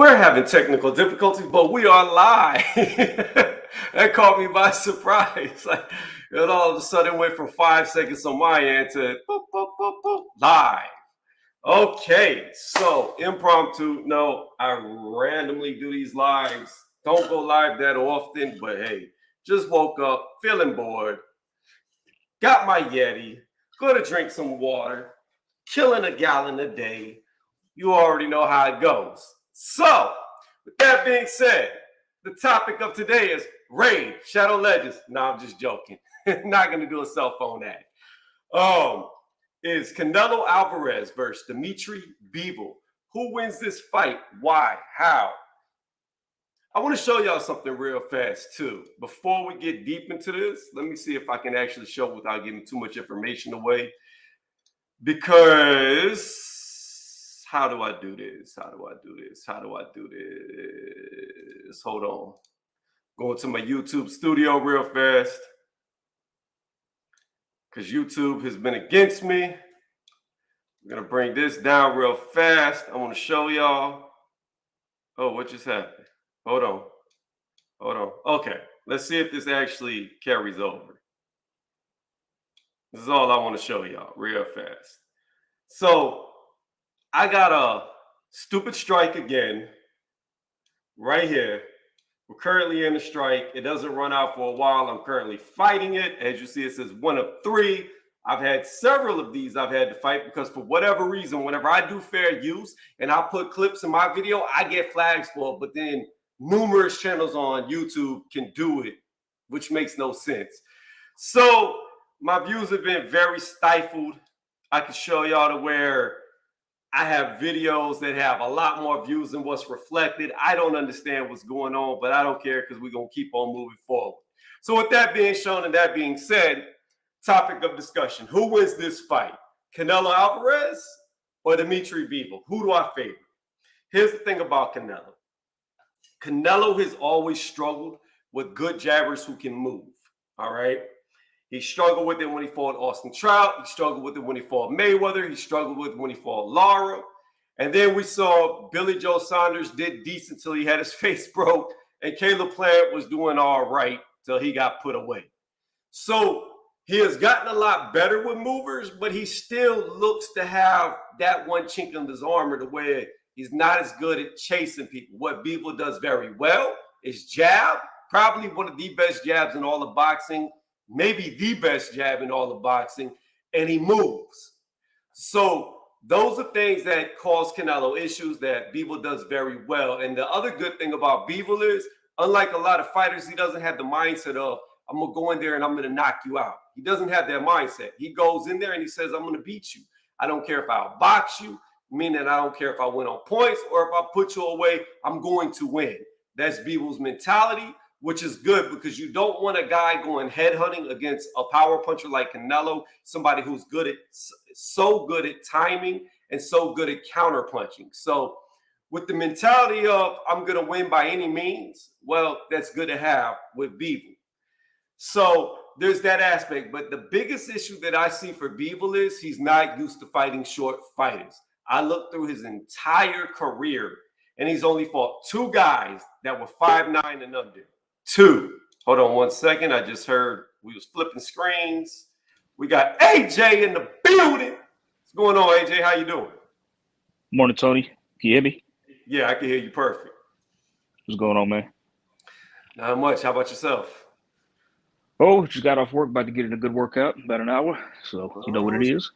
We're having technical difficulties, but we are live. That caught me by surprise. Like it all of a sudden went from 5 seconds on my end to boop, boop, boop, boop, live. Okay, so impromptu. No, I randomly do these lives. Don't go live that often, but hey, just woke up, feeling bored. Got my Yeti, gonna drink some water, killing a gallon a day. You already know how it goes. So, with that being said, the topic of today is Raid, Shadow Legends. No, I'm just joking. Not going to do a cell phone ad. Is Canelo Alvarez versus Dmitry Bivol. Who wins this fight? Why? How? I want to show y'all something real fast, too. Before we get deep into this, let me see if I can actually show without giving too much information away. Because... how do I do this? How do I do this? How do I do this? Hold on. Going to my YouTube studio real fast. Because YouTube has been against me. I'm going to bring this down real fast. I want to show y'all. Oh, what just happened? Hold on. Hold on. Okay. Let's see if this actually carries over. This is all I want to show y'all real fast. So, I got a stupid strike again, right here. We're currently in a strike. It doesn't run out for a while. I'm currently fighting it. As you see, it says 1 of 3. I've had several of these I've had to fight because for whatever reason, whenever I do fair use and I put clips in my video, I get flags for it. But then numerous channels on YouTube can do it, which makes no sense. So my views have been very stifled. I can show y'all to where I have videos that have a lot more views than what's reflected. I don't understand what's going on, but I don't care because we're going to keep on moving forward. So with that being shown and that being said, topic of discussion. Who wins this fight? Canelo Alvarez or Dmitry Bivol? Who do I favor? Here's the thing about Canelo. Canelo has always struggled with good jabbers who can move, all right? He struggled with it when he fought Austin Trout. He struggled with it when he fought Mayweather. He struggled with it when he fought Lara. And then we saw Billy Joe Saunders did decent till he had his face broke. And Caleb Plant was doing all right till he got put away. So he has gotten a lot better with movers, but he still looks to have that one chink in his armor to where he's not as good at chasing people. What Bivol does very well is jab. Probably one of the best jabs in all of boxing. Maybe the best jab in all of boxing, and he moves. So those are things that cause Canelo issues that Bivol does very well. And the other good thing about Bivol is, unlike a lot of fighters, he doesn't have the mindset of, I'm going to go in there and I'm going to knock you out. He doesn't have that mindset. He goes in there and he says, I'm going to beat you. I don't care if I'll box you, meaning I don't care if I win on points or if I put you away, I'm going to win. That's Bivol's mentality, which is good because you don't want a guy going headhunting against a power puncher like Canelo, somebody who's so good at timing and so good at counter punching. So with the mentality of I'm going to win by any means, well, that's good to have with Bivol. So there's that aspect. But the biggest issue that I see for Bivol is he's not used to fighting short fighters. I looked through his entire career and he's only fought 2 guys that were 5'9" and under. 2. Hold on 1 second. I just heard we was flipping screens. We got AJ in the building. What's going on, AJ? How you doing? Morning, Tony. Can you hear me? Yeah, I can hear you perfect. What's going on, man? Not much. How about yourself? Oh, just got off work, about to get in a good workout, about an hour. So you know what it is.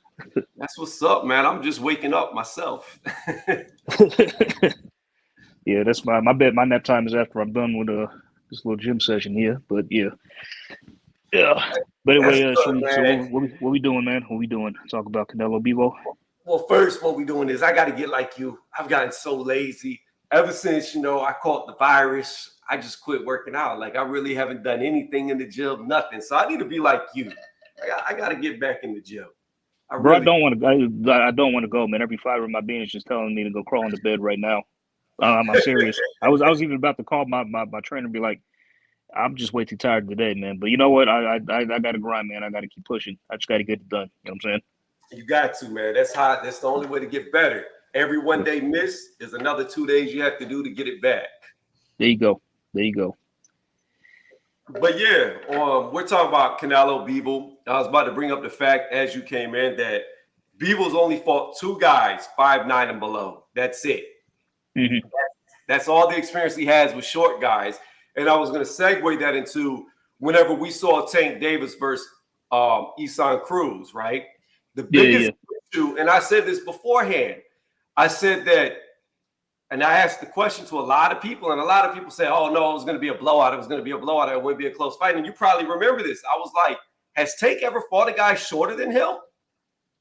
That's what's up, man. I'm just waking up myself. Yeah, that's my bet. My nap time is after I'm done with this little gym session here. But yeah. But anyway, so what we doing, man? What we doing? Talk about Canelo Bivol. Well, first, what we doing is I got to get like you. I've gotten so lazy ever since I caught the virus. I just quit working out. Like I really haven't done anything in the gym, nothing. So I need to be like you. I got to get back in the gym. I don't want to go, man. Every fiber in my being is just telling me to go crawl into bed right now. I'm serious. I was even about to call my trainer and be like, I'm just way too tired today, man. But you know what? I got to grind, man. I got to keep pushing. I just got to get it done. You know what I'm saying? You got to, man. That's the only way to get better. Every 1 day miss is another 2 days you have to do to get it back. There you go. There you go. But yeah, we're talking about Canelo Bivol. I was about to bring up the fact as you came in that Bivol's only fought 2 guys, 5'9" and below. That's it. Mm-hmm. That's all the experience he has with short guys. And I was going to segue that into whenever we saw Tank Davis versus Isan Cruz, right? The biggest issue, and I said this beforehand, I said that, and I asked the question to a lot of people, and a lot of people said, oh, no, it was going to be a blowout. It was going to be a blowout. It wouldn't be a close fight. And you probably remember this. I was like, has Tank ever fought a guy shorter than him?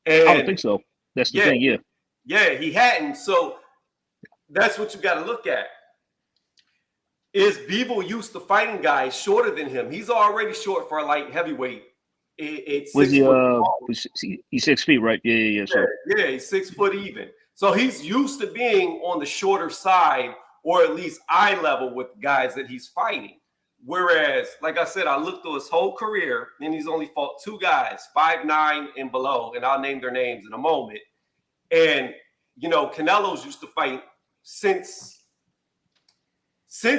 And I don't think so. That's the thing, yeah. Yeah, he hadn't. So that's what you got to look at. Is Bivol used to fighting guys shorter than him? He's already short for a light heavyweight. It's was he he's 6 feet, right? Yeah. So he's 6 foot even. So he's used to being on the shorter side, or at least eye level with guys that he's fighting. Whereas, like I said, I looked through his whole career, and he's only fought 2 guys, 5'9" and below, and I'll name their names in a moment. And you know, Canelo's used to fight since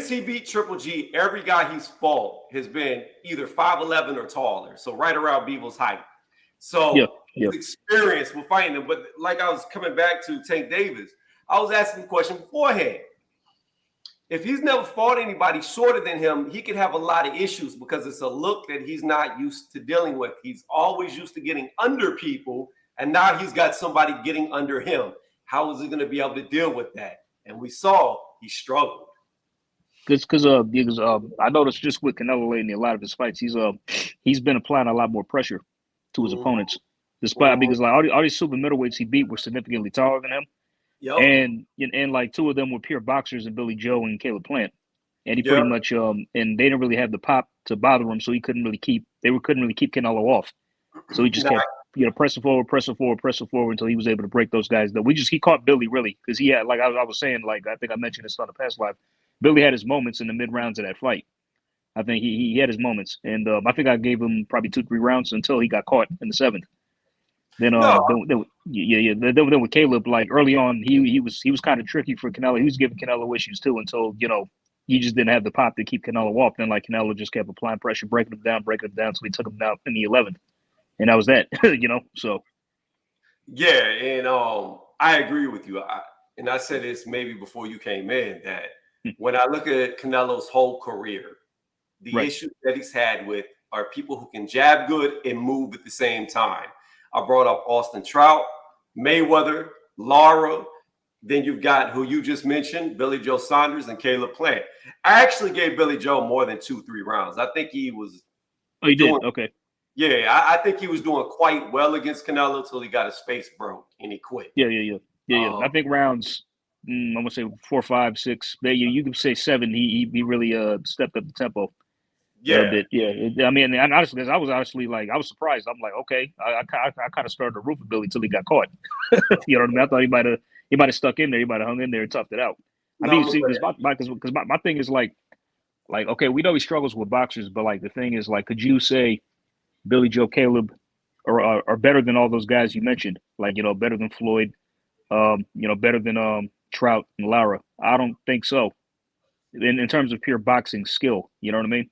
he beat Triple G. Every guy he's fought has been either 5'11" or taller, so right around Bivol's height. So his experience with fighting him. But like I was coming back to Tank Davis, I was asking the question beforehand. If he's never fought anybody shorter than him, he could have a lot of issues because it's a look that he's not used to dealing with. He's always used to getting under people, and now he's got somebody getting under him. How is he going to be able to deal with that? And we saw he struggled. Because I noticed just with Canelo lately, a lot of his fights, he's been applying a lot more pressure to his opponents. Despite because like all these super middleweights he beat were significantly taller than him. Yep. And like 2 of them were pure boxers, and Billy Joe and Caleb Plant. And he pretty much and they didn't really have the pop to bother him, so he couldn't really keep Canelo off. So he just kept pressing forward until he was able to break those guys. He caught Billy really because he had, like I was saying, like I think I mentioned this on the past live, Billy had his moments in the mid rounds of that fight. I think he had his moments, and I think I gave him probably 2-3 rounds until he got caught in the 7th. Then then with Caleb, like early on, he was kind of tricky for Canelo. He was giving Canelo issues too until he just didn't have the pop to keep Canelo off. Then like Canelo just kept applying pressure, breaking him down until he took him down in the 11th, and that was that. So yeah, and I agree with you. And I said this maybe before you came in that when I look at Canelo's whole career, the issues that he's had with are people who can jab good and move at the same time. I brought up Austin Trout, Mayweather, Lara. Then you've got who you just mentioned, Billy Joe Saunders and Caleb Plant. I actually gave Billy Joe more than 2-3 rounds. I think he was. Oh, you did? Okay. Yeah, I think he was doing quite well against Canelo until he got his face broke and he quit. Yeah. I think rounds, I'm gonna say 4, 5, 6. You can say 7. He really stepped up the tempo. Yeah. A bit. Yeah. I mean, and honestly, I was surprised. I'm like, okay, I kind of started to root for Billy until he got caught. You know what I mean? I thought he might have stuck in there. He might have hung in there and toughed it out. I mean, see, because my thing is like, okay, we know he struggles with boxers, but like the thing is like, could you say Billy Joe, Caleb are better than all those guys you mentioned? Like, better than Floyd, better than Trout and Lara? I don't think so. In terms of pure boxing skill, you know what I mean?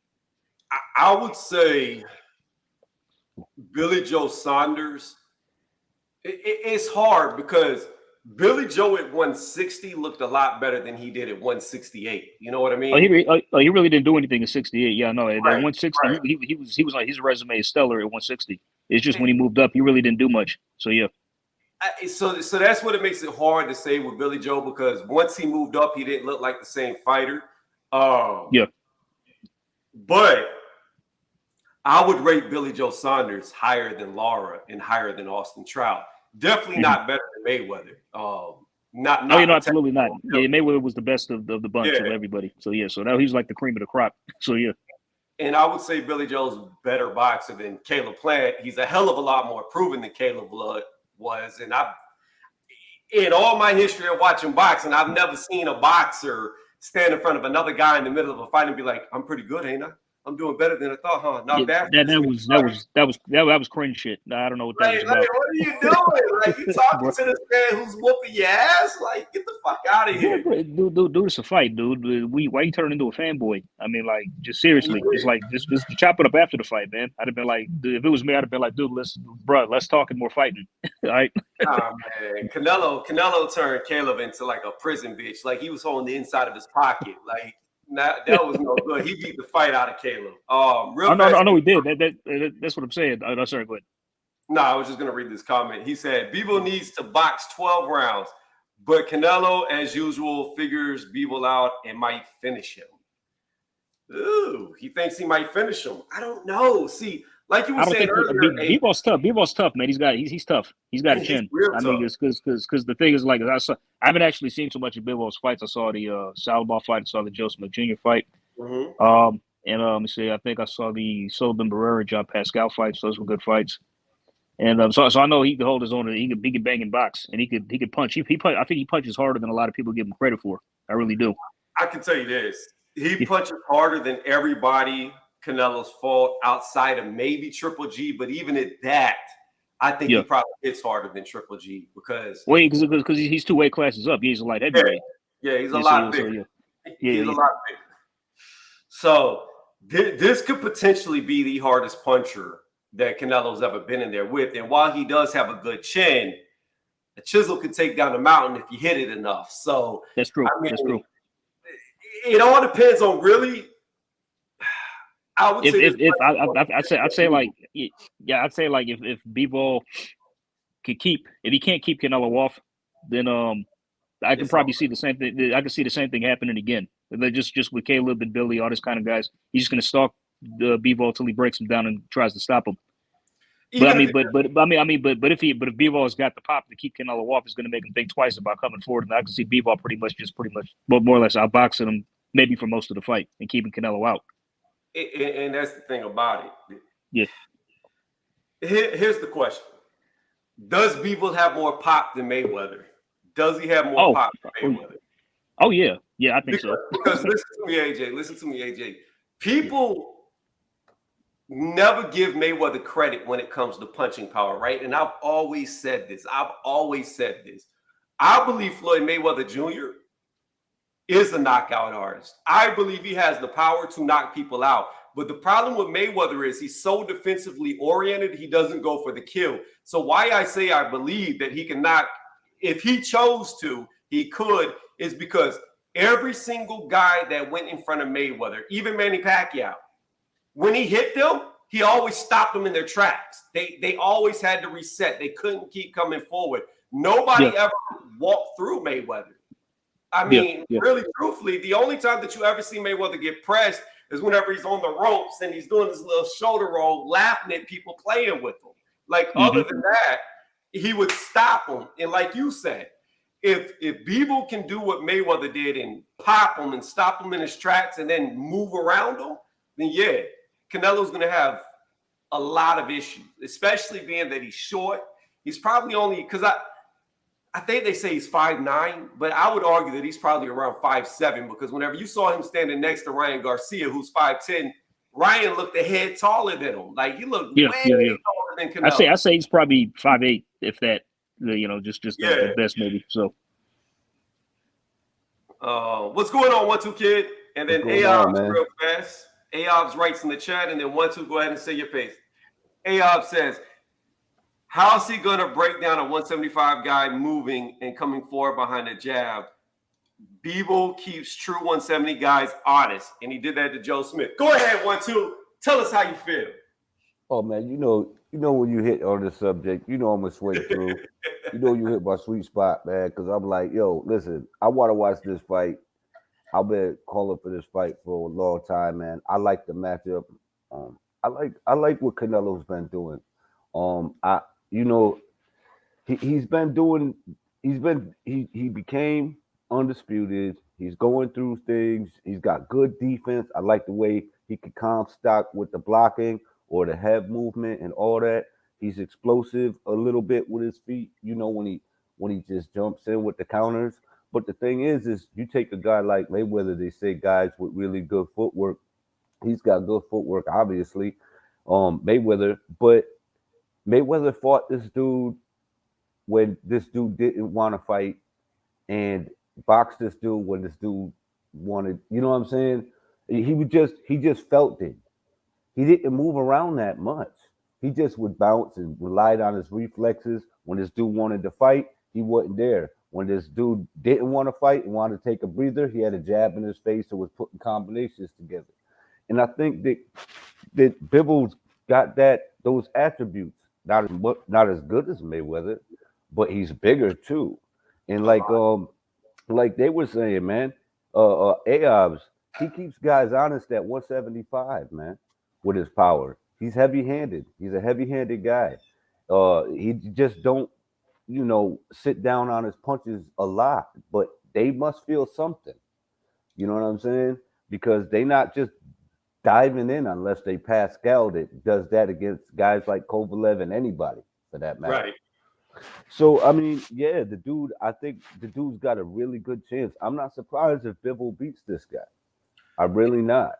I would say Billy Joe Saunders. It's hard because Billy Joe at 160 looked a lot better than he did at 168. You know what I mean? He really didn't do anything at 68. Yeah, no, at 160, he was like, his resume is stellar at 160. It's just when he moved up, he really didn't do much. So yeah. So that's what it makes it hard to say with Billy Joe, because once he moved up, he didn't look like the same fighter. But I would rate Billy Joe Saunders higher than Lara and higher than Austin Trout. Definitely not better than Mayweather. Absolutely not. Yeah, Mayweather was the best of the bunch of everybody. So yeah, so now he's like the cream of the crop. So yeah. And I would say Billy Joe's a better boxer than Caleb Plant. He's a hell of a lot more proven than Caleb was. And in all my history of watching boxing, I've never seen a boxer stand in front of another guy in the middle of a fight and be like, I'm pretty good, ain't I? I'm doing better than I thought, huh? Not Yeah, bad for this week. that was cringe shit. I don't know what that was about. Like, what are you doing? Like, you talking to this man who's whooping your ass? Like, get the fuck out of Yeah, here. bro, dude, it's a fight, dude. Why you turn into a fanboy? I mean, like, just seriously, just chop it up after the fight, man. I'd have been like, dude, if it was me, I'd have been like, dude, let's talk and more fighting. All right. Nah, man. Canelo turned Caleb into like a prison bitch. Like, he was holding the inside of his pocket. Like, that was no good. He beat the fight out of Caleb. Real I fast. know he did. That's what I'm saying. No, sorry, go ahead. No, I was just gonna read this comment. He said Bivol needs to box 12 rounds, but Canelo, as usual, figures Bivol out and might finish him. Ooh, he thinks he might finish him. I don't know. See, like you were saying earlier, Bivol's tough. Bivol's tough, man. He's tough. He's got a chin. I mean, it's because the thing is, like, I haven't actually seen so much of Bivol's fights. I saw the Salabal fight. I saw the Joe Smith Jr. fight. Mm-hmm. Let me see. I think I saw the Sullivan Barrera John Pascal fights. Those were good fights. And so I know he could hold his own. He could bang and box, and he could punch. He punch. I think he punches harder than a lot of people give him credit for. I really do. I can tell you this: he punches harder than everybody. Canelo's fought outside of maybe Triple G, but even at that, I think he probably hits harder than Triple G because because he's 2 weight classes up. He's a light heavyweight. Yeah, he's a lot bigger. He's a lot bigger. So this could potentially be the hardest puncher that Canelo's ever been in there with. And while he does have a good chin, a chisel could take down a mountain if you hit it enough. So that's true. I mean, that's true. It all depends on really. I would say I'd say like if Bivol if he can't keep Canelo off, then I can probably see the same thing. I can see the same thing happening again. Just with Caleb and Billy, all this kind of guys. He's just going to stalk the Bivol till he breaks him down and tries to stop him. But if Bivol has got the pop to keep Canelo off, it's going to make him think twice about coming forward. And I can see Bivol pretty much, more or less outboxing him maybe for most of the fight and keeping Canelo out. And that's the thing about it. Yeah. Here's the question: does Bivol have more pop than Mayweather? Does he have more pop than Mayweather? Oh yeah, I think so. Because listen to me, AJ. People never give Mayweather credit when it comes to punching power, right? And I've always said this. I believe Floyd Mayweather Jr. is a knockout artist. I believe he has the power to knock people out. But the problem with Mayweather is he's so defensively oriented, he doesn't go for the kill. So why I say I believe that he can knock, if he chose to, he could, is because every single guy that went in front of Mayweather, even Manny Pacquiao, when he hit them, he always stopped them in their tracks. They always had to reset. They couldn't keep coming forward. Nobody ever walked through Mayweather. I mean, really, truthfully, the only time that you ever see Mayweather get pressed is whenever he's on the ropes and he's doing this little shoulder roll, laughing at people playing with him. Like, other than that, he would stop him. And like you said, if Bivol can do what Mayweather did and pop him and stop him in his tracks and then move around him, then yeah, Canelo's going to have a lot of issues, especially being that he's short. He's probably only, because I think they say he's 5'9", but I would argue that he's probably around 5'7", because whenever you saw him standing next to Ryan Garcia, who's 5'10", Ryan looked a head taller than him. Like, he looked way taller than Canelo. I say he's probably 5'8", if that, just at best maybe. So, what's going on, 1-2 Kid? And then Aob's real fast. Aob's writes in the chat, and then 1-2, go ahead and say your pace. Aob says, how's he going to break down a 175 guy moving and coming forward behind a jab? Bivol keeps true 170 guys honest, and he did that to Joe Smith. Go ahead, 1-2. Tell us how you feel. Oh, man, you know when you hit on this subject, I'm going to swing through. You hit my sweet spot, man, because I'm like, yo, listen, I want to watch this fight. I've been calling for this fight for a long time, man. I like the matchup. I like what Canelo's been doing. He became undisputed. He's going through things. He's got good defense. I like the way he can calm stock with the blocking or the head movement and all that. He's explosive a little bit with his feet, when he just jumps in with the counters. But the thing is you take a guy like Mayweather, they say guys with really good footwork, He's got good footwork, obviously. Mayweather, but Mayweather fought this dude when this dude didn't want to fight, and boxed this dude when this dude wanted. You know what I'm saying? He just felt it. He didn't move around that much. He just would bounce and relied on his reflexes. When this dude wanted to fight, he wasn't there. When this dude didn't want to fight and wanted to take a breather, he had a jab in his face or was putting combinations together. And I think that Bivol's got those attributes. Not as good as Mayweather, but he's bigger too. And like they were saying, man, Aobs, he keeps guys honest at 175, man, with his power. He's heavy-handed. He's a heavy-handed guy. He just don't, sit down on his punches a lot, but they must feel something. You know what I'm saying? Because they not just diving in unless they Pascal that does that against guys like Kovalev and anybody for that matter. Right. So I mean, yeah, I think the dude's got a really good chance. I'm not surprised if Bivol beats this guy. I'm really not.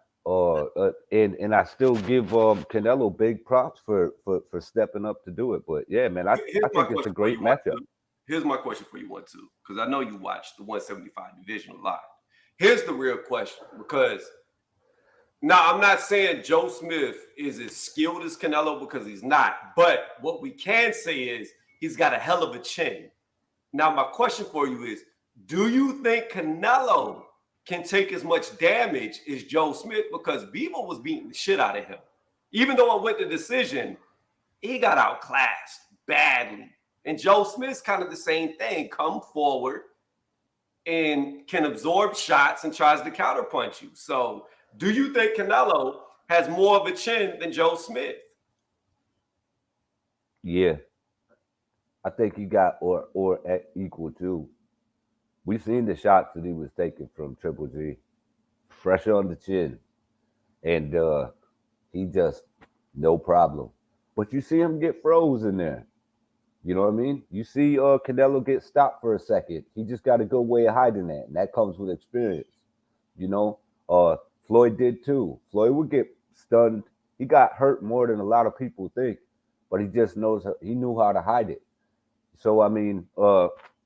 And I still give Canelo big props for stepping up to do it. But yeah, man, I think it's a great matchup. Here's my question for you, 1-2, because I know you watched the 175 division a lot. Here's the real question, because now I'm not saying Joe Smith is as skilled as Canelo, because he's not. But what we can say is he's got a hell of a chin. Now, my question for you is, do you think Canelo can take as much damage as Joe Smith? Because Bivol was beating the shit out of him. Even though it went to decision, he got outclassed badly. And Joe Smith's kind of the same thing. Come forward and can absorb shots and tries to counterpunch you. So do you think Canelo has more of a chin than Joe Smith? Yeah. I think he got or at equal too. We seen the shots that he was taking from Triple G, fresh on the chin, and he just no problem. But you see him get froze in there. You know what I mean? You see Canelo get stopped for a second. He just got a good way of hiding that, and that comes with experience. Floyd did too. Floyd would get stunned. He got hurt more than a lot of people think, but he just he knew how to hide it. So I mean,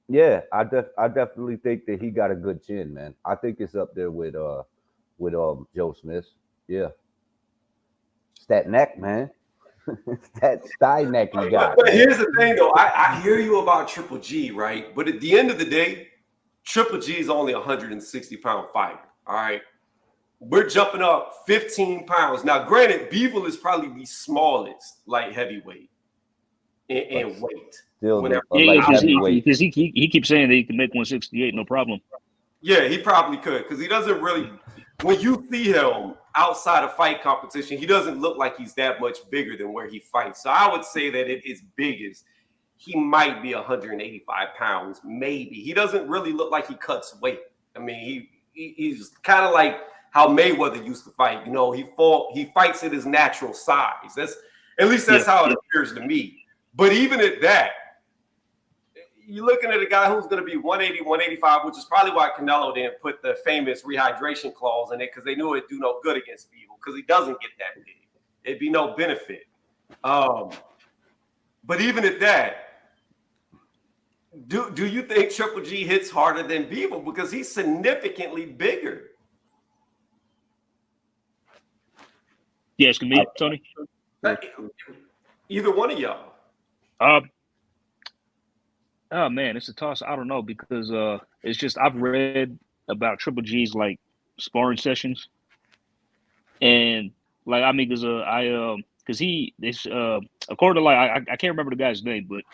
yeah, I definitely think that he got a good chin, man. I think it's up there with Joe Smith. Yeah, it's that neck, man. It's that thigh neck he got. But here's the thing, though. I hear you about Triple G, right? But at the end of the day, Triple G is only a 160-pound fighter. All right, we're jumping up 15 pounds. Now, granted, Bivol is probably the smallest light heavyweight in weight. Because he keeps saying that he can make 168, no problem. Yeah, he probably could, because he doesn't really. When you see him outside of fight competition, he doesn't look like he's that much bigger than where he fights. So I would say that at his biggest, he might be 185 pounds, maybe. He doesn't really look like he cuts weight. I mean, he's kind of like how Mayweather used to fight. He fights at his natural size. That's how it appears to me. But even at that, you're looking at a guy who's going to be 180, 185, which is probably why Canelo didn't put the famous rehydration clause in it, because they knew it'd do no good against Bivol, because he doesn't get that big. It'd be no benefit. But even at that, do you think Triple G hits harder than Bivol? Because he's significantly bigger. Yes, can me, Tony? Either one of y'all. Oh man, it's a toss. I don't know, because it's just I've read about Triple G's like sparring sessions, and like I mean, because according to I can't remember the guy's name, but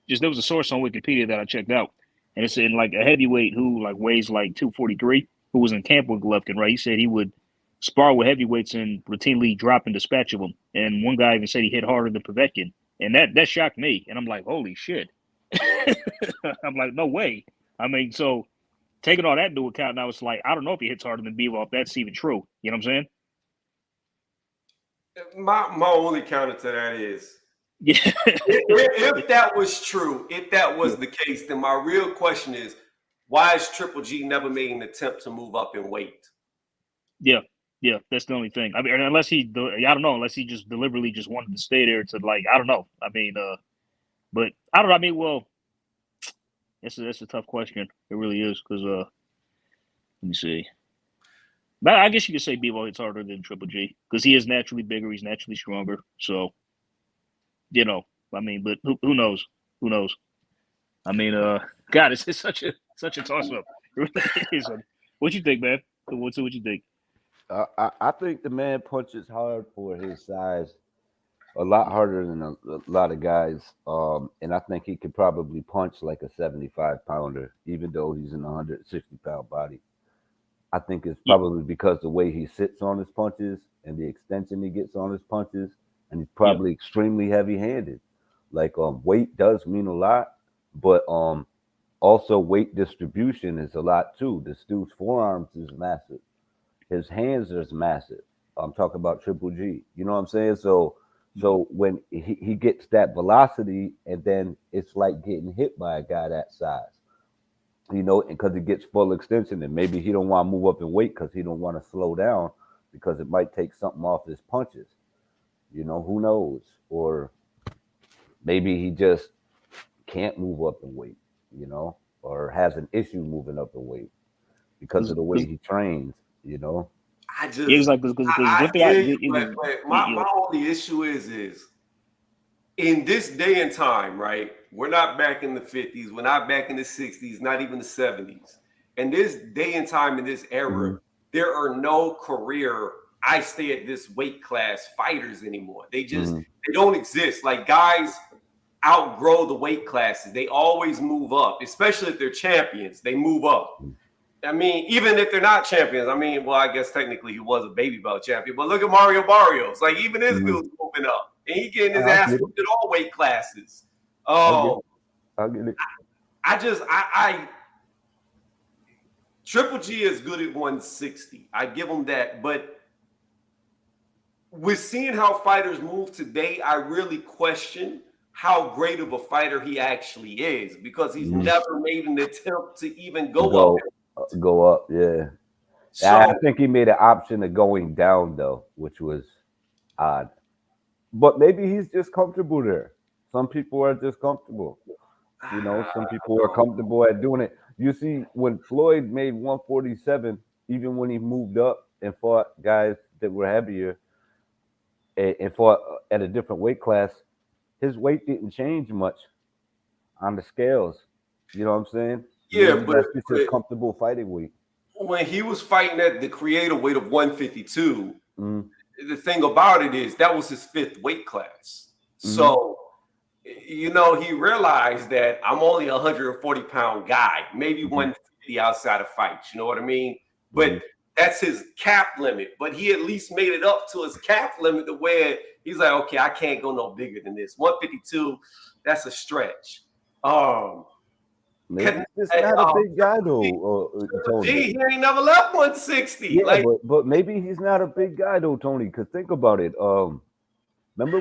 just there was a source on Wikipedia that I checked out, and it's in like a heavyweight who like weighs like 243, who was in camp with Golovkin, right? He said he would spar with heavyweights and routinely drop and dispatch of them, and one guy even said he hit harder than Povetkin, and that shocked me, and I'm like, holy shit. I'm like, no way. I mean, so taking all that into account, now it's like, I don't know if he hits harder than Bivol, if that's even true. You know what I'm saying? My only counter to that is, yeah. if that was true, if that was the case, then my real question is, why has Triple G never made an attempt to move up in weight? Yeah. Yeah, that's the only thing. I mean, unless I don't know, unless he just deliberately just wanted to stay there to like, I don't know. I mean, but I don't know. I mean, well, that's a tough question. It really is because let me see. But I guess you could say Bivol hits harder than Triple G because he is naturally bigger. He's naturally stronger. So, I mean, but who knows? Who knows? I mean, God, it's such a toss up. It really is. What you think, man? What you think? I think the man punches hard for his size, a lot harder than a lot of guys. And I think he could probably punch like a 75-pounder, even though he's in a 160-pound body. I think it's probably because the way he sits on his punches and the extension he gets on his punches, and he's probably extremely heavy-handed. Like weight does mean a lot, but also weight distribution is a lot too. This dude's forearms is massive. His hands is massive. I'm talking about Triple G. You know what I'm saying? So when he gets that velocity, and then it's like getting hit by a guy that size. Because he gets full extension, and maybe he don't want to move up in weight because he don't want to slow down because it might take something off his punches. Who knows? Or maybe he just can't move up in weight, or has an issue moving up in weight because of the way he trains, I just, it's like because one thing my only issue is in this day and time, right? We're not back in the 50s. We're not back in the 60s, not even the 70s. And this day and time in this era, there are no career, I stay at this weight class fighters anymore. They just, they don't exist. Like guys outgrow the weight classes. They always move up, especially if they're champions. They move up. I mean, even if they're not champions, I guess technically he was a baby belt champion, but look at Mario Barrios. Like even his dude's moving up. And he getting his ass whooped in all weight classes. Oh, I get it. I Triple G is good at 160. I give him that. But with seeing how fighters move today, I really question how great of a fighter he actually is because he's never made an attempt to even go up. Yeah. So, I think he made an option of going down, though, which was odd. But maybe he's just comfortable there. Some people are just comfortable. Some people are comfortable at doing it. You see, when Floyd made 147, even when he moved up and fought guys that were heavier and fought at a different weight class, his weight didn't change much on the scales. You know what I'm saying? Yeah, but he's just comfortable fighting weight. When he was fighting at the creator weight of 152, the thing about it is that was his fifth weight class. So, he realized that I'm only a 140-pound guy, maybe 150 outside of fights. You know what I mean? But that's his cap limit. But he at least made it up to his cap limit to where he's like, okay, I can't go no bigger than this. 152, that's a stretch. Maybe he's not a big guy though. Tony. He ain't never left 160. Yeah, but maybe he's not a big guy though, Tony. Because think about it. Remember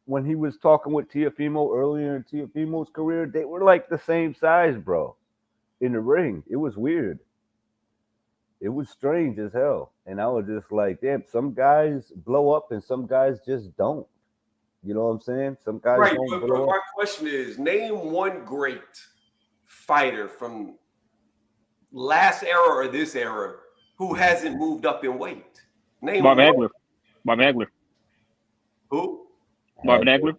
when he was talking with Teofimo earlier in Teofimo's career? They were like the same size, bro, in the ring. It was weird. It was strange as hell, and I was just like, damn. Some guys blow up, and some guys just don't. You know what I'm saying? Some guys don't blow up. My question is, name one great fighter from last era or this era who hasn't moved up in weight. Name Marvin Hagler. Marvin Hagler. Who? Marvin Hagler.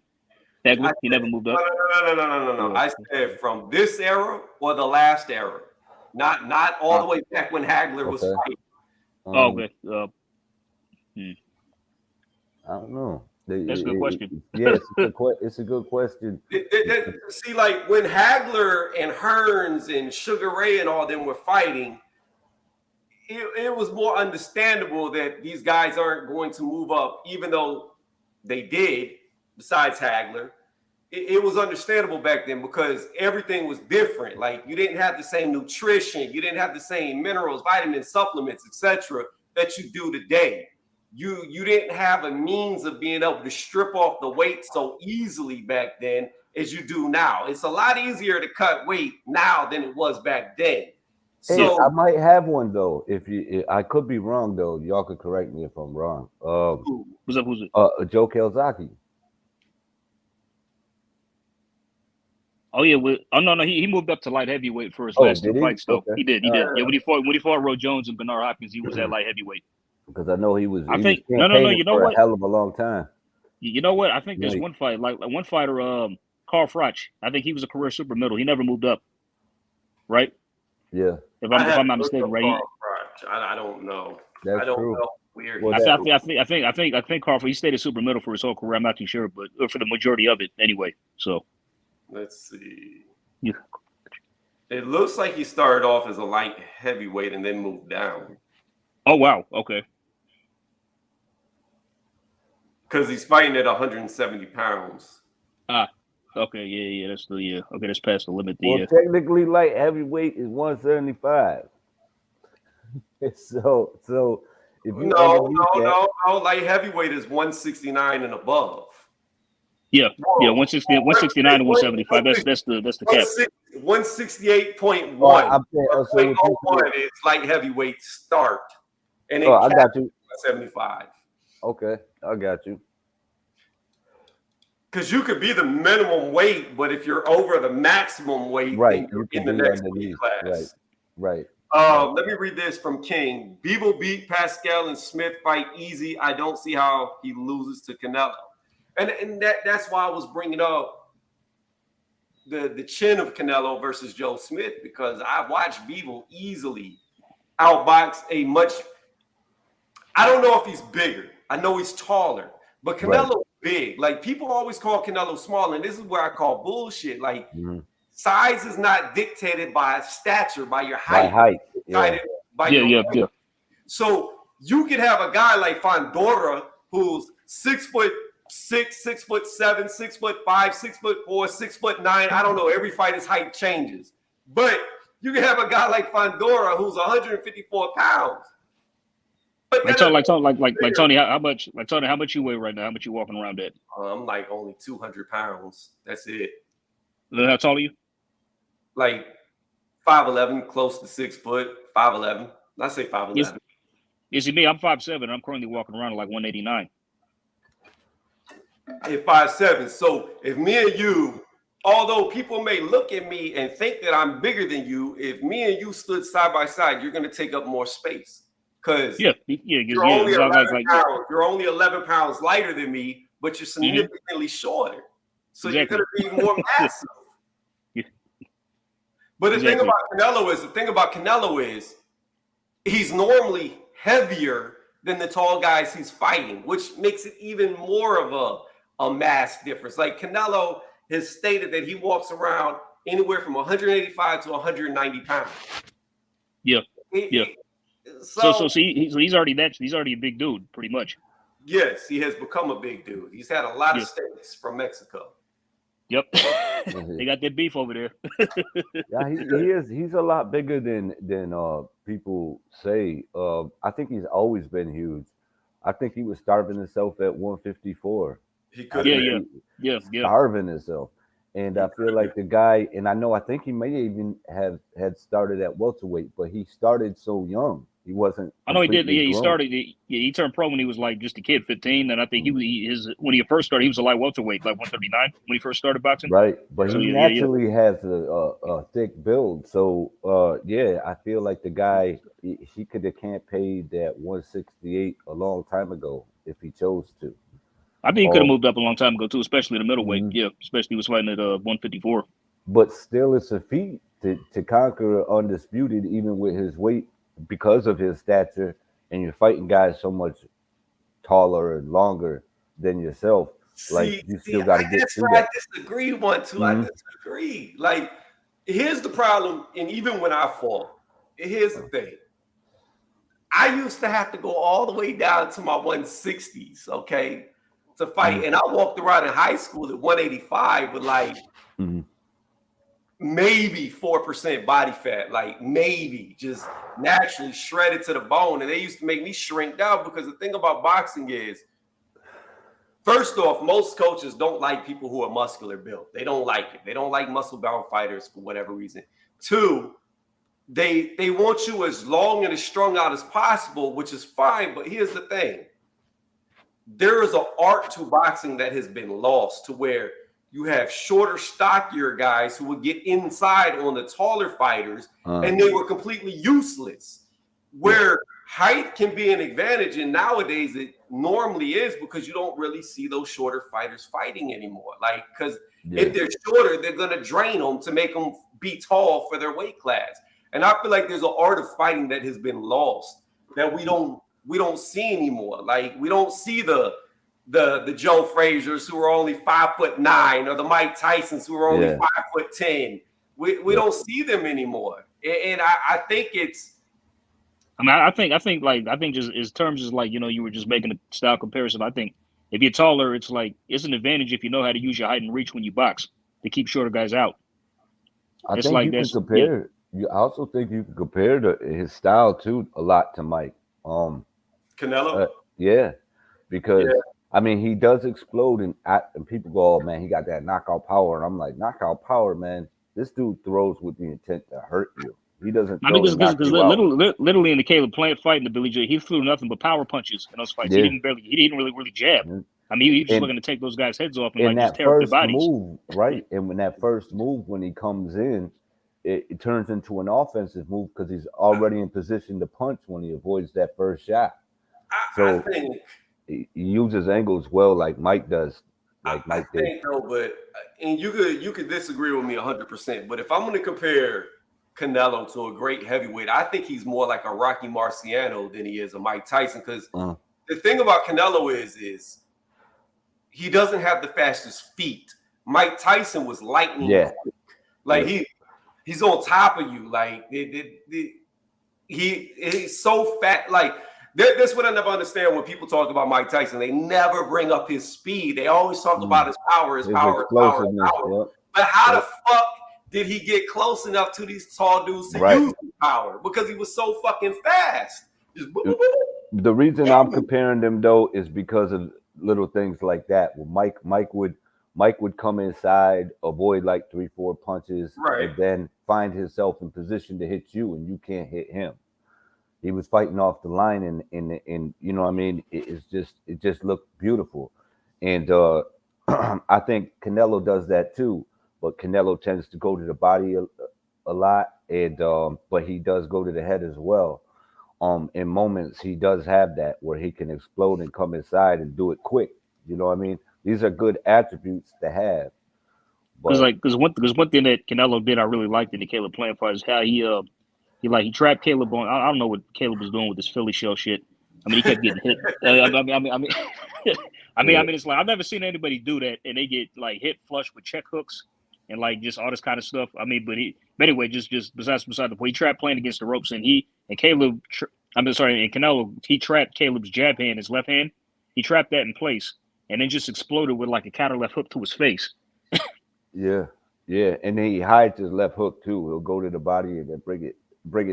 Hagler. He never moved up. No. I said from this era or the last era, not all the way back when Hagler was fighting. Okay. I don't know. That's a good question. Yes, it's a good question. See, like when Hagler and Hearns and Sugar Ray and all them were fighting, it was more understandable that these guys aren't going to move up, even though they did, besides Hagler. It was understandable back then because everything was different. Like you didn't have the same nutrition, you didn't have the same minerals, vitamins, supplements, etc. that you do today. You didn't have a means of being able to strip off the weight so easily back then as you do now. It's a lot easier to cut weight now than it was back then. Hey, So I might have one though. I could be wrong though. Y'all could correct me if I'm wrong. Who's up? Who's it? Joe Calzaghe. Oh yeah, no, he moved up to light heavyweight for his Oh, last two did he? fights though. Okay. He did. yeah, Yeah, when he fought Roy Jones and Bernard Hopkins, he was at light heavyweight. Because I know he was I he was think no. campaigning You know for a what? hell of a long time. You know what? I think there's Right. one fight, like one fighter, Carl Froch. I think he was a career super middle. He never moved up, right? Yeah, If I I'm have not to look mistaken, up right? Carl Froch. I don't know. that's I don't true. know where Well, he. I think Carl. He stayed a super middle for his whole career. I'm not too sure, but for the majority of it, anyway. So Let's see. yeah. It looks like he started off as a light heavyweight and then moved down Oh wow. Okay. because he's fighting at 170 pounds. Okay. Yeah. That's the yeah. Okay. That's past the limit. well, technically, light heavyweight is 175. So if you underneath that, No. Light heavyweight is 169 and above. Yeah. Whoa. 169 to 175. That's the cap. 168.1. I'm saying, so if you 0.01 is light heavyweight start. And it I got you. 75. Okay, I got you. Because you could be the minimum weight, but if you're over the maximum weight, Right, then you're you in can the be next weight underneath. class. Right. Let me read this from King. Bivol beat Pascal and Smith fight easy. I don't see how he loses to Canelo. And that's why I was bringing up the chin of Canelo versus Joe Smith, because I watched Bivol easily outbox a much. I don't know if he's bigger. I know he's taller, but Canelo's big. Like, people always call Canelo small, and this is where I call bullshit. Like, size is not dictated by stature, by your height. By height. Yeah. By your weight. Yeah. So you could have a guy like Fondora who's 6'6", 6'7", 6'5", 6'4", 6'9". I don't know. Every fighter's height changes, but you can have a guy like Fondora who's 154 pounds. But Tony, how much you weigh right now? How much you walking around at? I'm like only 200 pounds. That's it. How tall are you? Like 5'11", close to 6 foot. 5'11". I say 5'11". You see me, I'm 5'7". I'm currently walking around at like 189. At 5'7". So if me and you, although people may look at me and think that I'm bigger than you, if me and you stood side by side, you're going to take up more space. Because you're only 11 pounds. You're only 11 pounds lighter than me, but you're significantly shorter. So you're going to be more massive. But the thing about Canelo is he's normally heavier than the tall guys he's fighting, which makes it even more of a mass difference. Like, Canelo has stated that he walks around anywhere from 185 to 190 pounds. Yeah. So he's already a big dude, pretty much. Yes, he has become a big dude. He's had a lot of stakes from Mexico. Yep. They got that beef over there. Yeah, he is. He's a lot bigger than people say. I think he's always been huge. I think he was starving himself at 154. He could. Yeah. Starving himself. And I feel like the guy, and I think he may even had started at welterweight, but he started so young. He wasn't. I know he did. Yeah, he grown. started. He turned pro when he was like just a kid, 15, and I think when he first started, he was a light welterweight, like 139 when he first started boxing. Right, but he naturally has a thick build. So I feel like the guy he could have campaigned at 168 a long time ago if he chose to. I think he could have moved up a long time ago too, especially the middleweight. Yeah, especially he was fighting at 154. But still, it's a feat to conquer undisputed, even with his weight, because of his stature, and you're fighting guys so much taller and longer than yourself. Like, you still got to get through that. I disagree, I disagree. Like, here's the problem, and even when I fought, here's the thing. I used to have to go all the way down to my 160s, okay, to fight. And I walked around in high school at 185 with like maybe 4% body fat, like maybe just naturally shredded to the bone. And they used to make me shrink down, because the thing about boxing is, first off, most coaches don't like people who are muscular built. They don't like it. They don't like muscle bound fighters for whatever reason. Two, they want you as long and as strung out as possible, which is fine. But here's the thing: there is an art to boxing that has been lost, to where you have shorter, stockier guys who would get inside on the taller fighters, and they were completely useless. Where height can be an advantage, and nowadays it normally is, because you don't really see those shorter fighters fighting anymore. Like, because if they're shorter, they're gonna drain them to make them be tall for their weight class. And I feel like there's an art of fighting that has been lost, that we don't see anymore. Like, we don't see the Joe Frazier's who are only 5'9", or the Mike Tysons who are only 5'10". We don't see them anymore, and I think it's. I mean, I think just in terms of, like, you were just making a style comparison. I think if you're taller, it's an advantage if you know how to use your height and reach when you box to keep shorter guys out. I think you can compare. I also think you can compare his style too a lot to Mike. Canelo. Because I mean, he does explode, and people go, "Oh man, he got that knockout power," and I'm like, knockout power, man. This dude throws with the intent to hurt you. He doesn't. Because literally in the Caleb Plant fight in the Billy Joe, he threw nothing but power punches in those fights. He didn't really jab. I mean, he was just looking to take those guys' heads off and just tear up their bodies. Move, right? And when that first move, when he comes in, it turns into an offensive move because he's already in position to punch when he avoids that first shot. I think he uses angles well, like Mike does. Like Mike did. Think though, but and you could disagree with me 100%. But if I'm going to compare Canelo to a great heavyweight, I think he's more like a Rocky Marciano than he is a Mike Tyson. Because the thing about Canelo is he doesn't have the fastest feet. Mike Tyson was lightning quick. Like he's on top of you. Like he's so fat. Like that's what I never understand when people talk about Mike Tyson. They never bring up his speed. They always talk about his power. But how the fuck did he get close enough to these tall dudes to use his power? Because he was so fucking fast. The reason I'm comparing them though is because of little things like that. Well, Mike would come inside, avoid like 3-4 punches, and then find himself in position to hit you, and you can't hit him. He was fighting off the line, and you know what I mean. It just looked beautiful, and I think Canelo does that too. But Canelo tends to go to the body a lot, and but he does go to the head as well. In moments he does have that where he can explode and come inside and do it quick. You know what I mean? These are good attributes to have. Because one thing that Canelo did I really liked in the Caleb Plant fight is how he trapped Caleb on. I don't know what Caleb was doing with this Philly shell shit. I mean, he kept getting hit. I mean, it's like I've never seen anybody do that, and they get like hit flush with check hooks and like just all this kind of stuff. I mean, but anyway, just beside the point, he trapped playing against the ropes, and Canelo, he trapped Caleb's jab hand, his left hand. He trapped that in place, and then just exploded with like a counter left hook to his face. Yeah, and then he hides his left hook too. He'll go to the body and then bring it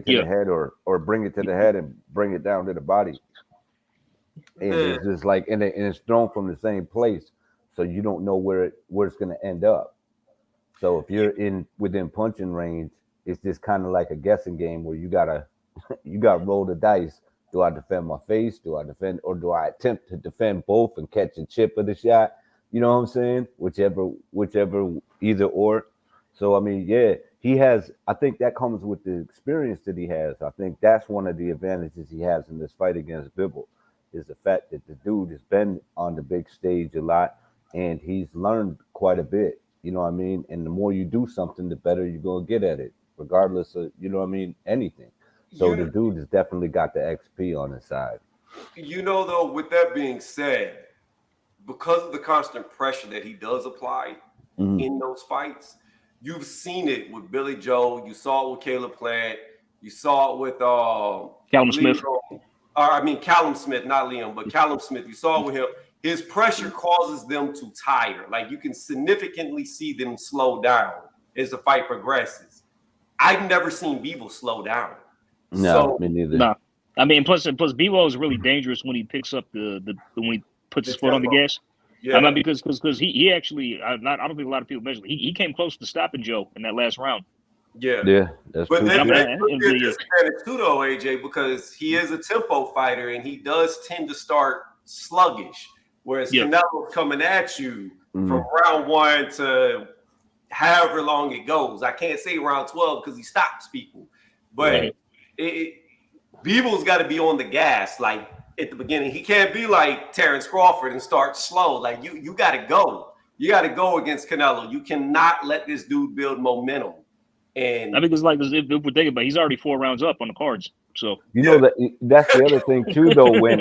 to the head, or bring it to the head and bring it down to the body. And it's just like, and it's thrown from the same place, so you don't know where it's going to end up. So if you're within punching range, it's just kind of like a guessing game where you gotta roll the dice. Do I defend my face? Do I defend, or do I attempt to defend both and catch a chip of the shot? You know what I'm saying? Whichever, either or. So I mean, he has. I think that comes with the experience that he has. I think that's one of the advantages he has in this fight against Bivol, is the fact that the dude has been on the big stage a lot, and he's learned quite a bit. You know what I mean? And the more you do something, the better you're going to get at it, regardless of, you know what I mean, anything. So the dude has definitely got the XP on his side. You know, though, with that being said, because of the constant pressure that he does apply in those fights, you've seen it with Billy Joe. You saw it with Caleb Plant. You saw it with Callum Smith. Callum Smith, not Liam, but Callum Smith. You saw it with him. His pressure causes them to tire. Like, you can significantly see them slow down as the fight progresses. I've never seen Bivol slow down. No, me neither. No. I mean, plus Bivol is really dangerous when he picks up when he puts his foot on the gas. Yeah. I mean, because he actually, I don't think a lot of people mention, he came close to stopping Joe in that last round. Yeah. Yeah, that's But true. that, too. that could be a disadvantage too, though, AJ, because he is a tempo fighter and he does tend to start sluggish. Whereas Canelo's coming at you from round 1 to however long it goes. I can't say round 12 because he stops people. But Bivol's got to be on the gas, like at the beginning. He can't be like Terrence Crawford and start slow. Like you got to go. You got to go against Canelo. You cannot let this dude build momentum. And I think it's like if we're thinking about it, he's already 4 rounds up on the cards. So you know that's the other thing too, though. When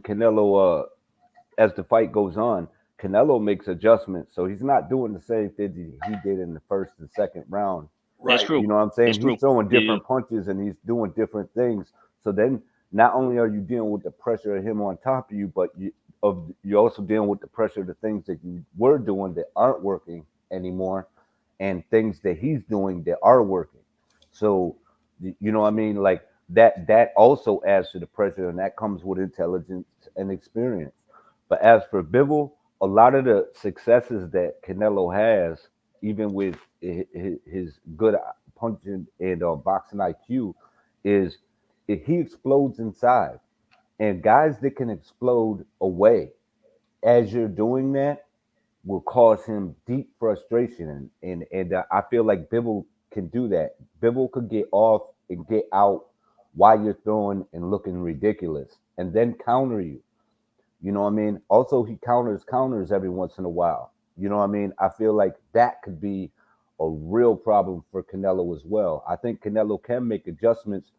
Canelo as the fight goes on, Canelo makes adjustments, so he's not doing the same thing he did in the first and second round. That's true. You know what I'm saying? That's true. He's throwing different punches and he's doing different things. So then, not only are you dealing with the pressure of him on top of you, but you're also dealing with the pressure of the things that you were doing that aren't working anymore, and things that he's doing that are working. So, you know what I mean? Like that also adds to the pressure, and that comes with intelligence and experience. But as for Bivol, a lot of the successes that Canelo has, even with his good punching and boxing IQ, is he explodes inside. And guys that can explode away as you're doing that will cause him deep frustration. And I feel like Bivol can do that. Bivol could get off and get out while you're throwing and looking ridiculous and then counter you. You know what I mean? Also, he counters every once in a while. You know what I mean? I feel like that could be a real problem for Canelo as well. I think Canelo can make adjustments,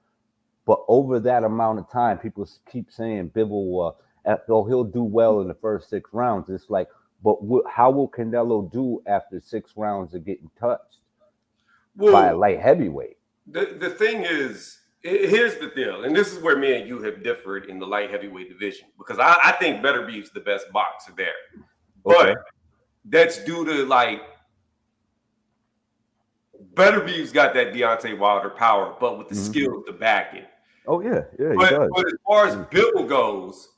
but over that amount of time, people keep saying Bivol, he'll do well in the first 6 rounds. It's like, but how will Canelo do after 6 rounds of getting touched by a light heavyweight? The thing is, here's the deal, and this is where me and you have differed in the light heavyweight division, because I think Beterbiev's the best boxer there. But that's due to like Beterbiev's got that Deontay Wilder power, but with the skill to back it. Oh yeah, he but, does. But as far as Bivol goes,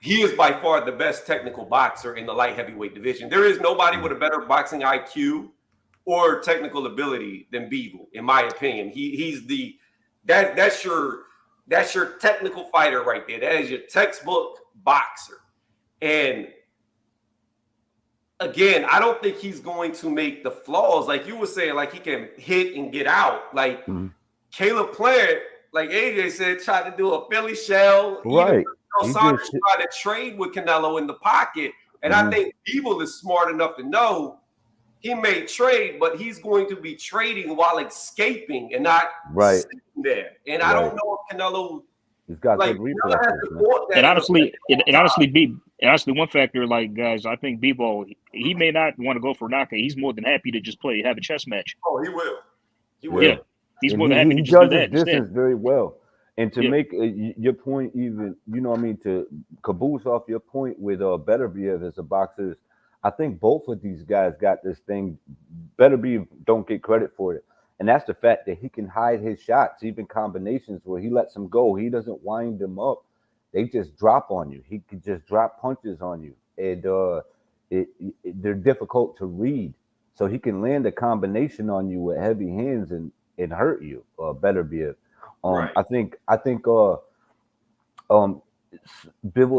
he is by far the best technical boxer in the light heavyweight division. There is nobody with a better boxing IQ or technical ability than Bivol, in my opinion. He's the that's your technical fighter right there. That is your textbook boxer. And again, I don't think he's going to make the flaws like you were saying, like he can hit and get out. Like Caleb Plant, like AJ said, tried to do a Philly shell. Right. Even Saunders tried to trade with Canelo in the pocket. And I think Bivol is smart enough to know he may trade, but he's going to be trading while escaping and not sitting there. And I don't know if Canelo, he's got good reflexes. And honestly, one factor, like guys, I think Bivol, he may not want to go for a knockout. He's more than happy to just have a chess match. Oh, he will. He will. Yeah, he's more than happy to just do that. He judges distance very well. And to make your point even, you know what I mean, to caboose off your point with Beterbiev as a boxer, I think both of these guys got this thing. Beterbiev don't get credit for it. And that's the fact that he can hide his shots, even combinations where he lets them go. He doesn't wind them up. They just drop on you. He can just drop punches on you. And they're difficult to read. So he can land a combination on you with heavy hands and hurt you, Beterbiev. I think Bivol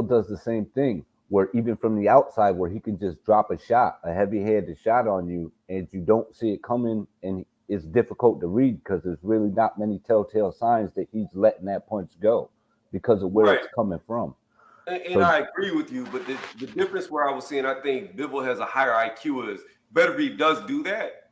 does the same thing, where even from the outside, where he can just drop a heavy-handed shot on you, and you don't see it coming, and it's difficult to read because there's really not many telltale signs that he's letting that punch go because of where it's coming from. And I agree with you, but the difference where I was saying I think Bivol has a higher IQ is Beterbiev does do that,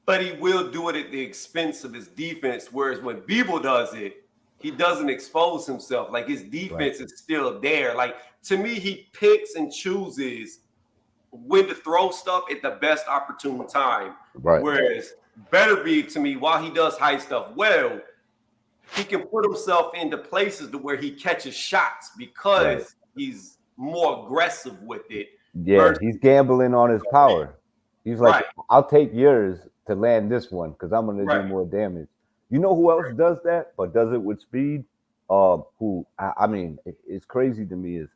but he will do it at the expense of his defense. Whereas when Bivol does it, he doesn't expose himself. Like his defense is still there. Like to me, he picks and chooses when to throw stuff at the best opportune time. Right. Whereas Beterbiev, to me, while he does hide stuff well, he can put himself into places to where he catches shots because he's more aggressive with it. Yeah, he's gambling on his power. He's like, I'll take yours to land this one because I'm going to do more damage. You know who else does that, but does it with speed? I mean, it's crazy to me is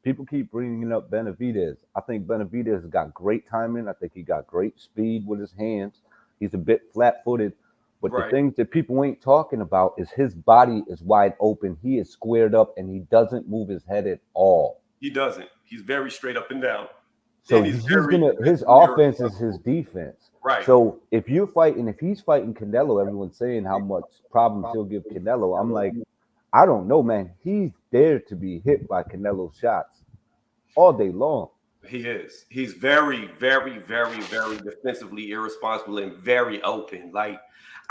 people keep bringing up Benavidez. I think Benavidez got great timing. I think he got great speed with his hands. He's a bit flat-footed. But Right. the things that people ain't talking about is his body is wide open. He is squared up, and he doesn't move his head at all. He doesn't. He's very straight up and down. So And his offense is his defense. Right. So if he's fighting Canelo, everyone's saying how much problems he'll give Canelo. I'm like, I don't know, man. He's there to be hit by Canelo's shots all day long. He is. He's very, very, very, very defensively irresponsible and very open. Like,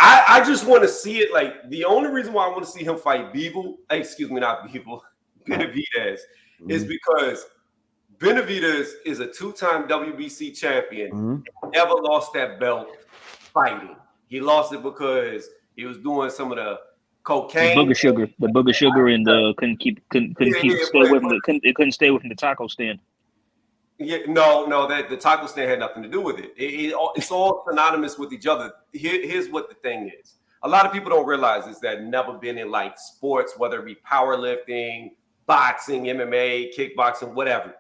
I just want to see it. Like, the only reason why I want to see him fight Bivol, not Bivol, Benavidez, is because Benavidez is a 2-time WBC champion, never lost that belt fighting. He lost it because he was doing some of the cocaine, the booger sugar, and couldn't stay within the taco stand. Yeah, no, that the taco stand had nothing to do with it. It's all synonymous with each other. Here's what the thing is. A lot of people don't realize is that never been in like sports, whether it be powerlifting, boxing, MMA, kickboxing, whatever.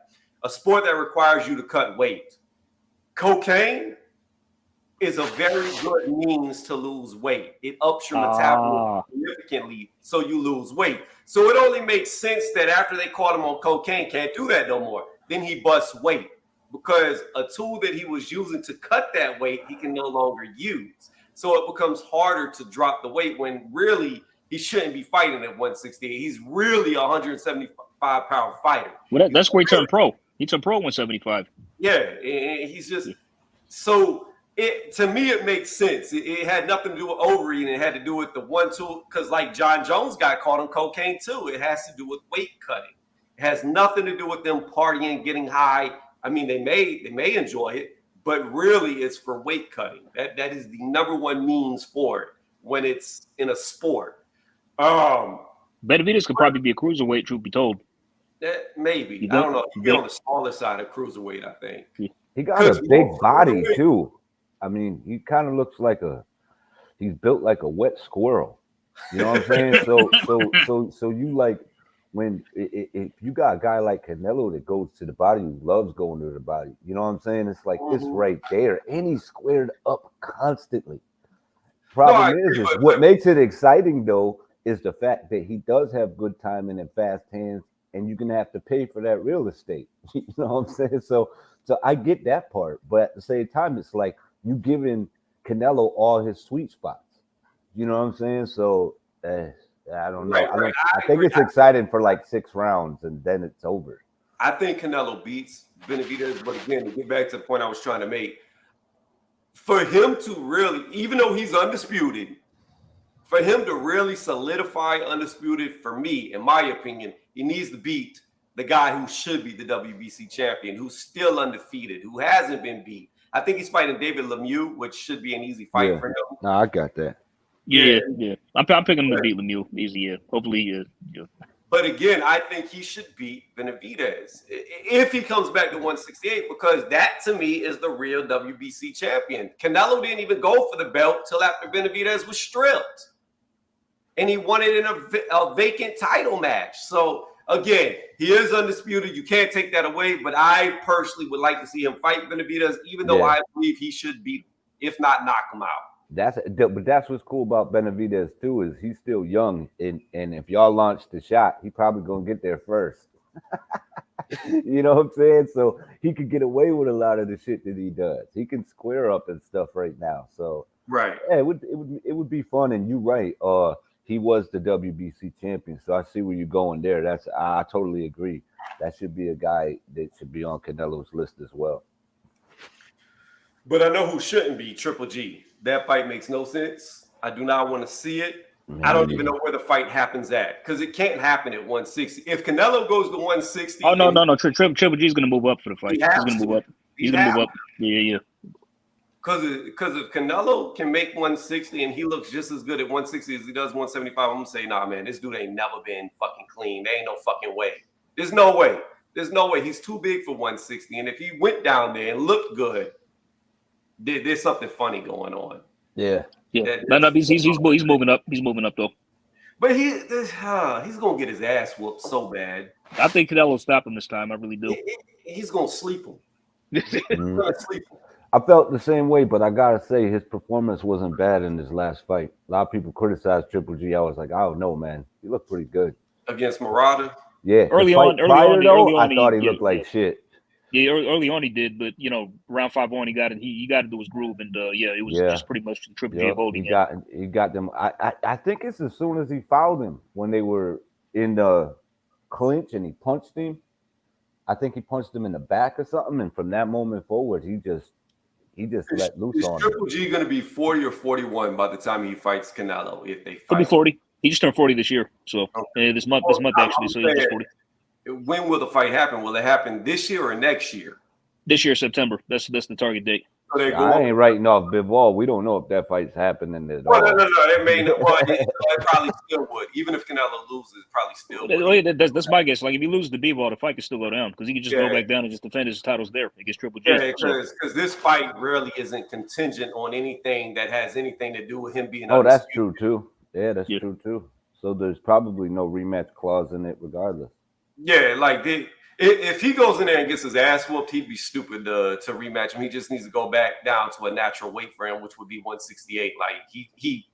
A sport that requires you to cut weight. Cocaine is a very good means to lose weight. It ups your metabolism significantly, so you lose weight. So it only makes sense that after they caught him on cocaine, can't do that no more. Then he busts weight because a tool that he was using to cut that weight, he can no longer use. So it becomes harder to drop the weight when really he shouldn't be fighting at 168. He's really a 175-pound fighter. Well, that's where he turned pro. He turned pro 175. Yeah, and he's just so. To me, it makes sense. It had nothing to do with overeating. It had to do with the 1-2. Because like John Jones got caught on cocaine too. It has to do with weight cutting. It has nothing to do with them partying, getting high. I mean, they may enjoy it, but really it's for weight cutting. That is the number one means for it when it's in a sport. Benavidez could probably be a cruiserweight, truth be told. Maybe. I don't know. He'd be on the smaller side of cruiserweight, I think. He got a big body too. I mean, he kind of looks like he's built like a wet squirrel. You know what I'm saying? So you like when if you got a guy like Canelo that goes to the body, who loves going to the body, you know what I'm saying? It's like it's right there, and he's squared up constantly. Problem is what makes it exciting though is the fact that he does have good timing and fast hands, and you're gonna have to pay for that real estate. You know what I'm saying? So I get that part, but at the same time, it's like you giving Canelo all his sweet spots. You know what I'm saying? So I don't know. Right. I think it's exciting for like 6 rounds, and then it's over. I think Canelo beats Benavidez, but again, to get back to the point I was trying to make, for him to really, even though he's undisputed, for him to really solidify undisputed, for me, in my opinion, he needs to beat the guy who should be the WBC champion, who's still undefeated, who hasn't been beat. I think he's fighting David Lemieux, which should be an easy fight for him. No, I got that. Yeah. I'm picking him to beat Lemieux easy. Yeah, hopefully. Yeah. But again, I think he should beat Benavidez if he comes back to 168, because that to me is the real WBC champion. Canelo didn't even go for the belt till after Benavidez was stripped, and he won it in a vacant title match. So again, he is undisputed. You can't take that away. But I personally would like to see him fight Benavidez, even though I believe he should beat him, if not knock him out. But that's what's cool about Benavidez too, is he's still young, and if y'all launch the shot, he probably gonna get there first. You know what I'm saying? So he could get away with a lot of the shit that he does. He can square up and stuff right now. So right, yeah, it would be fun. And you're right. He was the WBC champion, so I see where you're going there. I totally agree. That should be a guy that should be on Canelo's list as well. But I know who shouldn't be. Triple G. That fight makes no sense. I do not want to see it. I don't even know where the fight happens at, because it can't happen at 160. If Canelo goes to 160, no. Triple G is going to move up for the fight. He's going to move up. He's going to move up. Yeah. Because if Canelo can make 160 and he looks just as good at 160 as he does 175, I'm gonna say, nah, man, this dude ain't never been fucking clean. There ain't no fucking way. There's no way. He's too big for 160. And if he went down there and looked good, there's something funny going on. Yeah. No, he's moving up. He's moving up though. But he's gonna get his ass whooped so bad. I think Canelo will stop him this time. I really do. He's gonna sleep him. He's gonna sleep him. I felt the same way, but I gotta say his performance wasn't bad in his last fight. A lot of people criticized Triple G. I was like, I don't know, man. He looked pretty good. Against Murata. Yeah, the fight prior though, I thought he looked like shit. Yeah, early on he did, but round 5 on he got it. He got into his groove, and it was just pretty much Triple G holding him. He got them. I think it's as soon as he fouled him when they were in the clinch and he punched him. I think he punched him in the back or something, and from that moment forward, he just let loose on him. Is Triple G going to be 40 or 41 by the time he fights Canelo? If they fight, he'll be 40. He just turned 40 this year, so this month actually. So he's just 40. When will the fight happen? Will it happen this year or next year? This year, September. That's the target date. So I ain't writing off Bivol. We don't know if that fight's happening at all. No. It may not. Well, it probably still would. Even if Canelo loses, it probably still would. That's my guess. Like, if he loses to Bivol, the fight could still go down because he could just go back down and just defend his titles there against Triple G. Yeah, because this fight really isn't contingent on anything that has anything to do with him being. Oh, that's true too. Yeah, that's true too. So there's probably no rematch clause in it, regardless. Yeah, like if he goes in there and gets his ass whooped, he'd be stupid to rematch him. He just needs to go back down to a natural weight for him, which would be 168. Like he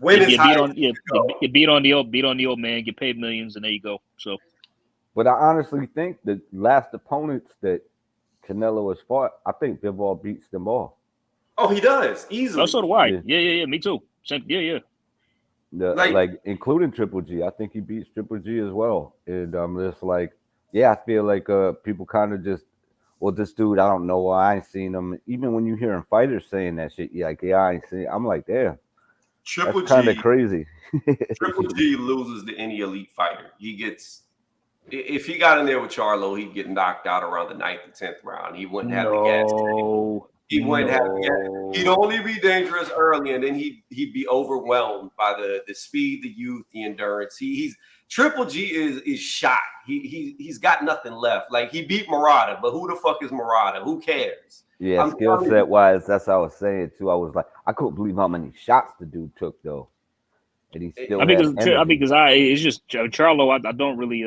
win his you beat on the old man, get paid millions, and there you go. So, but I honestly think the last opponents that Canelo has fought, I think Bivol beats them all. Oh, he does easily. Oh, so do I. Yeah. Me too. Yeah. Like including Triple G, I think he beats Triple G as well. And I'm just like, I feel like people kind of just, well, this dude, I don't know, I ain't seen him. Even when you hearing fighters saying that shit, I ain't seen. I'm like, damn, Triple G kind of crazy. Triple G loses to any elite fighter. He gets, if he got in there with Charlo, he'd get knocked out around the 9th or 10th round. He wouldn't have the gas. He wouldn't have the gas. He'd only be dangerous early, and then he'd be overwhelmed by the speed, the youth, the endurance. He's Triple G is shot. He's got nothing left. Like, he beat Murata, but who the fuck is Murata? Who cares? Yeah, skill set wise, that's what I was saying too. I was like, I couldn't believe how many shots the dude took though. And he still it's just Charlo. I don't really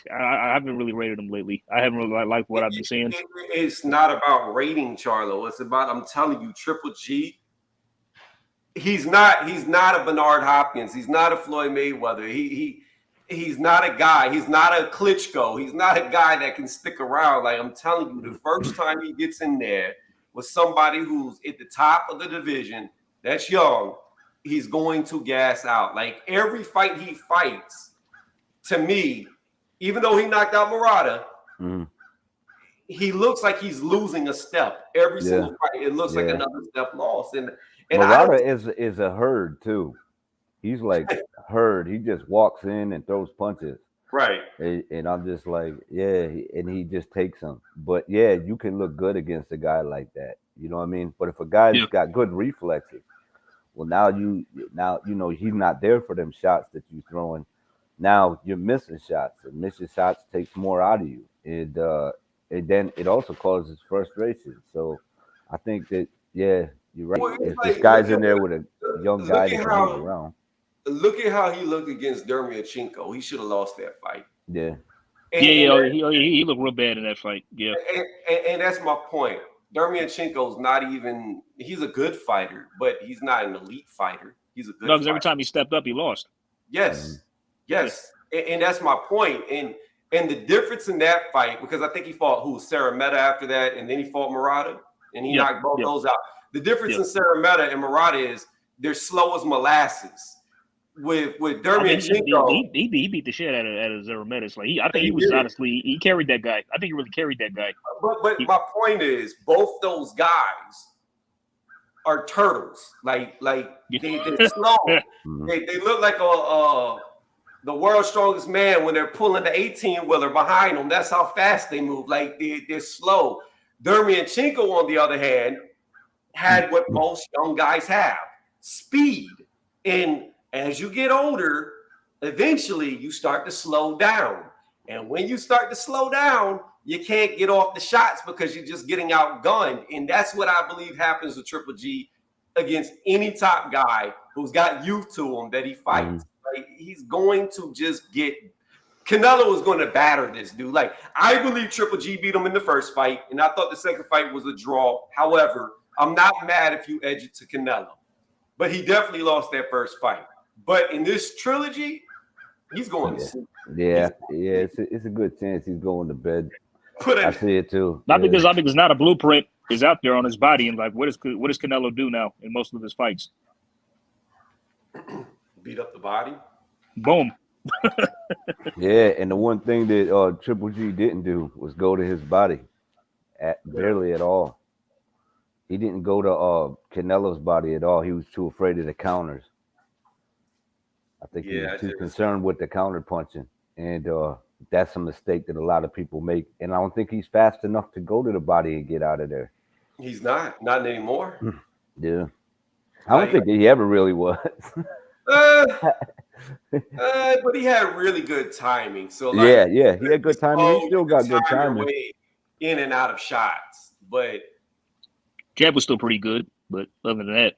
I haven't really rated him lately. I haven't really liked what I've been seeing. It's not about rating Charlo. It's about, I'm telling you, Triple G. He's not a Bernard Hopkins. He's not a Floyd Mayweather. He's not a guy. He's not a Klitschko. He's not a guy that can stick around. Like, I'm telling you, the first time he gets in there with somebody who's at the top of the division that's young, he's going to gas out. Like, every fight he fights, to me, even though he knocked out Murata, he looks like he's losing a step. Every single fight, it looks like another step lost. And Murata is a herd too. He's like herd. He just walks in and throws punches. Right. And I'm just like, and he just takes them. But you can look good against a guy like that. You know what I mean? But if a guy's got good reflexes, well, now you know he's not there for them shots that you're throwing. Now you're missing shots, and missing shots takes more out of you, and then it also causes frustration. So I think that you're right. Well, if this guy's in there with a young guy that can move around. Look at how he looked against Dermiachenko. He should have lost that fight. Yeah. He looked real bad in that fight. Yeah. And that's my point. Dermiachenko's not even, he's a good fighter, but he's not an elite fighter. He's a good fighter. Because every time he stepped up, he lost. Yes. And that's my point. And the difference in that fight, because I think he fought Sarameta after that, and then he fought Murata, and he knocked both those out. The difference in Sarameta and Murata is they're slow as molasses. With Dermiachenko, he beat the shit out of Zarameta. Like I think he was honestly, he carried that guy. I think he really carried that guy. But my point is, both those guys are turtles. Like they're slow. They look like the world's strongest man when they're pulling the 18-wheeler behind them. That's how fast they move. Like they're slow. Dermiachenko, on the other hand, had what most young guys have: speed. And as you get older, eventually you start to slow down. And when you start to slow down, you can't get off the shots because you're just getting outgunned. And that's what I believe happens to Triple G against any top guy who's got youth to him that he fights. Like, he's going to just get Canelo was going to batter this dude. Like, I believe Triple G beat him in the first fight, and I thought the second fight was a draw. However, I'm not mad if you edge it to Canelo. But he definitely lost that first fight. But in this trilogy, he's going to sleep. Yeah. It's a good chance he's going to bed. I see it too. Not because not a blueprint is out there on his body, and like, what does Canelo do now in most of his fights? Beat up the body. Boom. Yeah, and the one thing that Triple G didn't do was go to his body, barely at all. He didn't go to Canelo's body at all. He was too afraid of the counters. I think he was too concerned with the counter punching, and that's a mistake that a lot of people make. And I don't think he's fast enough to go to the body and get out of there. He's not anymore. Yeah, I don't think he ever really was. But he had really good timing. So like, he had good timing. He still got good timing. In and out of shots, but jab was still pretty good. But other than that,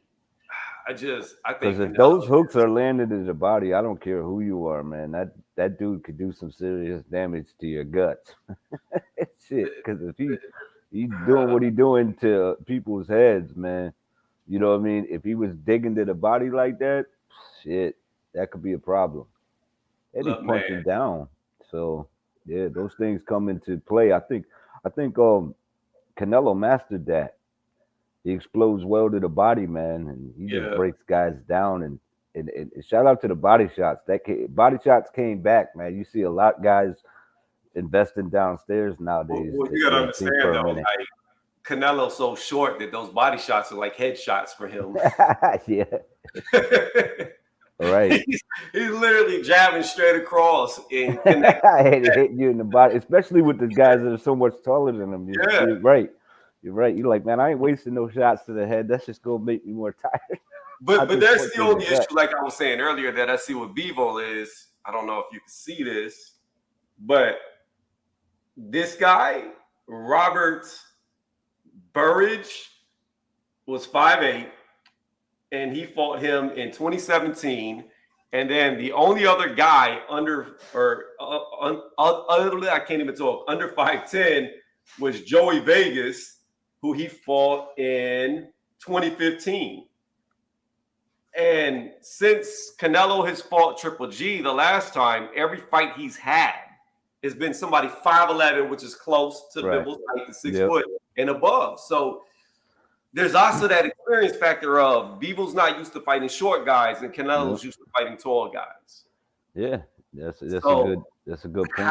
I think because if those hooks are landed in the body, I don't care who you are, man. That dude could do some serious damage to your guts. Shit, because if he's doing what he's doing to people's heads, man. You know what I mean? If he was digging to the body like that, shit, that could be a problem. And he's punching down. So yeah, those things come into play. I think Canelo mastered that. He explodes well to the body, man, and he just breaks guys down. And shout out to the body shots. Body shots came back, man. You see a lot of guys investing downstairs nowadays. Well, you gotta understand though, like Canelo's so short that those body shots are like headshots for him. Yeah. All right. He's literally jabbing straight across and hitting you in the body, especially with the guys that are so much taller than him. You're right. You're right. You're like, man, I ain't wasting no shots to the head. That's just gonna make me more tired. But that's the only issue, like I was saying earlier, that I see with Bivol is, I don't know if you can see this, but this guy, Robert Burridge, was 5'8", and he fought him in 2017. And then the only other guy under 5'10" was Joey Vegas, who he fought in 2015. And since Canelo has fought Triple G the last time, every fight he's had has been somebody 5'11", which is close to Bivol's height, to 6 foot and above. So there's also that experience factor of Bivol's not used to fighting short guys, and Canelo's used to fighting tall guys. Yeah, that's a good point.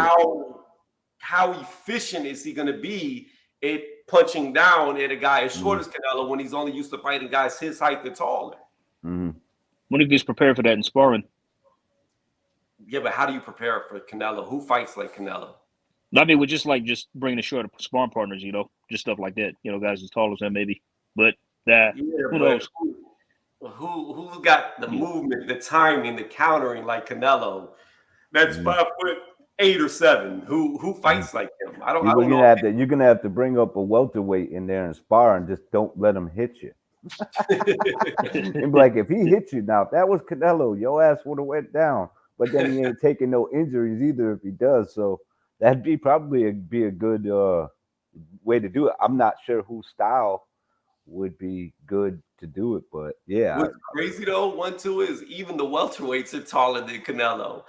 How efficient is he going to be at punching down at a guy as short as Canelo when he's only used to fighting guys his height and taller? Mm-hmm. When he gets prepared for that in sparring. Yeah, but how do you prepare for Canelo? Who fights like Canelo? I mean, with just bringing the short sparring partners, just stuff like that. Guys as tall as him, maybe. But who knows? Who got the movement, the timing, the countering like Canelo? That's 5'8" or 7. Who fights like him? I don't know. You're gonna have to bring up a welterweight in there and spar, and just don't let him hit you. And be like, if he hit you now, if that was Canelo, your ass would have went down. But then he ain't taking no injuries either if he does. So that'd be probably be a good way to do it. I'm not sure whose style would be good to do it, but yeah. What's crazy though, 1-2 is even the welterweights are taller than Canelo.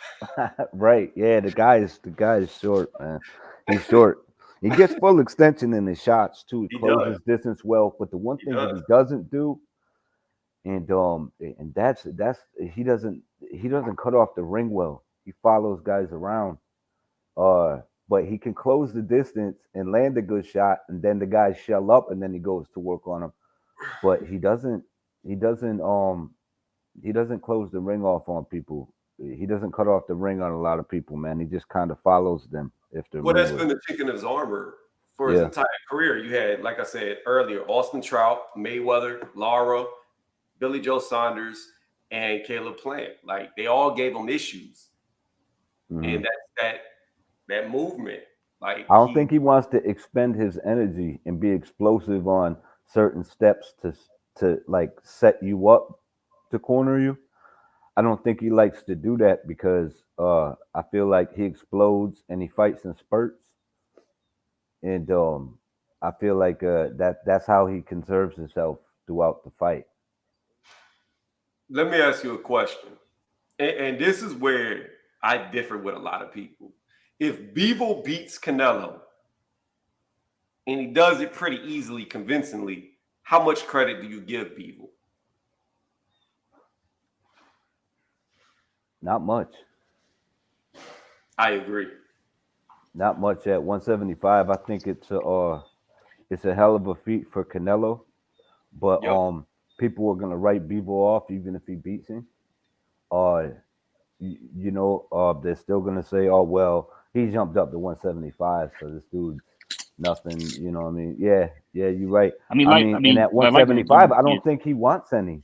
Right. Yeah, the guy is short, man. He's short. He gets full extension in his shots too. He closes distance well. But the one thing that he doesn't do, and that's he doesn't cut off the ring well. He follows guys around. But he can close the distance and land a good shot, and then the guys shell up, and then he goes to work on them. But he doesn't close the ring off on people. He doesn't cut off the ring on a lot of people, man. He just kind of follows them if they're. Well, that's been the chicken of his armor for his entire career. You had, like I said earlier, Austin Trout, Mayweather, Lara, Billy Joe Saunders, and Caleb Plant. Like, they all gave him issues, and that's that movement. Like, I don't think he wants to expend his energy and be explosive on certain steps to like set you up to corner you. I don't think he likes to do that because I feel like he explodes and he fights in spurts, and I feel like that's how he conserves himself throughout the fight. Let me ask you a question, and this is where I differ with a lot of people. If Bivol beats Canelo, and he does it pretty easily, convincingly, how much credit do you give Bivol? Not much. I agree. Not much at 175. I think it's a hell of a feat for Canelo, but Yep. people are gonna write Bivol off even if he beats him. They're still gonna say, oh well, he jumped up to 175, so this dude's nothing. You know what I mean? Yeah, you're right. I mean, I like, mean, and at like 175, I yeah, don't think he wants any.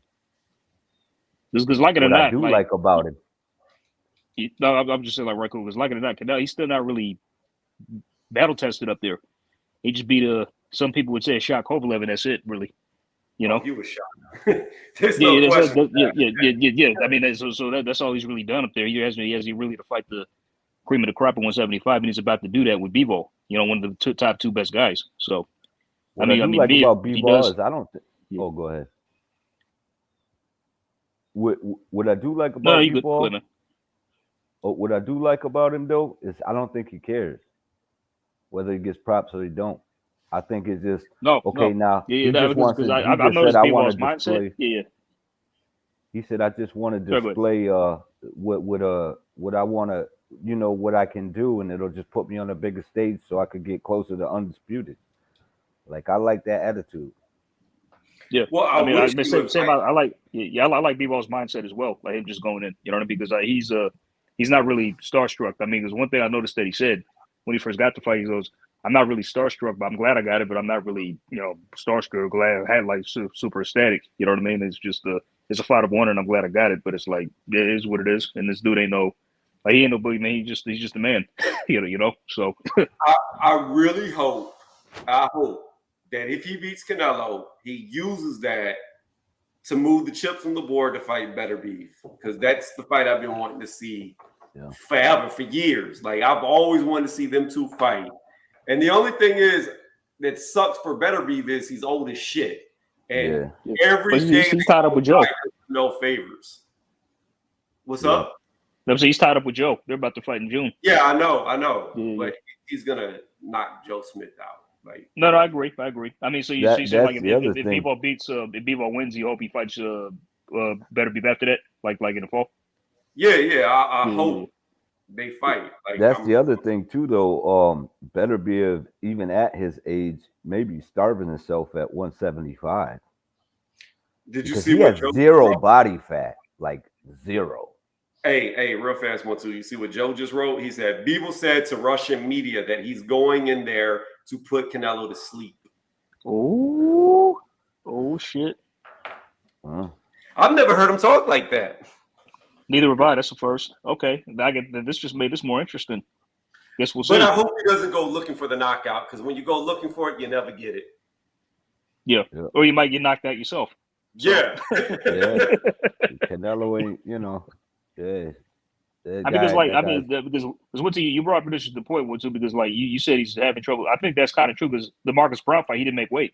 because like it or What I not, do like, like about him, no, I'm just saying, like, right, cool. Because like it or not, Canelo, he's still not really battle tested up there. He just beat some people would say a shot Kovalev, and that's it, really. You Oh, know? he was shot. There's Yeah, no yeah, question. yeah. I mean, that's all he's really done up there. He has really to fight the cream of the crop at 175, and he's about to do that with Bivol. You know, one of the top two best guys. So, what I do like me, about if he B-ball does, is I don't. yeah. Oh, go ahead. What I do like No, about you good, go ahead, B-ball, man. what I do like about him though is I don't think he cares whether he gets props or he don't. I think it's just No, okay. no, Now yeah, he just wants because to. He I've just said, noticed "I want Bivol's to mindset. display." Yeah, He said, "I just want to sorry, go ahead. display what I want to, what I can do, and it'll just put me on a bigger stage so I could get closer to undisputed." Like I like that attitude. Yeah, Well, I I mean, wish he was same. like, I like, yeah, I like Bivol's mindset as well. Like him just going in, you know what I mean? Because he's not really starstruck. I mean, there's one thing I noticed that he said when he first got the fight. He goes, "I'm not really starstruck, but I'm glad I got it. But I'm not really, starstruck. Glad I had like super ecstatic. You know what I mean? It's just it's a fight of one, and I'm glad I got it. But it's like it is what it is. And this dude ain't no, like he ain't no boogeyman. He's just a man. you know. So I really hope, I hope that if he beats Canelo, he uses that to move the chips on the board to fight Better Beef, because that's the fight I've been wanting to see Yeah. forever, for years. Like I've always wanted to see them two fight. And the only thing is that sucks for Better Beef is he's old as shit, and Yeah. every but day he's tied up with Joe. no favors. What's Yeah. up? I'm saying he's tied up with Joe. They're about to fight in June. Yeah, I know, Yeah. but he's gonna knock Joe Smith out. Like, No, I agree. I mean, so you said like That's the other if thing. Bivol beats if Bivol wins, you hope he fights Better Beef after that, like in the fall. yeah, I Yeah, hope they fight. Like, That's the other thing too, though. Better be even at his age, maybe starving himself at 175 did you because see he what has Joe zero wrote? body fat, like zero. Hey, real fast one too. You see what Joe just wrote? He said Bivol said to Russian media that he's going in there to put Canelo to sleep. Oh shit. I've never heard him talk like that. Neither have I. That's the first. Okay, this just made this more interesting. Guess we'll But see. I hope he doesn't go looking for the knockout, because when you go looking for it, you never get it. Yeah. Or you might get knocked out yourself. So. Yeah. Yeah. Canelo ain't, yeah. Because what you brought up this is the point too, because like you said he's having trouble. I think that's kind of true because the Marcus Brown fight, he didn't make weight.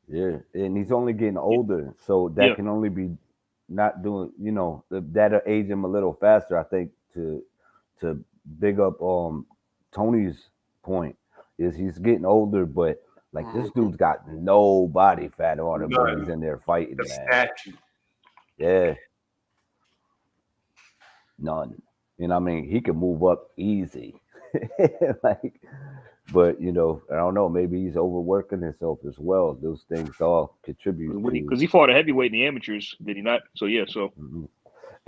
Yeah, and he's only getting older, so that can only be not doing. That'll age him a little faster. I think to big up Tony's point is he's getting older, but like this dude's got no body fat on him when he's in there fighting, the man. statue. Yeah, none. I mean, he can move up easy, But I don't know. Maybe he's overworking himself as well. Those things all contribute to. Because he fought a heavyweight in the amateurs, did he not? So yeah. So. Mm-hmm.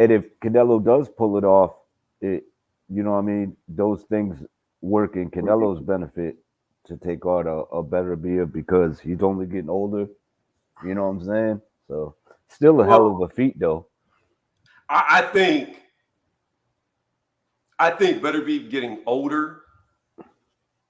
And if Canelo does pull it off, those things work in Canelo's benefit to take on a better beer because he's only getting older. You know what I'm saying? So still a hell of a feat, though. I think Better Beef getting older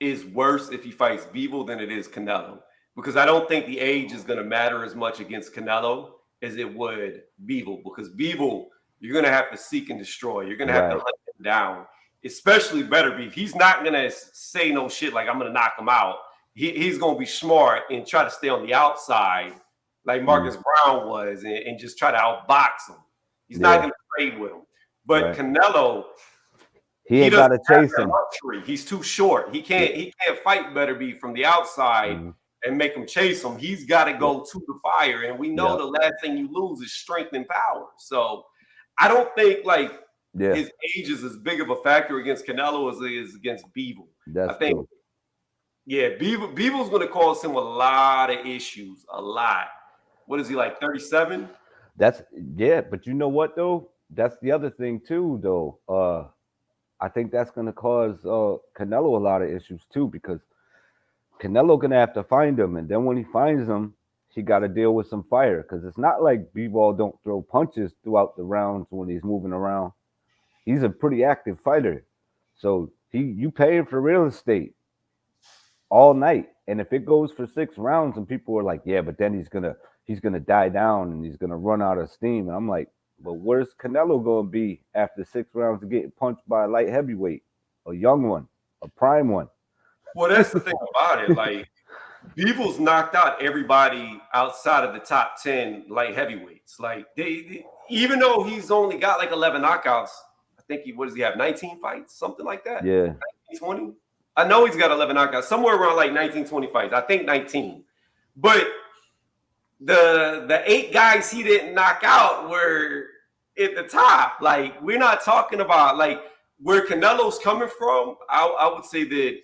is worse if he fights Bivol than it is Canelo, because I don't think the age is going to matter as much against Canelo as it would Bivol, because Bivol, you're gonna have to seek and destroy. You're gonna have to hunt him down, especially better beef. He's not gonna say no shit like I'm gonna knock him out. He's gonna be smart and try to stay on the outside, like Marcus Brown was, and just try to outbox him. He's not gonna trade with him. But Canelo, he ain't gotta chase him. Luxury. He's too short. He can't fight better beef from the outside and make him chase him. He's got to go to the fire, and we know the last thing you lose is strength and power. So I don't think like his age is as big of a factor against Canelo as it is against Bivol. I think true. Bivol's going to cause him a lot of issues. A lot. What is he, like 37? But you know what though? That's the other thing too, though. I think that's going to cause Canelo a lot of issues too, because Canelo gonna have to find him, and then when he finds him, he got to deal with some fire, because it's not like Bivol don't throw punches throughout the rounds when he's moving around. He's a pretty active fighter, so you paying for real estate all night, and if it goes for 6 rounds and people are like, yeah, but then he's gonna die down and he's gonna run out of steam, and I'm like, but where's Canelo gonna be after 6 rounds of getting punched by a light heavyweight, a young one, a prime one? Well, that's the thing about it. Like, Bivol's knocked out everybody outside of the top 10 light heavyweights. Like, they even though he's only got like 11 knockouts, I think what does he have? 19 fights, something like that. Yeah, 20. I know he's got 11 knockouts, somewhere around like 19, 20 fights. I think 19. But the 8 guys he didn't knock out were at the top. Like, we're not talking about like where Canelo's coming from. I would say that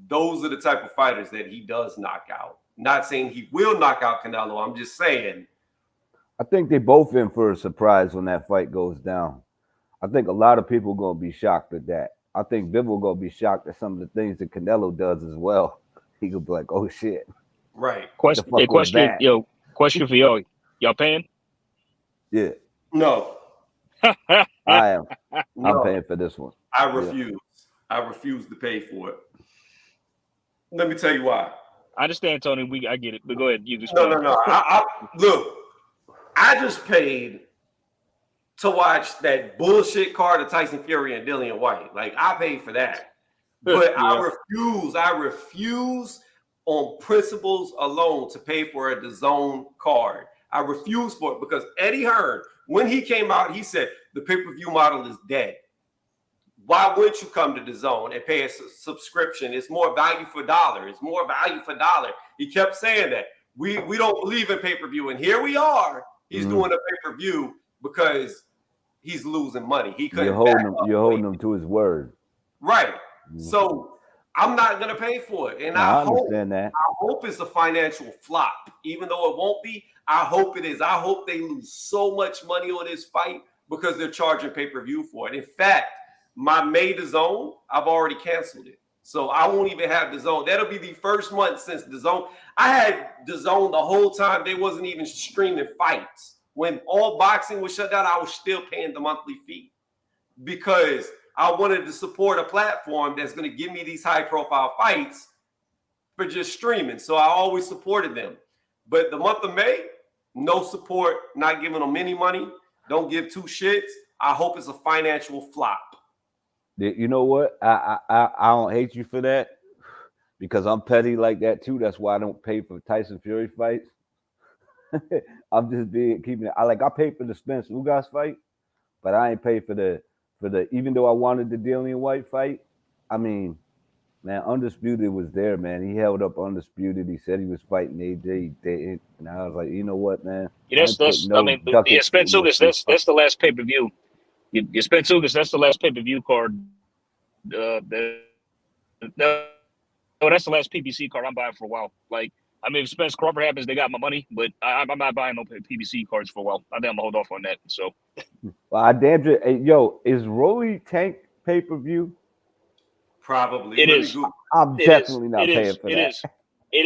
those are the type of fighters that he does knock out. Not saying he will knock out Canelo. I'm just saying. I think they both in for a surprise when that fight goes down. I think a lot of people are going to be shocked at that. I think Bivol going to be shocked at some of the things that Canelo does as well. He could be like, oh, shit. Right. Question for y'all. Y'all paying? Yeah. No. I am. No. I'm paying for this one. I refuse. I refuse to pay for it. Let me tell you why. I understand, Tony. I get it. But go ahead. You just No. Look, I just paid to watch that bullshit card of Tyson Fury and Dillian White. Like, I paid for that. But I refuse on principles alone to pay for a DAZN card. I refuse for it because Eddie Hearn, when he came out, he said the pay-per-view model is dead. Why wouldn't you come to DAZN and pay a subscription? It's more value for dollar. It's more value for dollar. He kept saying that. We don't believe in pay-per-view. And here we are. He's doing a pay-per-view because he's losing money. He couldn't. You're holding him to his word. Right. So I'm not going to pay for it. And I understand that. I hope it's a financial flop. Even though it won't be, I hope it is. I hope they lose so much money on this fight because they're charging pay-per-view for it. In fact, my May DAZN, I've already canceled it. So I won't even have DAZN. That'll be the first month since DAZN. I had DAZN the whole time. They wasn't even streaming fights. When all boxing was shut down, I was still paying the monthly fee because I wanted to support a platform that's going to give me these high-profile fights for just streaming. So I always supported them. But the month of May, no support, not giving them any money. Don't give 2 shits. I hope it's a financial flop. You know what? I don't hate you for that because I'm petty like that too. That's why I don't pay for Tyson Fury fights. I'm just keeping it. I paid for the Spence Ugas fight, but I ain't paid for the even though I wanted the Dillian White fight. I mean, man, Undisputed was there, man. He held up Undisputed. He said he was fighting AJ. He didn't. And I was like, you know what, man? Spence Ugas, that's the last pay-per-view. You Spence Ugas, that's the last pay-per-view card. No, that's the last PPC card I'm buying for a while. Like, I mean, if Spence Crawford happens, they got my money, but I'm not buying no PPC cards for a while. I think I'm gonna hold off on that. So, well, I damn it. Hey, yo, is Rolly Tank pay-per-view? Probably. It is. I'm definitely not paying for that. It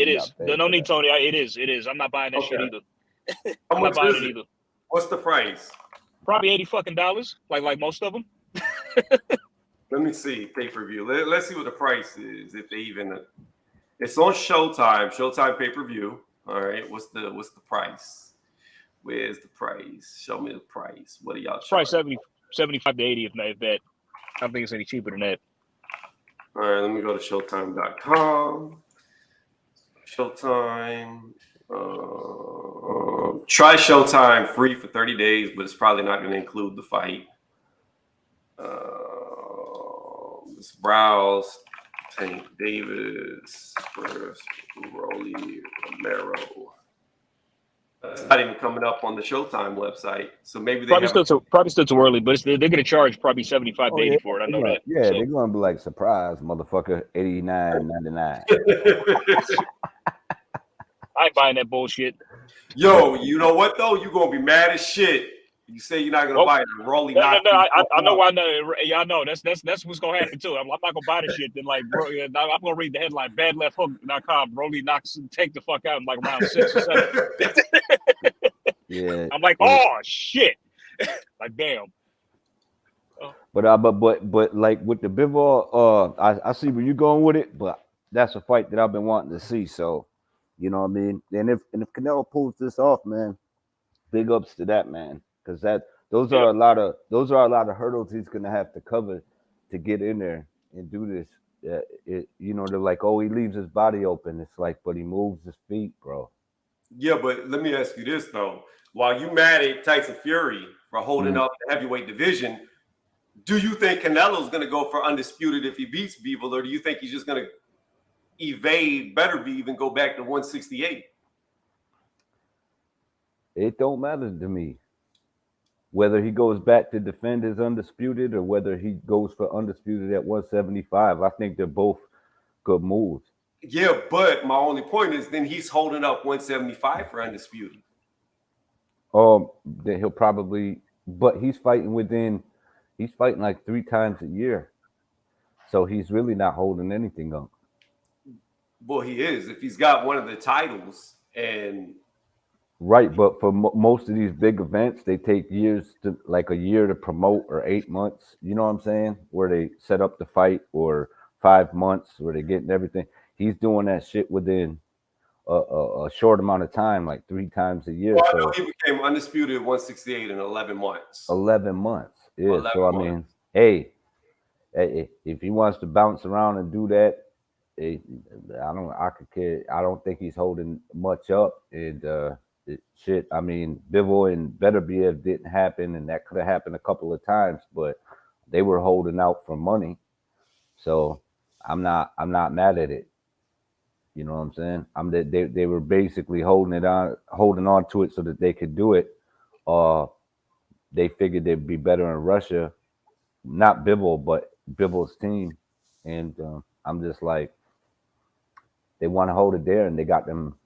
is. No need, Tony. It is. I'm not buying that shit either. I'm not buying it either. What's the price? Probably $80 like most of them. Let me see pay-per-view. Let's see what the price is. If they even, it's on Showtime pay-per-view. All right. What's the price? Where's the price? Show me the price. What are y'all Probably charging? 75 to 80 if that. I don't think it's any cheaper than that. All right, let me go to Showtime.com. Showtime. Try Showtime free for 30 days, but it's probably not going to include the fight. Let's browse. Tank Davis versus Rolly Romero. It's not even coming up on the Showtime website, so maybe they probably still too early, but they're going to charge probably 75 to 80 for it. I know that. Yeah, they're going to be like, surprise, motherfucker, $89.99. I ain't buying that bullshit. Yo, you know what though? You're gonna be mad as shit. You say you're not gonna buy it. Rolly No. I know why. Yeah, I know. That's what's gonna happen too. I'm not gonna buy the shit. Then I'm gonna read the headline. BadLeftHook.com. Rolly knocks take the fuck out in like round 6 or 7. Yeah. I'm like, oh shit. Like damn. But like with the Bivol, I see where you're going with it, but that's a fight that I've been wanting to see. So, you know what I mean? And if Canelo pulls this off, man, big ups to that, man, because those are a lot of hurdles he's gonna have to cover to get in there and do this. They're like, oh, he leaves his body open. It's like, but he moves his feet, bro. Yeah, but let me ask you this though: while you mad at Tyson Fury for holding up the heavyweight division, do you think Canelo's gonna go for undisputed if he beats Bivol, or do you think he's just gonna evade Beterbiev and go back to 168? It don't matter to me whether he goes back to defend his undisputed or whether he goes for undisputed at 175. I think they're both good moves. Yeah, but my only point is then he's holding up 175 for undisputed. Then he'll probably, but he's fighting like 3 times a year. So he's really not holding anything up. Well, he is. If he's got one of the titles and right, but for most of these big events, they take years like a year to promote or 8 months. You know what I'm saying? Where they set up the fight or 5 months where they're getting everything. He's doing that shit within a short amount of time, like 3 times a year. Well, I know he became undisputed at 168 in 11 months. 11 months. Yeah. 11 so I months. mean, hey, if he wants to bounce around and do that, I don't think he's holding much up. And shit, I mean, Bivol and Beterbiev didn't happen, and that could have happened a couple of times, but they were holding out for money. So I'm not mad at it. You know what I'm saying? They were basically holding on to it so that they could do it. They figured they'd be better in Russia, not Bivol, but Bivol's team. And I'm just like, they want to hold it there, and they got them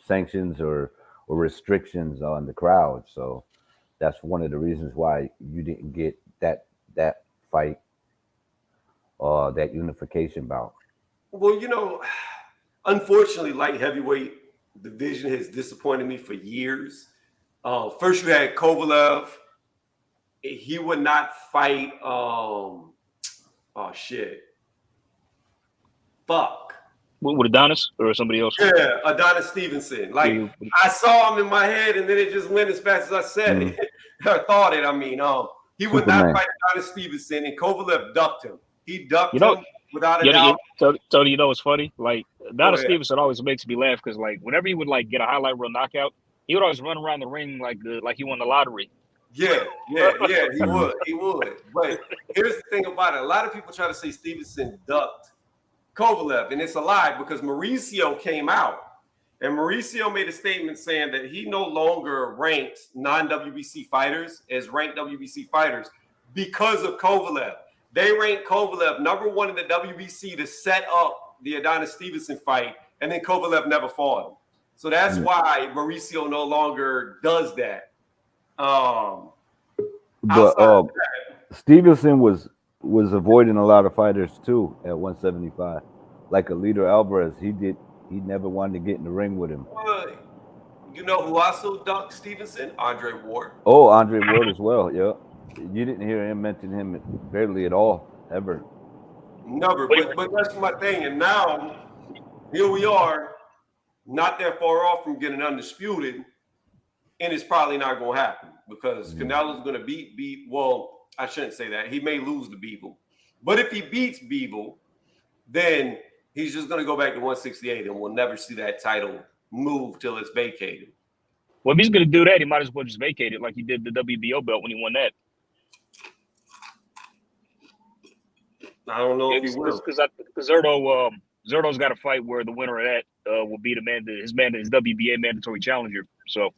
sanctions or restrictions on the crowd. So that's one of the reasons why you didn't get that fight, that unification bout. Well, unfortunately, light heavyweight division has disappointed me for years. First, you had Kovalev. He would not fight. Fuck. With Adonis or somebody else? Yeah, Adonis Stevenson. Like, I saw him in my head, and then it just went as fast as I said it. I thought it. I mean, he would not fight Adonis Stevenson, and Kovalev ducked him. He ducked him without a doubt. Tony, you know what's funny? Like, Adonis Stevenson always makes me laugh because, like, whenever he would like get a highlight reel knockout, he would always run around the ring like he won the lottery. Yeah, he would. But here's the thing about it: a lot of people try to say Stevenson ducked Kovalev, and it's a lie because Mauricio came out, and Mauricio made a statement saying that he no longer ranks non-WBC fighters as ranked WBC fighters because of Kovalev. They ranked Kovalev number 1 in the WBC to set up the Adonis Stevenson fight, and then Kovalev never fought him. So that's why Mauricio no longer does that. But Stevenson was avoiding a lot of fighters too at 175, like Canelo Alvarez. He never wanted to get in the ring with him. You know who also dunked Stevenson? Andre Ward. Oh, Andre Ward as well. Yeah, you didn't hear him mention him barely at all, ever. Never. But that's my thing. And now here we are, not that far off from getting undisputed. and it's probably not going to happen because Canelo's going to beat. Well, I shouldn't say that. He may lose to Bivol, but if he beats Bivol, then he's just going to go back to 168, and we'll never see that title move till it's vacated. Well, if he's going to do that, he might as well just vacate it like he did the WBO belt when he won that. I don't know if he will. Because Zerto's got a fight where the winner of that will be his WBA mandatory challenger. So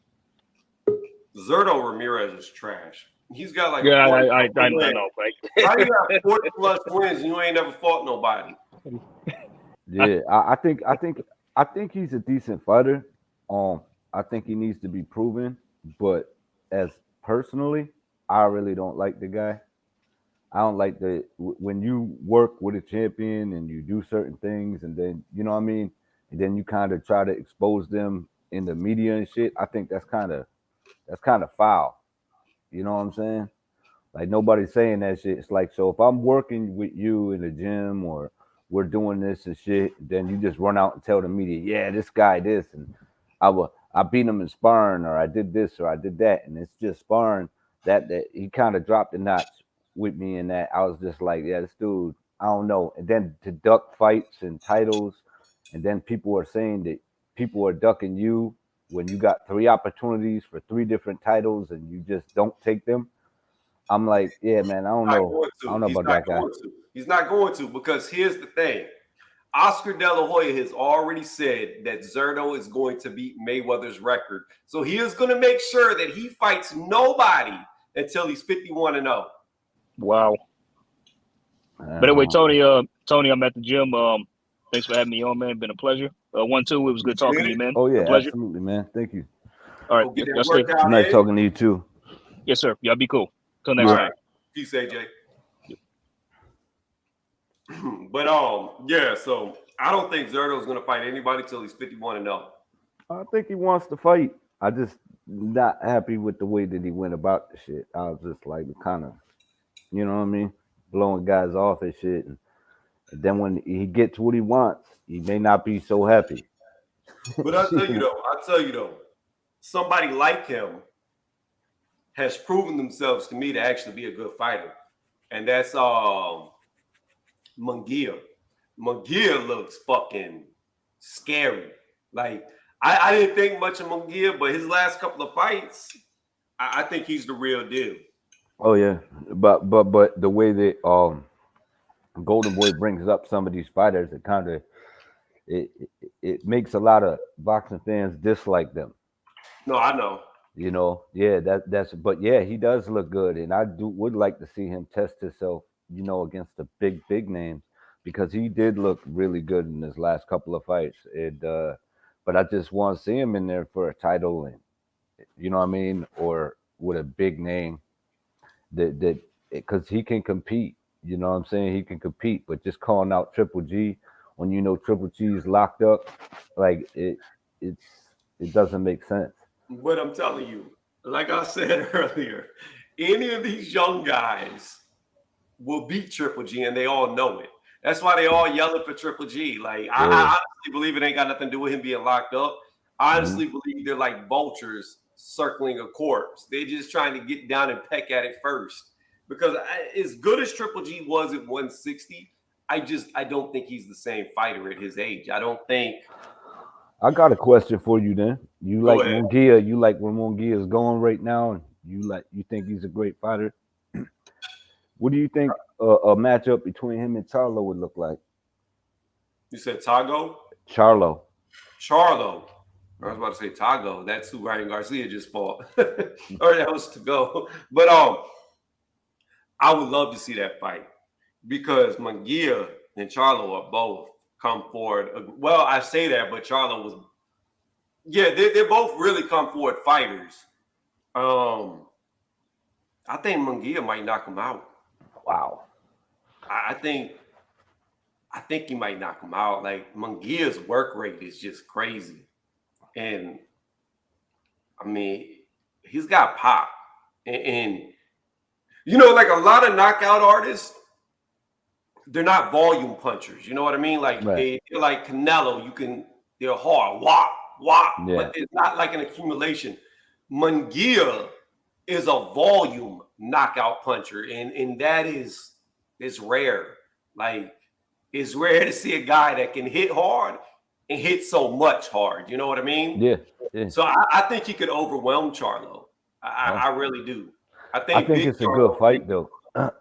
Zerto Ramirez is trash. He's got like I know, right? How you got 40 plus wins and you ain't never fought nobody? Yeah, I think he's a decent fighter. I think he needs to be proven, but as personally, I really don't like the guy. I don't like when you work with a champion and you do certain things and then, you know what I mean? And then you kind of try to expose them in the media and shit. I think that's kind of foul. You know what I'm saying? Like nobody's saying that shit. It's like, so if I'm working with you in the gym or we're doing this and shit, then you just run out and tell the media, yeah, this guy this, and I beat him in sparring, or I did this or I did that, and it's just sparring. That he kind of dropped the notch with me in that. I was just like, yeah, this dude, I don't know. And then to duck fights and titles, and then people are saying that people are ducking you when you got 3 opportunities for 3 different titles and you just don't take them. I'm like, yeah, man, I don't know. I don't know about that guy. He's not going to, because here's the thing. Oscar De La Hoya has already said that Zerto is going to beat Mayweather's record. So he is going to make sure that he fights nobody until he's 51-0. Wow. But anyway, Tony, I'm at the gym. Thanks for having me on, man. Been a pleasure. 1-2, it was good talking to you, man. Oh yeah, pleasure. absolutely, man. Thank you. All right, y'all stay. Nice talking to you too. Yes, sir. Y'all be cool. Till next time. Peace, AJ. But yeah. So I don't think Zerto's going to fight anybody till he's 51-0. I think he wants to fight. I just not happy with the way that he went about the shit. I was just like kind of, you know what I mean, blowing guys off and shit. And then when he gets what he wants, he may not be so happy. But I'll tell you though, somebody like him has proven themselves to me to actually be a good fighter. And that's Munguia. Munguia looks fucking scary. Like I didn't think much of Munguia, but his last couple of fights, I think he's the real deal. Oh yeah, but the way that Golden Boy brings up some of these fighters, it kind of it makes a lot of boxing fans dislike them. No, I know. You know, yeah, but yeah, he does look good, and I would like to see him test himself, you know, against the big names, because he did look really good in his last couple of fights. But I just want to see him in there for a title, and you know what I mean, or with a big name that because he can compete. You know what I'm saying? He can compete, but just calling out Triple G when you know Triple G is locked up, like it doesn't make sense. But I'm telling you, like I said earlier, any of these young guys will beat Triple G, and they all know it. That's why they all yelling for Triple G. Like, I honestly believe it ain't got nothing to do with him being locked up. I honestly believe they're like vultures circling a corpse. They're just trying to get down and peck at it first. Because as good as Triple G was at 160, I don't think he's the same fighter at his age. I don't think. I got a question for you then. You like Munguia? You like where Munguia is going right now, and you think he's a great fighter? What do you think a matchup between him and Charlo would look like? You said Tago? Charlo. I was about to say Tago. That's who Ryan Garcia just fought. Or that was to go. But I would love to see that fight, because Munguia and Charlo are both come forward. Well, I say that, but Charlo was, they're both really come forward fighters. I think Munguia might knock him out. Wow. I think he might knock him out. Like, Munguia's work rate is just crazy. And I mean, he's got pop. And you know, like a lot of knockout artists, they're not volume punchers. You know what I mean? Like they're like Canelo. They're hard, whop, whop, but it's not like an accumulation. Munguia is a volume knockout puncher, and that is rare. Like, it's rare to see a guy that can hit hard and hit so much hard. You know what I mean? Yeah. Yeah. So I think he could overwhelm Charlo. I really do. I think it's a good fight though.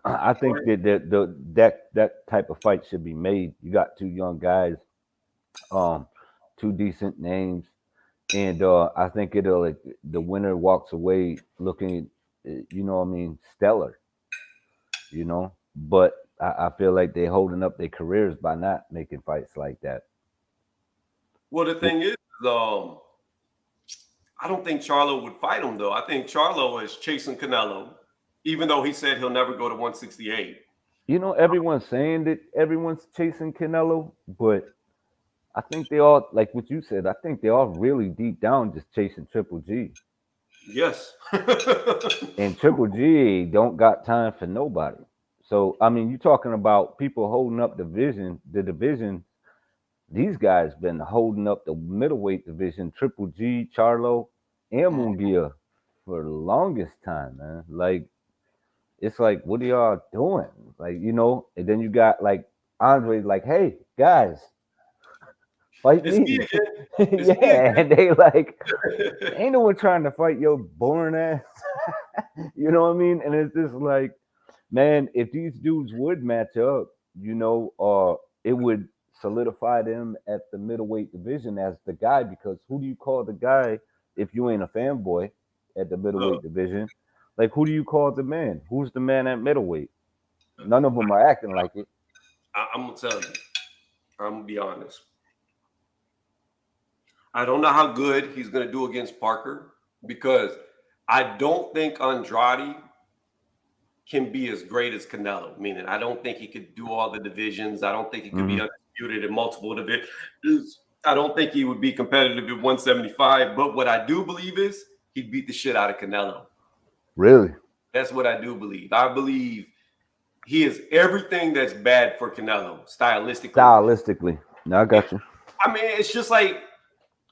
I think that type of fight should be made. You got two young guys, two decent names, and I think it'll like, the winner walks away looking, you know what I mean, stellar. You know, but I feel like they're holding up their careers by not making fights like that. Well, the thing is, I don't think Charlo would fight him though. I think Charlo is chasing Canelo, even though he said he'll never go to 168. You know, everyone's saying that everyone's chasing Canelo, but I think they all, like what you said, I think they all really deep down just chasing Triple G. Yes. And Triple G don't got time for nobody. So, I mean, you're talking about people holding up the division. These guys been holding up the middleweight division, Triple G, Charlo, and Munguia for the longest time, man. Like, it's like, what are y'all doing? Like, you know, and then you got like Andre, like, hey, guys, fight me. Yeah, and they like, ain't no one trying to fight your boring ass. You know what I mean? And it's just like, man, if these dudes would match up, you know, it would solidify them at the middleweight division as the guy, because who do you call the guy if you ain't a fanboy at the middleweight division? Like, who do you call the man? Who's the man at middleweight? None of them are acting like it. I'm gonna tell you. I'm gonna be honest. I don't know how good he's gonna do against Parker, because I don't think Andrade can be as great as Canelo. Meaning, I don't think he could do all the divisions. I don't think he could be undisputed in multiple divisions. I don't think he would be competitive at 175. But what I do believe is he'd beat the shit out of Canelo. Really? That's what I do believe. I believe he is everything that's bad for Canelo stylistically. No, I got you. I mean, it's just like,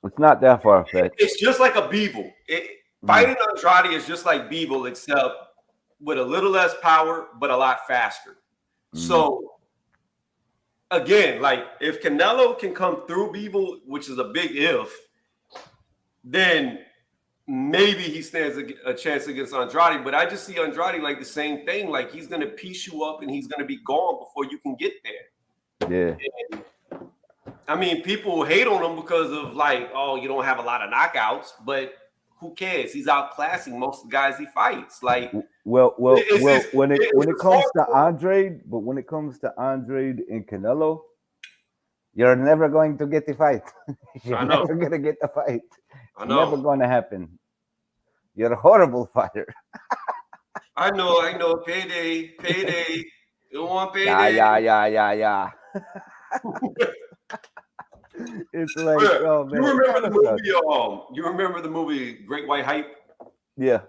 it's not that far fetched. It's just like a Bivol. Fighting Andrade is just like Bivol, except with a little less power, but a lot faster. So, again, like, if Canelo can come through Bivol, which is a big if, then maybe he stands a chance against Andrade. But I just see Andrade like the same thing. Like, he's going to piece you up and he's going to be gone before you can get there. Yeah. And, I mean, people hate on him because of, like, oh, you don't have a lot of knockouts, but who cares? He's outclassing most of the guys he fights. Like, when it comes to Andrade, but when it comes to Andrade and Canelo, you're never going to get the fight. You're never gonna get the fight. It's never gonna happen. You're a horrible fighter. I know. Payday. You want payday? Yeah. It's like, oh man. You remember the movie? You remember the movie Great White Hype? Yeah.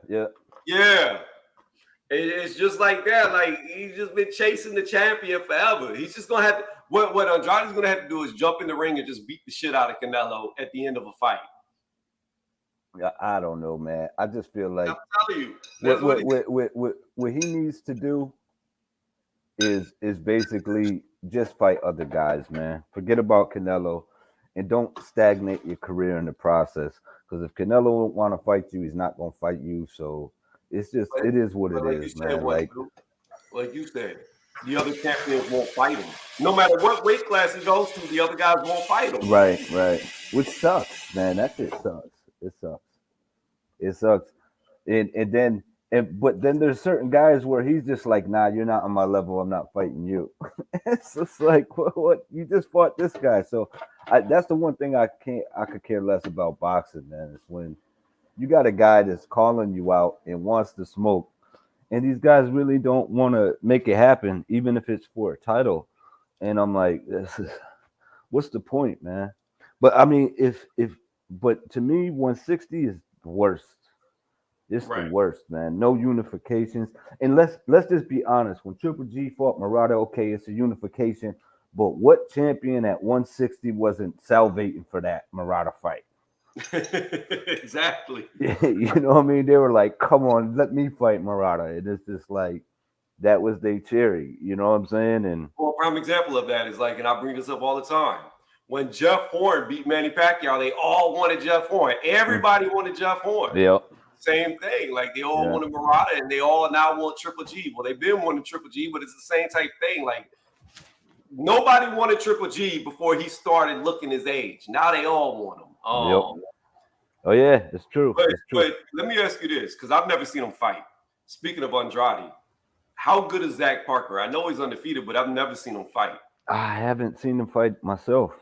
It's just like that. Like, he's just been chasing the champion forever. He's just gonna have to. What Andrade's gonna have to do is jump in the ring and just beat the shit out of Canelo at the end of a fight. Yeah, I don't know, man. I just feel like, I'm telling you, what he needs to do is basically just fight other guys, man. Forget about Canelo, and don't stagnate your career in the process. Because if Canelo don't want to fight you, he's not gonna fight you. So it's just, it is what it is, man. Like you said, the other champions won't fight him. No matter what weight class he goes to, the other guys won't fight him. Right. Which sucks, man. That shit sucks. It sucks. But then there's certain guys where he's just like, nah, you're not on my level. I'm not fighting you. It's just like, what? You just fought this guy. So that's the one thing I could care less about boxing, man. Is when you got a guy that's calling you out and wants to smoke, and these guys really don't want to make it happen, even if it's for a title. And I'm like, what's the point, man? But I mean, but to me, 160 is the worst. It's the worst, man. No unifications. And let's just be honest. When Triple G fought Murata, okay, it's a unification. But what champion at 160 wasn't salivating for that Murata fight? Exactly. You know what I mean? They were like, "Come on, let me fight Murata," and it's just like that was their cherry. You know what I'm saying? And Well, a prime example of that is like, and I bring this up all the time. When Jeff Horn beat Manny Pacquiao, they all wanted Jeff Horn. Everybody wanted Jeff Horn. yeah, Same thing. Like they all Yeah. wanted Murata, and they all now want Triple G. Well, they've been wanting Triple G, but it's the same type thing. Like nobody wanted Triple G before he started looking his age. Now they all want him. Yep. Oh yeah, it's true. But, It's true. but let me ask you this, because I've never seen him fight. Speaking of Andrade, how good is Zach Parker? I know he's undefeated, but I've never seen him fight. I haven't seen him fight myself,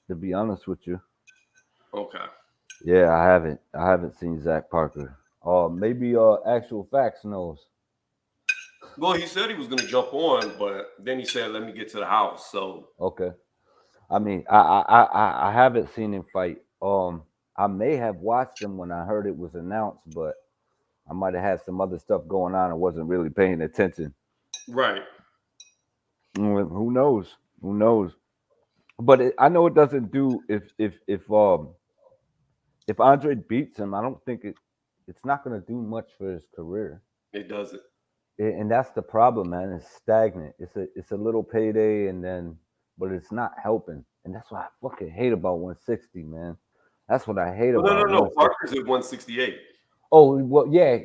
to be honest with you. Okay. Yeah, I haven't. I haven't seen Zach Parker. Maybe Actual Facts knows. Well, he said he was going to jump on, but then he said, "Let me get to the house." So Okay. I mean, I haven't seen him fight. I may have watched him when I heard it was announced, but I might have had some other stuff going on and wasn't really paying attention. right. Who knows? Who knows? But I know it doesn't do if Andre beats him. I don't think it's not going to do much for his career. It doesn't. And that's the problem, man. It's stagnant. It's a little payday, but it's not helping. And that's what I fucking hate about 160, man. That's what I hate No, about. no. Parker's at 168. Oh well, yeah,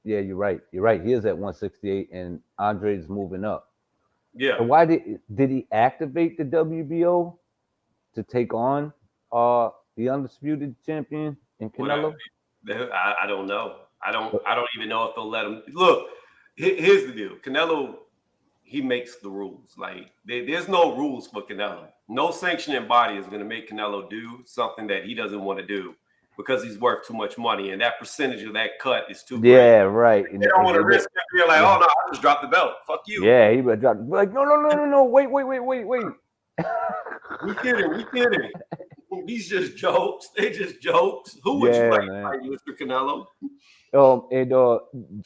yeah. You're right. You're right. He is at 168, and Andre's moving up. Yeah. So why did he activate the WBO to take on the undisputed champion in Canelo? I don't know. I don't even know if they'll let him. Look, here's the deal. Canelo, he makes the rules. Like there's no rules for Canelo. No sanctioning body is going to make Canelo do something that he doesn't want to do because he's worth too much money, and that percentage of that cut is too great. Yeah, right. They don't want to risk it. You're like, oh no, I just dropped the belt. Fuck you. Yeah, he would drop. Like, no. Wait. We kidding. These just jokes. They just jokes. Who would you like to fight, Mr. Canelo? And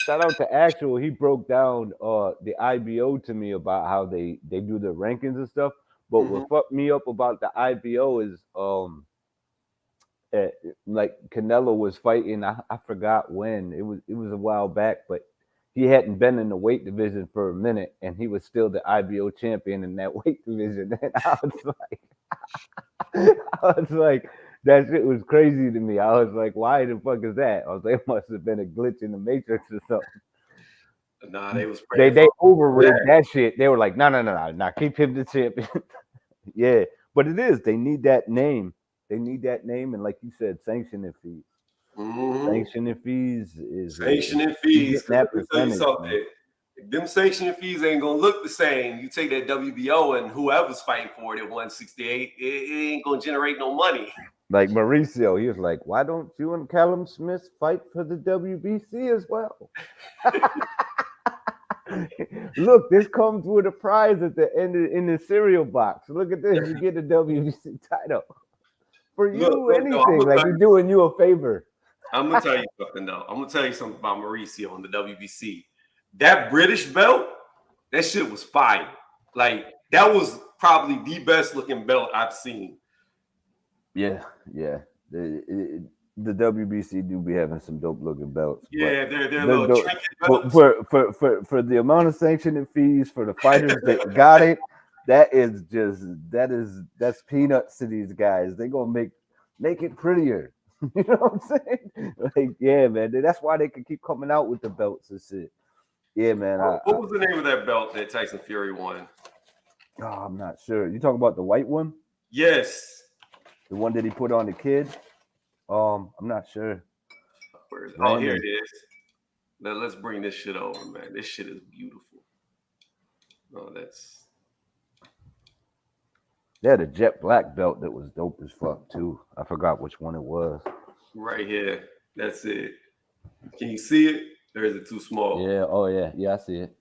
shout out to Actual. He broke down the IBO to me about how they do the rankings and stuff. But what fucked me up about the IBO is like Canelo was fighting. I forgot when it was a while back, but he hadn't been in the weight division for a minute, and he was still the IBO champion in that weight division. And I was like, that shit was crazy to me. I was like, why the fuck is that? I was like, it must have been a glitch in the matrix or something. Nah, they was they overrated that shit. They were like, no, keep him the champion. Yeah, but it is. They need that name. They need that name, and like you said, sanctioning fees. Sanctioning fees is sanctioning fees. That Let me tell you something. Them sanctioning fees ain't gonna look the same. You take that WBO and whoever's fighting for it at 168, it ain't gonna generate no money. Like Mauricio, he was like, "Why don't you and Callum Smith fight for the WBC as well?" Look, this comes with a prize at the end in the cereal box. Look at this, you get a WBC title for you. Anything like he's doing you a favor. I'm gonna tell you something though. I'm gonna tell you something about Mauricio on the WBC. That British belt, that shit was fire. Like that was probably the best looking belt I've seen. Yeah. The WBC do be having some dope looking belts. Yeah, they're little trinket belts. For the amount of sanctioning fees for the fighters that got it, that's peanuts to these guys. They gonna make it prettier. You know what I'm saying? Like, yeah, man. That's why they can keep coming out with the belts and shit. Yeah, man. What was the name of that belt that Tyson Fury won? Oh, I'm not sure. You talking about the white one? Yes. The one that he put on the kid? I'm not sure. Oh, here it is. Now let's bring this shit over, man. This shit is beautiful. Oh, that's. They had a jet black belt that was dope as fuck too. I forgot which one it was. Right here. That's it. Can you see it? Or is it too small? Yeah. Oh yeah. Yeah, I see it.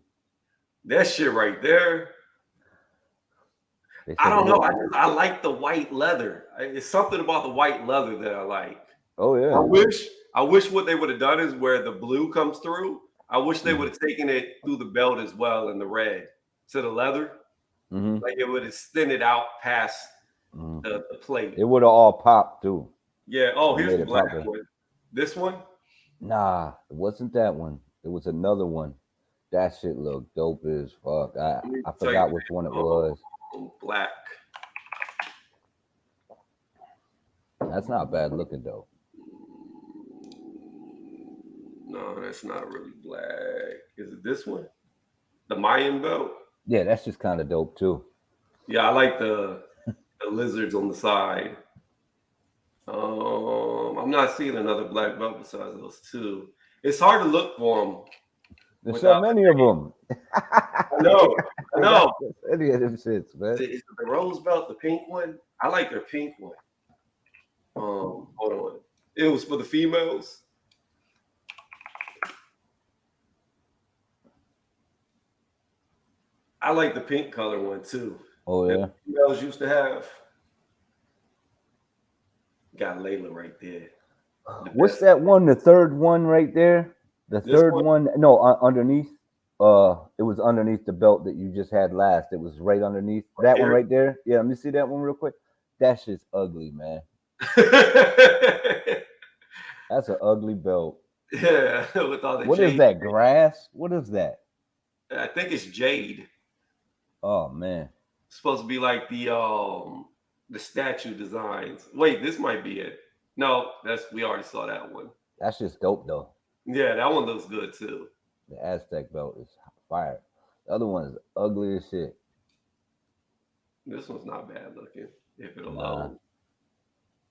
That shit right there. I don't know. I like the white leather. It's something about the white leather that I like. Oh yeah. I wish what they would have done is where the blue comes through. I wish they would have taken it through the belt as well in the red to the leather. Like it would have extended out past the plate. It would have all popped too. Yeah. Oh, He here's made the it black popular. one. This one. Nah, it wasn't that one. It was another one. That shit looked dope as fuck. Let me I type forgot which one it in, was. black. That's not bad looking though. No, that's not really black. Is it this one? The Mayan belt? Yeah, that's just kind of dope too. Yeah, I like the lizards on the side. I'm not seeing another black belt besides those two. It's hard to look for them There's so without. many of them. I know. I know. Any of them shits, man. Is it the rose belt, the pink one? I like their pink one. Hold on. It was for the females. I like the pink color one too. Oh yeah. That the females used to have. Got Layla right there. What's that one? The third one right there. The This third one? one. No, underneath. It was underneath the belt that you just had last. It was right underneath that one Here? right there. Yeah, let me see that one real quick. That shit's ugly, man. That's an ugly belt. Yeah, with all the What is jade. that? Grass? What is that? I think it's jade. Oh man. It's supposed to be like the statue designs. Wait, this might be it. No, we already saw that one. That's just dope though. Yeah, that one looks good too. The Aztec belt is fire. The other one is ugly as shit. This one's not bad looking. If it'll Nah. load.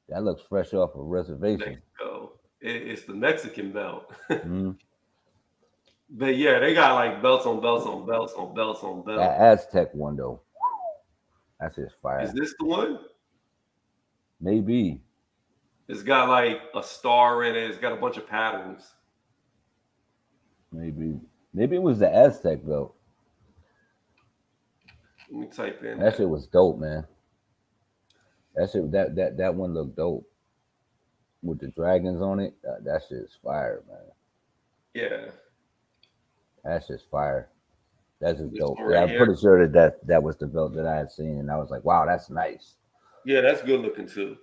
That looks fresh off a reservation. Mexico. It's the Mexican belt. Mhm. But yeah, they got like belts on belts on belts on belts on belts. That Aztec one though. That's just fire. Is this the one? Maybe. It's got like a star in it. It's got a bunch of patterns. Maybe it was the Aztec belt. Let me type in That shit was dope, man. That shit that one looked dope with the dragons on it. That shit is fire, man. Yeah. That's just fire. That's just This dope. one Yeah, right I'm here? pretty sure that was the belt that I had seen, and I was like, wow, that's nice. Yeah, that's good looking too.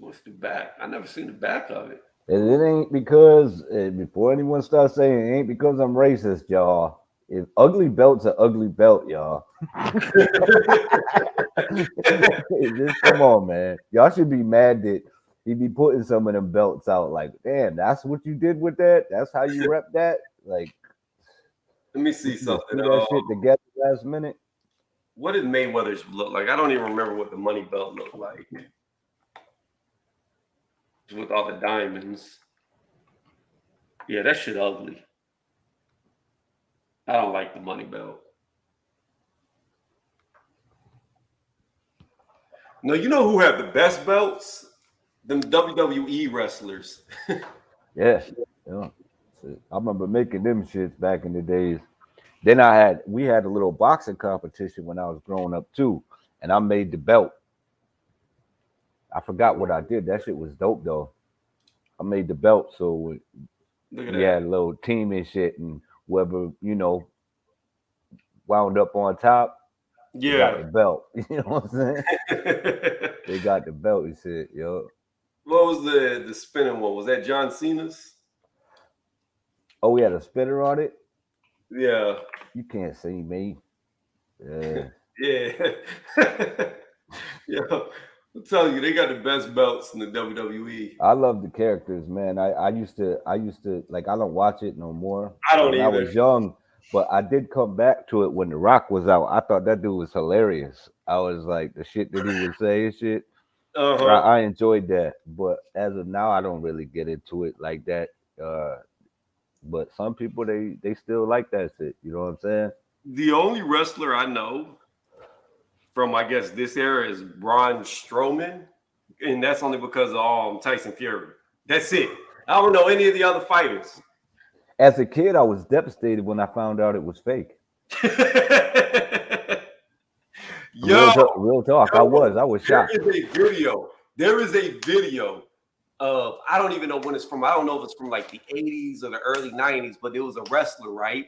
What's the back? I never seen the back of it. And it ain't because before anyone starts saying it ain't because I'm racist, y'all. If ugly belt's an ugly belt, y'all. Just come on, man. Y'all should be mad that he be putting some of them belts out. Like, damn, that's what you did with that. That's how you rep that. Like, Let me see you just something. threw that shit together last minute. What did Mayweather's look like? I don't even remember what the money belt looked like. With all the diamonds. Yeah, that shit ugly. I don't like the money belt. No, you know who have the best belts? Them WWE wrestlers. Yes. Yeah. I remember making them shits back in the days. Then we had a little boxing competition when I was growing up too, and I made the belt. I forgot what I did. That shit was dope though. I made the belt, so Look at we that. had a little team and shit, and whoever wound up on top, they got the Yeah. belt. You know what I'm saying? They got the belt and shit, yo. What was the spinning one? Was that John Cena's? Oh, we had a spinner on it. Yeah. You can't see me. Yeah. Yeah. Yeah. I'll tell you, they got the best belts in the WWE. I love the characters, man. I used to like, I don't watch it no more. I don't When I was either. young, but I did come back to it when The Rock was out. I thought that dude was hilarious. I was like, the shit that he would say and shit. Uh-huh. I enjoyed that. But as of now, I don't really get into it like that. But some people they still like that shit. You know what I'm saying? The only wrestler I know from, I guess, this era is Braun Strowman. And that's only because of Tyson Fury. That's it. I don't know any of the other fighters. As a kid, I was devastated when I found out it was fake. Real talk. I was shocked. There is a video of, I don't even know when it's from. I don't know if it's from like the 80s or the early 90s, but it was a wrestler, right?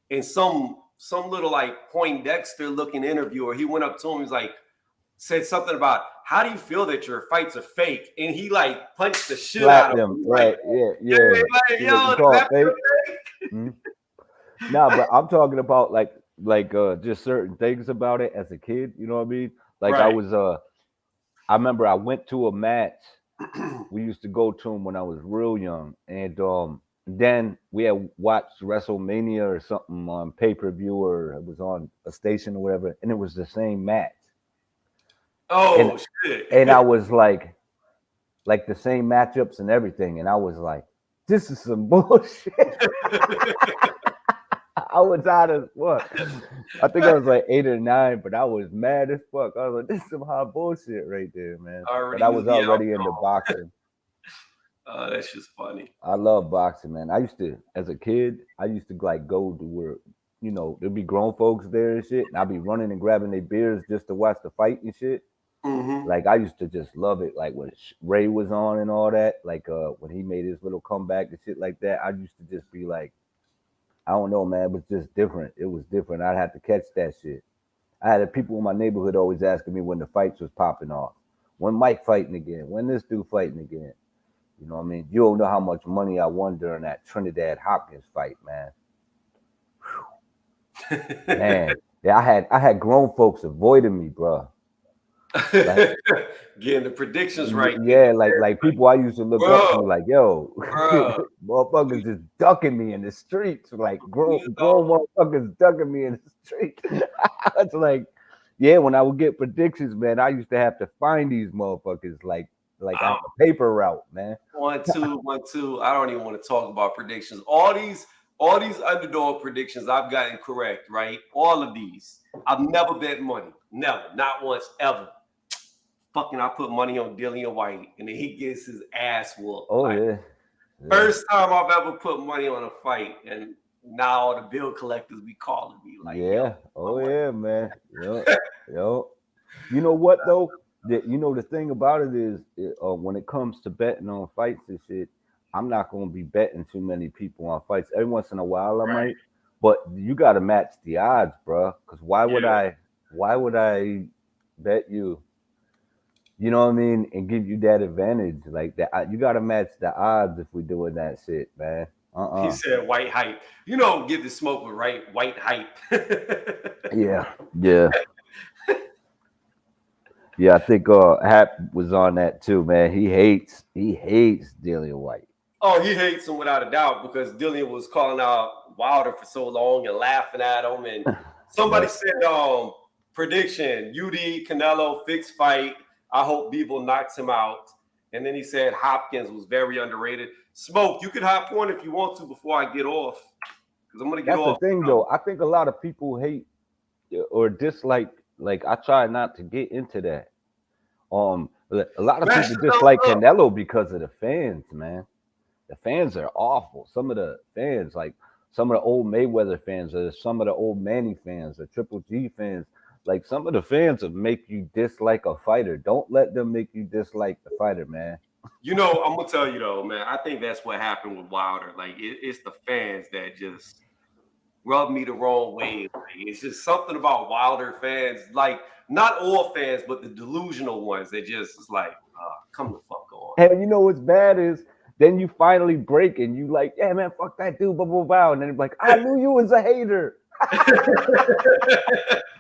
And some little like Poindexter looking interviewer, he went up to him, he's like, said something about how do you feel that your fights are fake, and he like punched the shit Slap out of them, him. right? Like, Yeah. like, You yo, call that it feel fake? fake? Nah, but I'm talking about like just certain things about it as a kid. You know what I mean? Like I Right. was I remember I went to a match. We used to go to them when I was real young, and then we had watched WrestleMania or something on pay-per-view, or it was on a station or whatever, and it was the same match. Oh shit! And I was like the same matchups and everything, and I was like, this is some bullshit. I was out of what? I think I was like 8 or 9, but I was mad as fuck. I was like, this is some hot bullshit right there, man. But I knew was the already into outcome. boxing. That's just funny. I love boxing, man. I used to, as a kid, I used to like go to where, you know, there'd be grown folks there and shit, and I'd be running and grabbing their beers just to watch the fight and shit. Mm-hmm. Like I used to just love it. Like when Ray was on and all that, like when he made his little comeback and shit like that, I used to just be like, I don't know, man. It was just different. It was different. I'd have to catch that shit. I had people in my neighborhood always asking me when the fights was popping off. When Mike fighting again? When this dude fighting again? You know what I mean? You don't know how much money I won during that Trinidad Hopkins fight, man. Man, yeah, I had grown folks avoiding me, bro. Like, getting the predictions right. Yeah, like people I used to look up to, like, yo, motherfuckers just ducking me in the streets, like grown motherfuckers ducking me in the street. It's like, yeah, when I would get predictions, man, I used to have to find these motherfuckers like on a paper route, man. 1, 2, 1, 2. I don't even want to talk about predictions. All these underdog predictions I've gotten correct, right? All of these. I've never bet money. Never. Not once, ever. Fucking I put money on Dillian White, and then he gets his ass whooped. Oh, like, yeah. First time I've ever put money on a fight, and now all the bill collectors be calling me. Like, yeah. Oh, yeah, man. Yo. You know what, though? You know, the thing about it is, when it comes to betting on fights and shit, I'm not going to be betting too many people on fights. Every once in a while, I might, but you got to match the odds, bro. Because why would I bet you? You know what I mean? And give you that advantage like that. You got to match the odds if we're doing that shit, man. He said white hype. You know, get the smoke with white hype. Yeah. Yeah, I think Hap was on that too, man. He hates Dillian White. Oh, he hates him without a doubt because Dillian was calling out Wilder for so long and laughing at him. And somebody said, prediction, UD Canelo fixed fight. I hope Bivol knocks him out. And then he said Hopkins was very underrated. Smoke, you could hop on if you want to before I get off. Because I'm going to get off. That's the thing, though. I think a lot of people hate or dislike. Like, I try not to get into that. A lot of people dislike Canelo because of the fans, man. The fans are awful. Some of the fans, like some of the old Mayweather fans, or some of the old Manny fans, or Triple G fans, like some of the fans will make you dislike a fighter. Don't let them make you dislike the fighter, man. You know, I'm gonna tell you though, man. I think that's what happened with Wilder. Like it's the fans that just rub me the wrong way. Like, it's just something about Wilder fans, like not all fans, but the delusional ones that just is like, come the fuck on. And you know what's bad is then you finally break and you like, yeah, man, fuck that dude, blah blah blah, and then it's like, I knew you was a hater.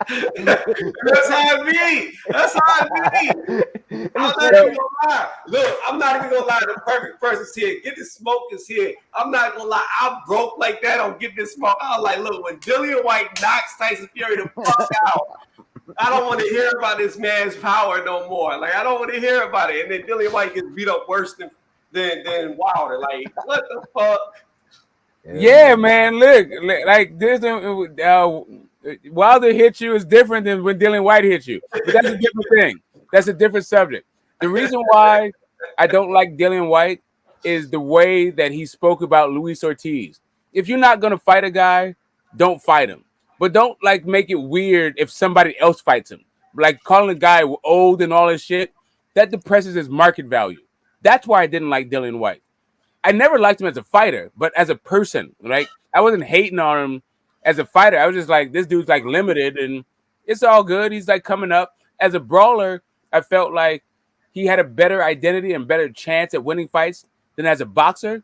That's how it be. That's how it be. I'm not even gonna lie. Look, I'm not even gonna lie. The perfect person's here. Get this smoke is here. I'm not gonna lie. I'm broke like that on Get This Smoke. I was like, look, when Dillian White knocks Tyson Fury the fuck out, I don't want to hear about this man's power no more. Like, I don't want to hear about it. And then Dillian White gets beat up worse than Wilder. Like, what the fuck? Yeah, man. Look, like this. Wilder hit you is different than when Dillian White hit you. But that's a different thing. That's a different subject. The reason why I don't like Dillian White is the way that he spoke about Luis Ortiz. If you're not gonna fight a guy, don't fight him. But don't like make it weird if somebody else fights him. Like calling a guy old and all this shit, that depresses his market value. That's why I didn't like Dillian White. I never liked him as a fighter, but as a person, right? I wasn't hating on him as a fighter. I was just like, this dude's like limited and it's all good. He's like coming up. as a brawler, I felt like he had a better identity and better chance at winning fights than as a boxer.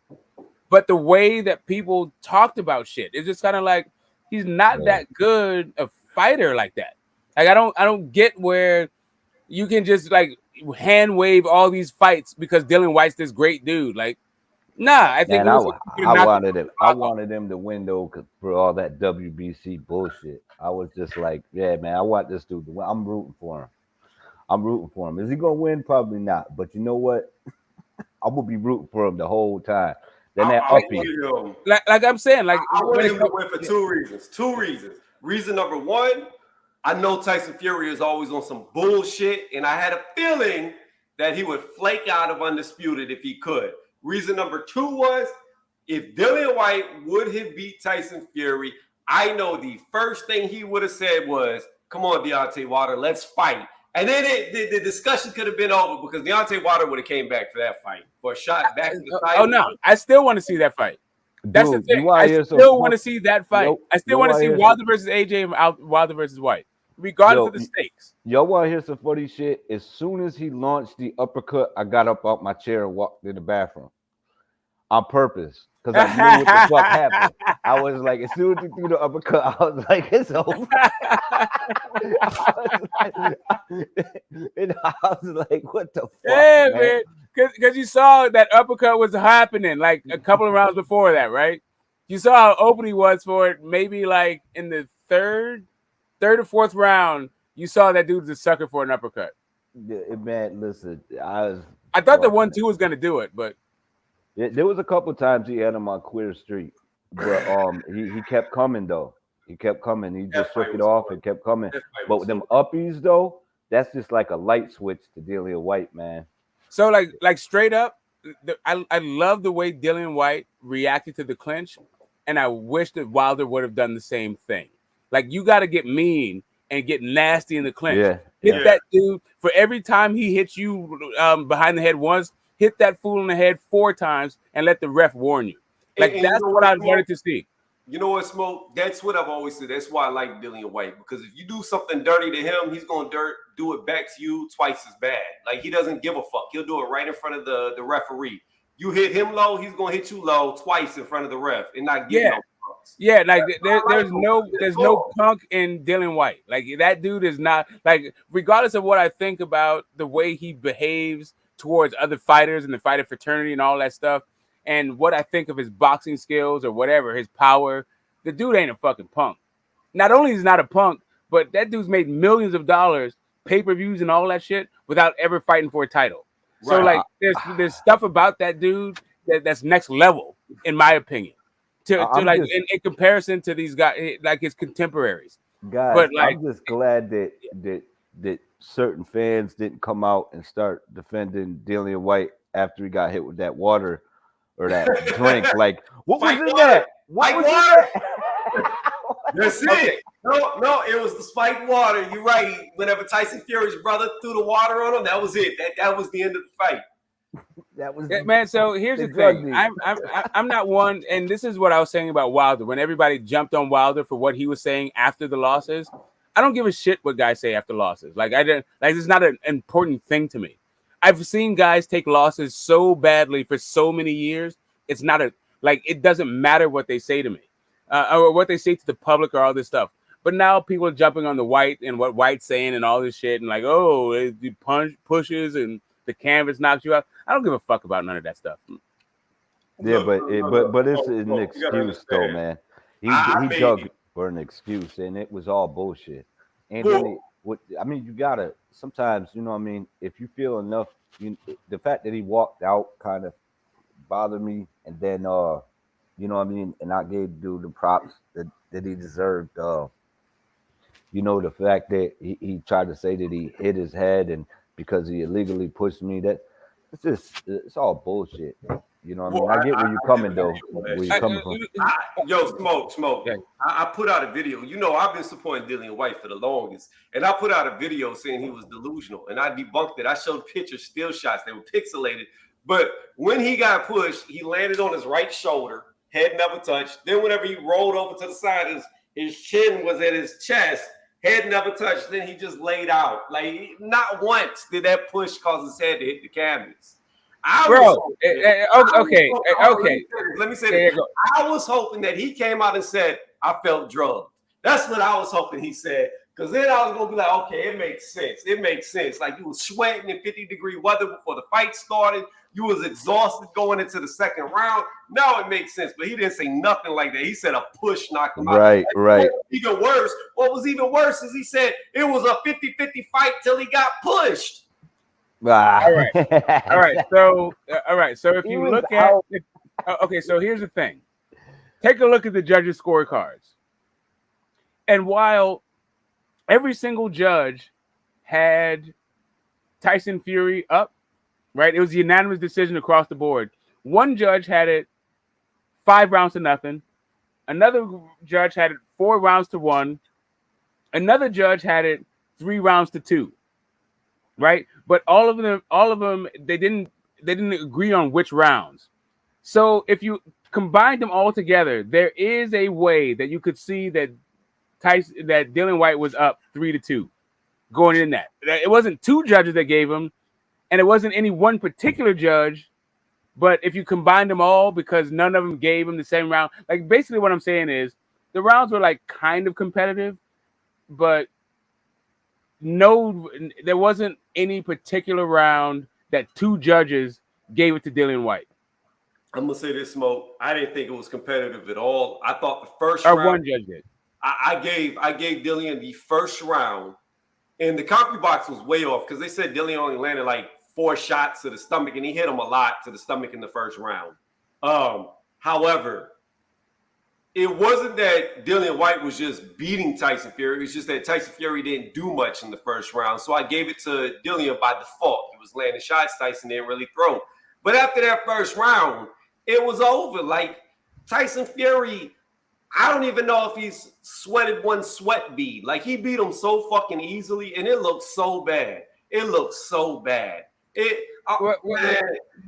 But the way that people talked about shit, it's just kind of like he's not that good a fighter like that. Like I don't get where you can just like hand wave all these fights because Dylan White's this great dude. Like, nah, I think Man, it was I wanted him to win though, 'cause for all that WBC bullshit. I was just like, yeah, man, I want this dude to win. I'm rooting for him. Is he gonna win? Probably not. But you know what? I'm gonna be rooting for him the whole time. Then that uppy. Like I'm saying, like I wanted him to win for two reasons. Reason number one, I know Tyson Fury is always on some bullshit, and I had a feeling that he would flake out of Undisputed if he could. Reason number two was, if Dillian White would have beat Tyson Fury, I know the first thing he would have said was, come on, Deontay Wilder, let's fight. And then the discussion could have been over because Deontay Wilder would have came back for that fight, for a shot back in the title. Oh, no, I still want to see that fight. That's the thing. I still want to see that fight. I still want to see Wilder versus AJ and Wilder versus White, regardless of the stakes. Y'all want to hear some funny shit? As soon as he launched the uppercut, I got up out my chair and walked in the bathroom on purpose because I knew what the fuck happened. I was like, as soon as he threw the uppercut, I was like, it's over. I was like, what the fuck? Yeah, man. Because you saw that uppercut was happening like a couple of rounds before that, right? You saw how open he was for it. Maybe like in the third or fourth round, you saw that dude's a sucker for an uppercut. Yeah, man, listen, I thought the 1-2 was gonna do it, but there was a couple of times he had him on clear street, but he kept coming though. He kept coming. He just took it off and kept coming. But with them uppies though, that's just like a light switch to Dillian White, man. So like straight up, I love the way Dillian White reacted to the clinch, and I wish that Wilder would have done the same thing. Like you got to get mean and get nasty in the clinch. Yeah, hit that dude for every time he hits you behind the head once. Hit that fool in the head 4 times and let the ref warn you. Like and that's what I wanted to see. You know what, Smoke? That's what I've always said. That's why I like Dillian White, because if you do something dirty to him, he's going to do it back to you twice as bad. Like, he doesn't give a fuck. He'll do it right in front of the referee. You hit him low, he's going to hit you low twice in front of the ref and not give no fucks. Yeah, like there's no punk in Dillian White. Like, that dude is not, like, regardless of what I think about the way he behaves towards other fighters and the fighter fraternity and all that stuff, and what I think of his boxing skills or whatever, his power, the dude ain't a fucking punk. Not only is he not a punk, but that dude's made millions of dollars, pay-per-views and all that shit without ever fighting for a title. So like there's stuff about that dude that's next level, in my opinion. In comparison to these guys, like his contemporaries. Guys, but like, I'm just glad that certain fans didn't come out and start defending Dillian White after he got hit with that water or that drink. Like, what was in that? What was in that? That's it. No, it was the spiked water. You're right. Whenever Tyson Fury's brother threw the water on him, that was it. That was the end of the fight. That was man. So here's the thing. I'm not one, and this is what I was saying about Wilder. When everybody jumped on Wilder for what he was saying after the losses, I don't give a shit what guys say after losses. Like it's not an important thing to me. I've seen guys take losses so badly for so many years. It's not it doesn't matter what they say to me, or what they say to the public or all this stuff. But now people are jumping on the White and what White's saying and all this shit and like, oh, the punch pushes and the canvas knocks you out. I don't give a fuck about none of that stuff. Yeah, but it's an excuse though, man. He dug for an excuse, and it was all bullshit. And then you gotta sometimes, you know what I mean, if you feel enough, the fact that he walked out kind of bothered me, and then you know what I mean, and I gave dude the props that he deserved. The fact that he tried to say that he hit his head and because he illegally pushed me, it's all bullshit. You know what I mean? I get where you're coming though. Where you're coming from. Smoke. Yeah. I put out a video. I've been supporting Dillian White for the longest, and I put out a video saying he was delusional, and I debunked it. I showed pictures, still shots. They were pixelated, but when he got pushed, he landed on his right shoulder, head never touched. Then whenever he rolled over to the side, his chin was at his chest. Head never touched. Then he just laid out. Like not once did that push cause his head to hit the canvas. Okay. Let me say this. I was hoping that he came out and said, "I felt drugged." That's what I was hoping he said. Because then I was gonna be like, okay, it makes sense. It makes sense. Like you was sweating in 50-degree weather before the fight started. You was exhausted going into the second round. Now it makes sense. But he didn't say nothing like that. He said a push knocked him out. Right. Even worse. What was even worse is he said it was a 50-50 fight till he got pushed. All right. So if you look at okay, so here's the thing. Take a look at the judges' scorecards. And while every single judge had Tyson Fury up, right? It was a unanimous decision across the board. One judge had it 5 rounds to nothing. Another judge had it 4 rounds to 1. Another judge had it 3 rounds to 2. Right? But all of them, they didn't agree on which rounds. So if you combine them all together, there is a way that you could see that Dillian Whyte was up 3-2 going in that. It wasn't 2 judges that gave him, and it wasn't any one particular judge. But if you combine them all, because none of them gave him the same round, like basically what I'm saying is the rounds were like kind of competitive, but no, there wasn't any particular round that 2 judges gave it to Dillian Whyte. I'm gonna say this, Smoke. I didn't think it was competitive at all. I thought the first round, one judge did. I gave Dillian the first round, and the CompuBox was way off because they said Dillian only landed like 4 shots to the stomach, and he hit him a lot to the stomach in the first round. However, it wasn't that Dillian Whyte was just beating Tyson Fury. It was just that Tyson Fury didn't do much in the first round. So I gave it to Dillian by default. He was landing shots Tyson didn't really throw. But after that first round, it was over. Like Tyson Fury, I don't even know if he's sweated one sweat bead. Like he beat him so fucking easily, and it looked so bad. It looked so bad. Man,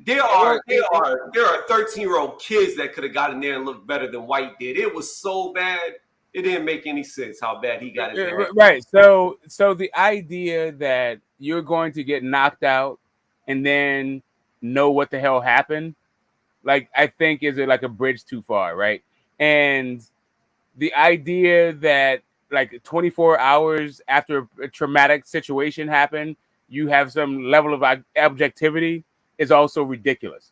there are 13-year-old kids that could have gotten there and looked better than White did. It was so bad, it didn't make any sense how bad he got it. Right. So the idea that you're going to get knocked out and then know what the hell happened, like I think is like a bridge too far, right? And the idea that like 24 hours after a traumatic situation happened, you have some level of objectivity is also ridiculous,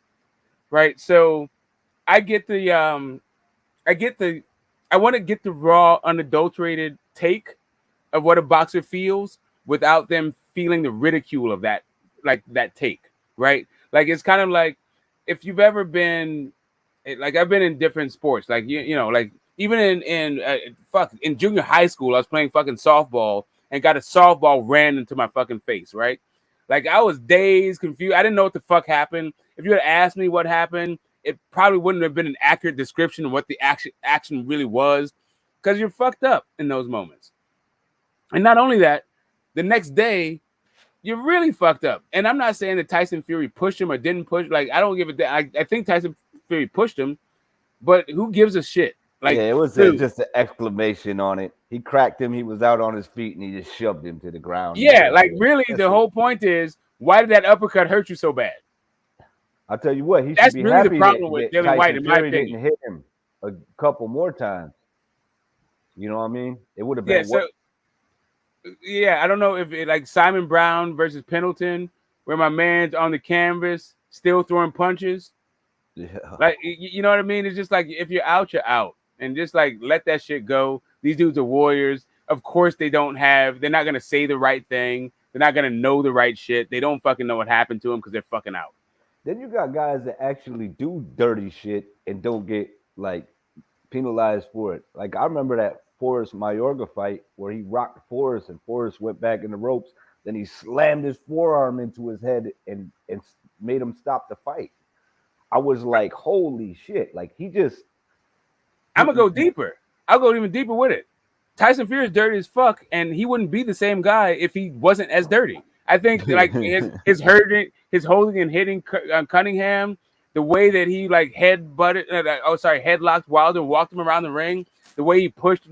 right? So I want to get the raw, unadulterated take of what a boxer feels without them feeling the ridicule of that, like that take, right? Like it's kind of like if you've ever been, like I've been in different sports, like you know, like even in junior high school, I was playing fucking softball and got a softball ran into my fucking face, right? Like I was dazed, confused. I didn't know what the fuck happened. If you had asked me what happened, it probably wouldn't have been an accurate description of what the action really was, because you're fucked up in those moments. And not only that, the next day, you're really fucked up. And I'm not saying that Tyson Fury pushed him or didn't push. Like I don't give a damn. I think Tyson Fury pushed him, but who gives a shit? Like, yeah, it was just an exclamation on it. He cracked him. He was out on his feet, and he just shoved him to the ground. Yeah, like really, the whole point is, why did that uppercut hurt you so bad? I'll tell you what, that's really the problem with Dillian Whyte, in my opinion. Didn't hit him a couple more times. You know what I mean? It would have been. I don't know if it, like Simon Brown versus Pendleton, where my man's on the canvas still throwing punches. Yeah. Like you know what I mean? It's just like if you're out, you're out. And just like let that shit go. These dudes are warriors. Of course, they're not gonna say the right thing. They're not gonna know the right shit. They don't fucking know what happened to them because they're fucking out. Then you got guys that actually do dirty shit and don't get like penalized for it. Like I remember that Forrest Mayorga fight where he rocked Forrest and Forrest went back in the ropes. Then he slammed his forearm into his head and made him stop the fight. I was like, holy shit! Like I'm gonna go deeper. I'll go even deeper with it. Tyson Fury is dirty as fuck, and he wouldn't be the same guy if he wasn't as dirty. I think like his holding and hitting Cunningham, the way that he like headlocked Wilder and walked him around the ring, the way he pushed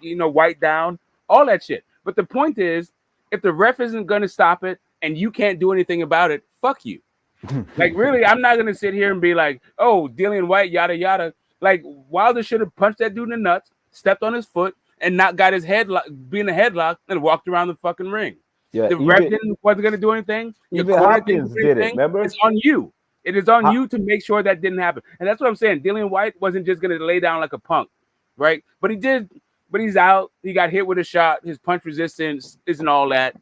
White down, all that shit. But the point is, if the ref isn't going to stop it and you can't do anything about it, fuck you. Like, really, I'm not going to sit here and be like, oh, Dillian White, yada, yada. Like, Wilder should have punched that dude in the nuts, stepped on his foot, and not got his head being a headlock and walked around the fucking ring. Yeah, The ref wasn't going to do anything. Even Hopkins did it, remember? It's on you. It is on you to make sure that didn't happen. And that's what I'm saying. Dillian White wasn't just going to lay down like a punk, right? But he did. But he's out. He got hit with a shot. His punch resistance isn't all that.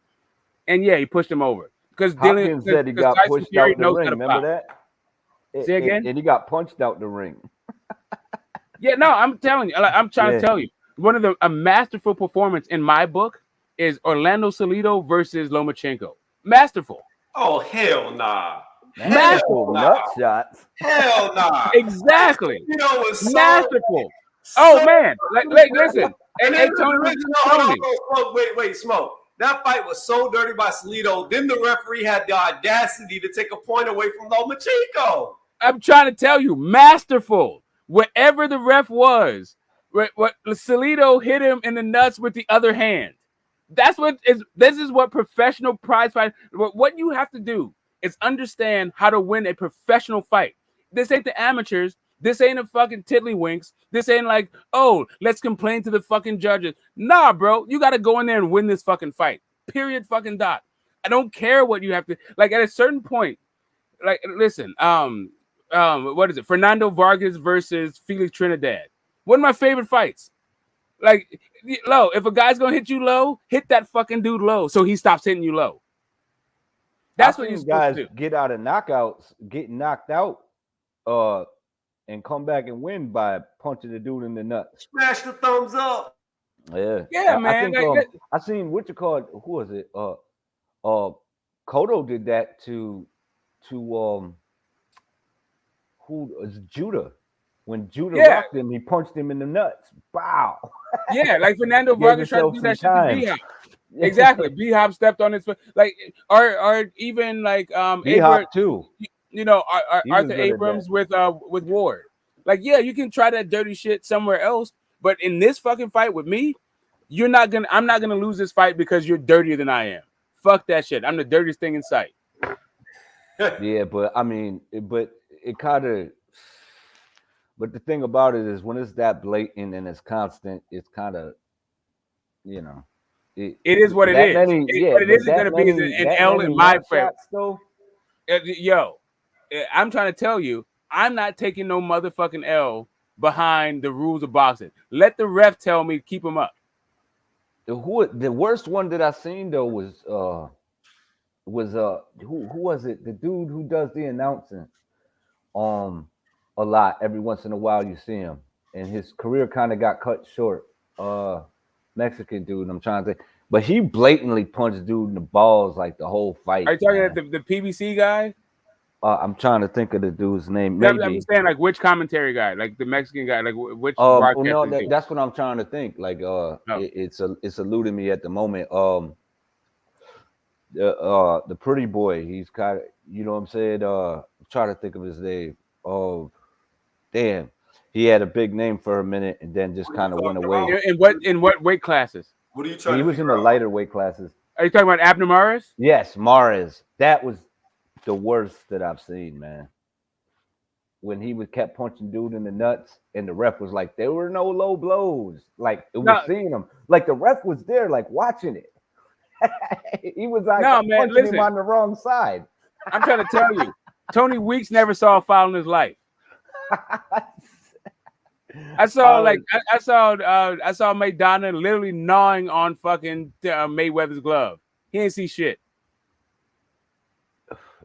And, yeah, he pushed him over. Because Hopkins said he got pushed out the ring. Remember that? Say again? And he got punched out the ring. Yeah, no, I'm telling you. I'm trying to tell you. One of a masterful performance in my book is Orlando Salido versus Lomachenko. Masterful. Oh, hell nah. Masterful nut shots. Hell nah. Exactly. You know what's so masterful. Oh man, like listen. And Tony. Wait, Smoke. That fight was so dirty by Salido. Then the referee had the audacity to take a point away from Lomachenko. I'm trying to tell you, masterful. Wherever the ref was, what Salido hit him in the nuts with the other hand. This is what professional prize fight. What you have to do is understand how to win a professional fight. This ain't the amateurs. This ain't a fucking tiddlywinks. This ain't like, oh, let's complain to the fucking judges. Nah, bro, you got to go in there and win this fucking fight. Period. Fucking dot. I don't care what you have to like. At a certain point, like, listen, what is it? Fernando Vargas versus Felix Trinidad. One of my favorite fights. Like, low. If a guy's gonna hit you low, hit that fucking dude low so he stops hitting you low. That's what you guys do. Get out of knockouts, get knocked out, and come back and win by punching the dude in the nuts. Smash the thumbs up. Yeah, man. I seen what you call it. Who was it? Cotto did that to who was Judah. When Judah rocked him, he punched him in the nuts. Bow. Yeah, like Fernando Vargas tried to do that shit to B-Hop. Exactly. B-Hop stepped on his foot. Like, or even like B-Hop too. You know, Arthur Abrams with Ward. Like, yeah, you can try that dirty shit somewhere else, but in this fucking fight with me, I'm not gonna lose this fight because you're dirtier than I am. Fuck that shit. I'm the dirtiest thing in sight. Yeah, but I mean, it kind of. But the thing about it is when it's that blatant and it's constant, it's kind of, you know. It is what it is. But it isn't going to be an L in my favor. Yo, I'm trying to tell you, I'm not taking no motherfucking L behind the rules of boxing. Let the ref tell me, keep him up. The worst one that I seen, though, was who was it? The dude who does the announcing. A lot. Every once in a while you see him, and his career kind of got cut short. Mexican dude, I'm trying to think, but he blatantly punched dude in the balls like the whole fight. Are you talking about the PBC guy? I'm trying to think of the dude's name. Maybe. I'm saying like which commentary guy, like the Mexican guy, like which. No, that's what I'm trying to think. Like, it's eluding me at the moment. The pretty boy, he's kind of, you know what I'm saying. I'm trying to think of his name. Oh. Damn, he had a big name for a minute and then just kind of went away. In what weight classes? What are you trying? He was in the lighter weight classes. Are you talking about Abner Mares? Yes, Mares. That was the worst that I've seen, man. When he kept punching dude in the nuts, and the ref was like, there were no low blows. Like, it was seeing him. Like, the ref was there, like, watching it. He was like punching him on the wrong side. I'm trying to tell you, Tony Weeks never saw a foul in his life. I saw Maidana literally gnawing on fucking Mayweather's glove. He didn't see shit.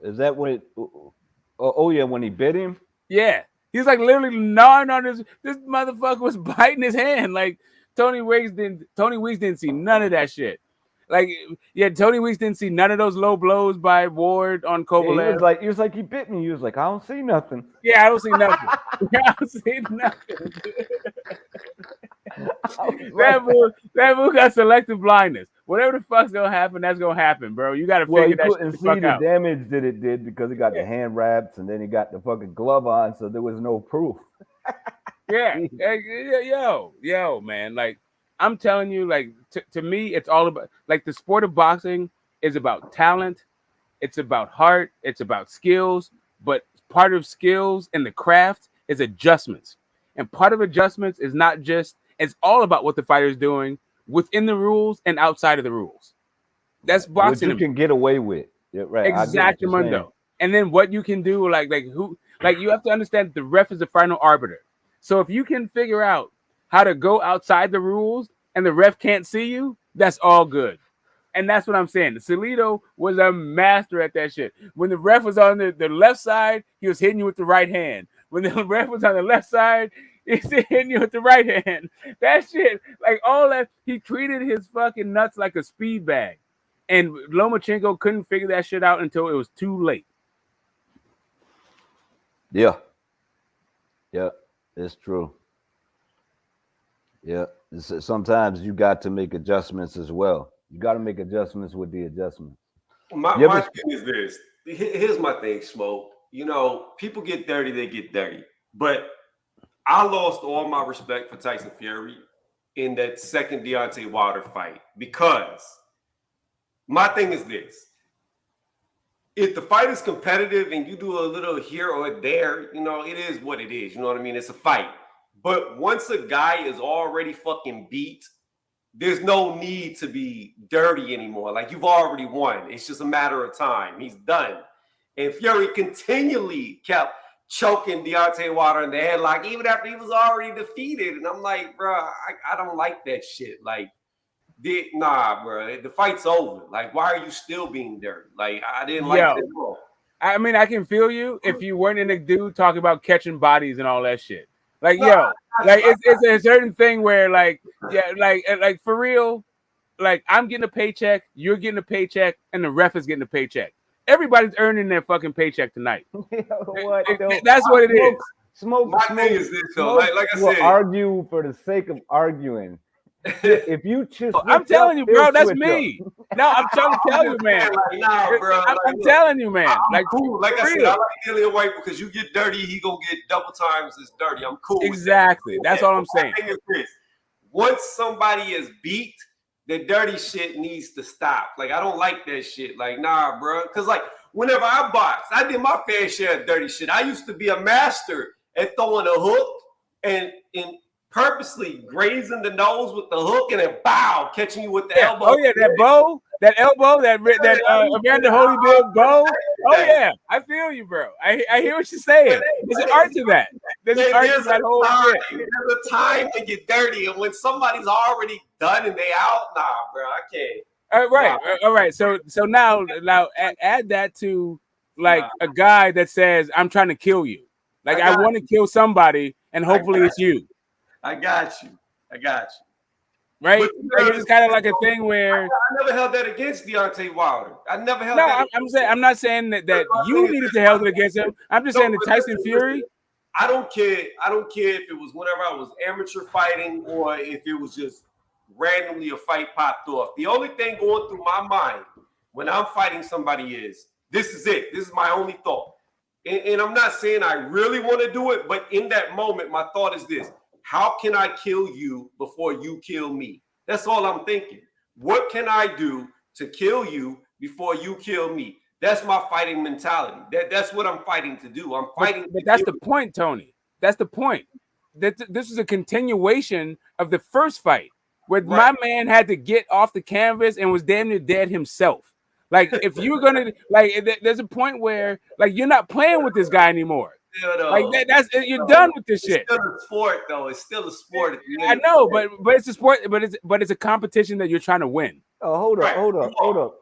Is that when? Oh yeah, when he bit him. Yeah, he's like literally gnawing on his. This motherfucker was biting his hand. Like Tony Weeks didn't see none of that shit. Like, yeah, Tony Weeks didn't see none of those low blows by Ward on Kovalev. Yeah, he was like, he bit me. He was like, I don't see nothing. Yeah, I don't see nothing. I don't see nothing. That fool got selective blindness. Whatever the fuck's gonna happen, that's gonna happen, bro. You gotta figure that shit the fuck out. The damage that it did because he got the hand wraps and then he got the fucking glove on, so there was no proof. Yeah, yo, man, like. I'm telling you, like to me, it's all about like the sport of boxing is about talent, it's about heart, it's about skills, but part of skills and the craft is adjustments. And part of adjustments is not just it's all about what the fighter is doing within the rules and outside of the rules. That's boxing. What you can get away with. Yeah, right. Exactamundo. And then what you can do, like you have to understand that the ref is the final arbiter. So if you can figure out how to go outside the rules and the ref can't see you, that's all good. And that's what I'm saying. Salido was a master at that shit. When the ref was on the left side, he was hitting you with the right hand. When the ref was on the left side, he's hitting you with the right hand. That shit, like all that, he treated his fucking nuts like a speed bag. And Lomachenko couldn't figure that shit out until it was too late. Yeah. Yeah, it's true. Yeah. Sometimes you got to make adjustments as well. You got to make adjustments with the adjustments. My thing is this. Here's my thing, Smoke. You know, people get dirty, they get dirty. But I lost all my respect for Tyson Fury in that second Deontay Wilder fight because my thing is this. If the fight is competitive and you do a little here or there, you know, it is what it is. You know what I mean? It's a fight. But once a guy is already fucking beat, there's no need to be dirty anymore. Like, you've already won. It's just a matter of time. He's done. And Fury continually kept choking Deontay Wilder in the headlock, even after he was already defeated. And I'm like, bro, I don't like that shit. Like, nah, bro, the fight's over. Like, why are you still being dirty? Like, I didn't like it at all. I mean, I can feel you if you weren't in a dude talking about catching bodies and all that shit. Like, it's a certain thing where, like, yeah, like for real, like, I'm getting a paycheck, you're getting a paycheck, and the ref is getting a paycheck. Everybody's earning their fucking paycheck tonight. That's what it is. Smoke. My thing is this, though. Like I said, argue for the sake of arguing. If you just, I'm telling you, bro, that's me. No, I'm trying to tell you, man. Like, nah, bro. I'm telling you, man. I'm like, cool. Like I said, I like Dillian White because you get dirty, he gonna get double times as dirty. I'm cool. Exactly. That's all I'm saying. The thing is this. Once somebody is beat, the dirty shit needs to stop. Like, I don't like that shit. Like, nah, bro. Because, like, whenever I boxed, I did my fair share of dirty shit. I used to be a master at throwing a hook and purposely grazing the nose with the hook and then bow, catching you with the elbow. Oh yeah, that elbow, that Evander Holyfield bow. Oh yeah, I feel you, bro. I hear what you're saying. There's an art to that. There's an art to that whole shit. There's a time to get dirty, and when somebody's already done and they out, nah, bro, I can't. All right. So now add that to like a guy that says, "I'm trying to kill you." Like, I want to kill somebody, and hopefully it's you. I got you. Right? Like, it's kind of like a thing where I never held that against Deontay Wilder. I never held that. I'm not saying that you needed to hold it against him. I'm just saying that Tyson Fury. I don't care. I don't care if it was whenever I was amateur fighting or if it was just randomly a fight popped off. The only thing going through my mind when I'm fighting somebody is, this is it. This is my only thought. And I'm not saying I really want to do it, but in that moment, my thought is this. How can I kill you before you kill me? That's all I'm thinking. What can I do to kill you before you kill me? That's my fighting mentality. That's what I'm fighting to do. I'm fighting. But that's the point, Tony. That's the point. This is a continuation of the first fight where my man had to get off the canvas and was damn near dead himself. Like, if you're gonna there's a point where like you're not playing with this guy anymore. Like you're done with this shit. It's still a sport, though. It's still a sport. I know, but it's a sport. But it's a competition that you're trying to win. Oh, hold up.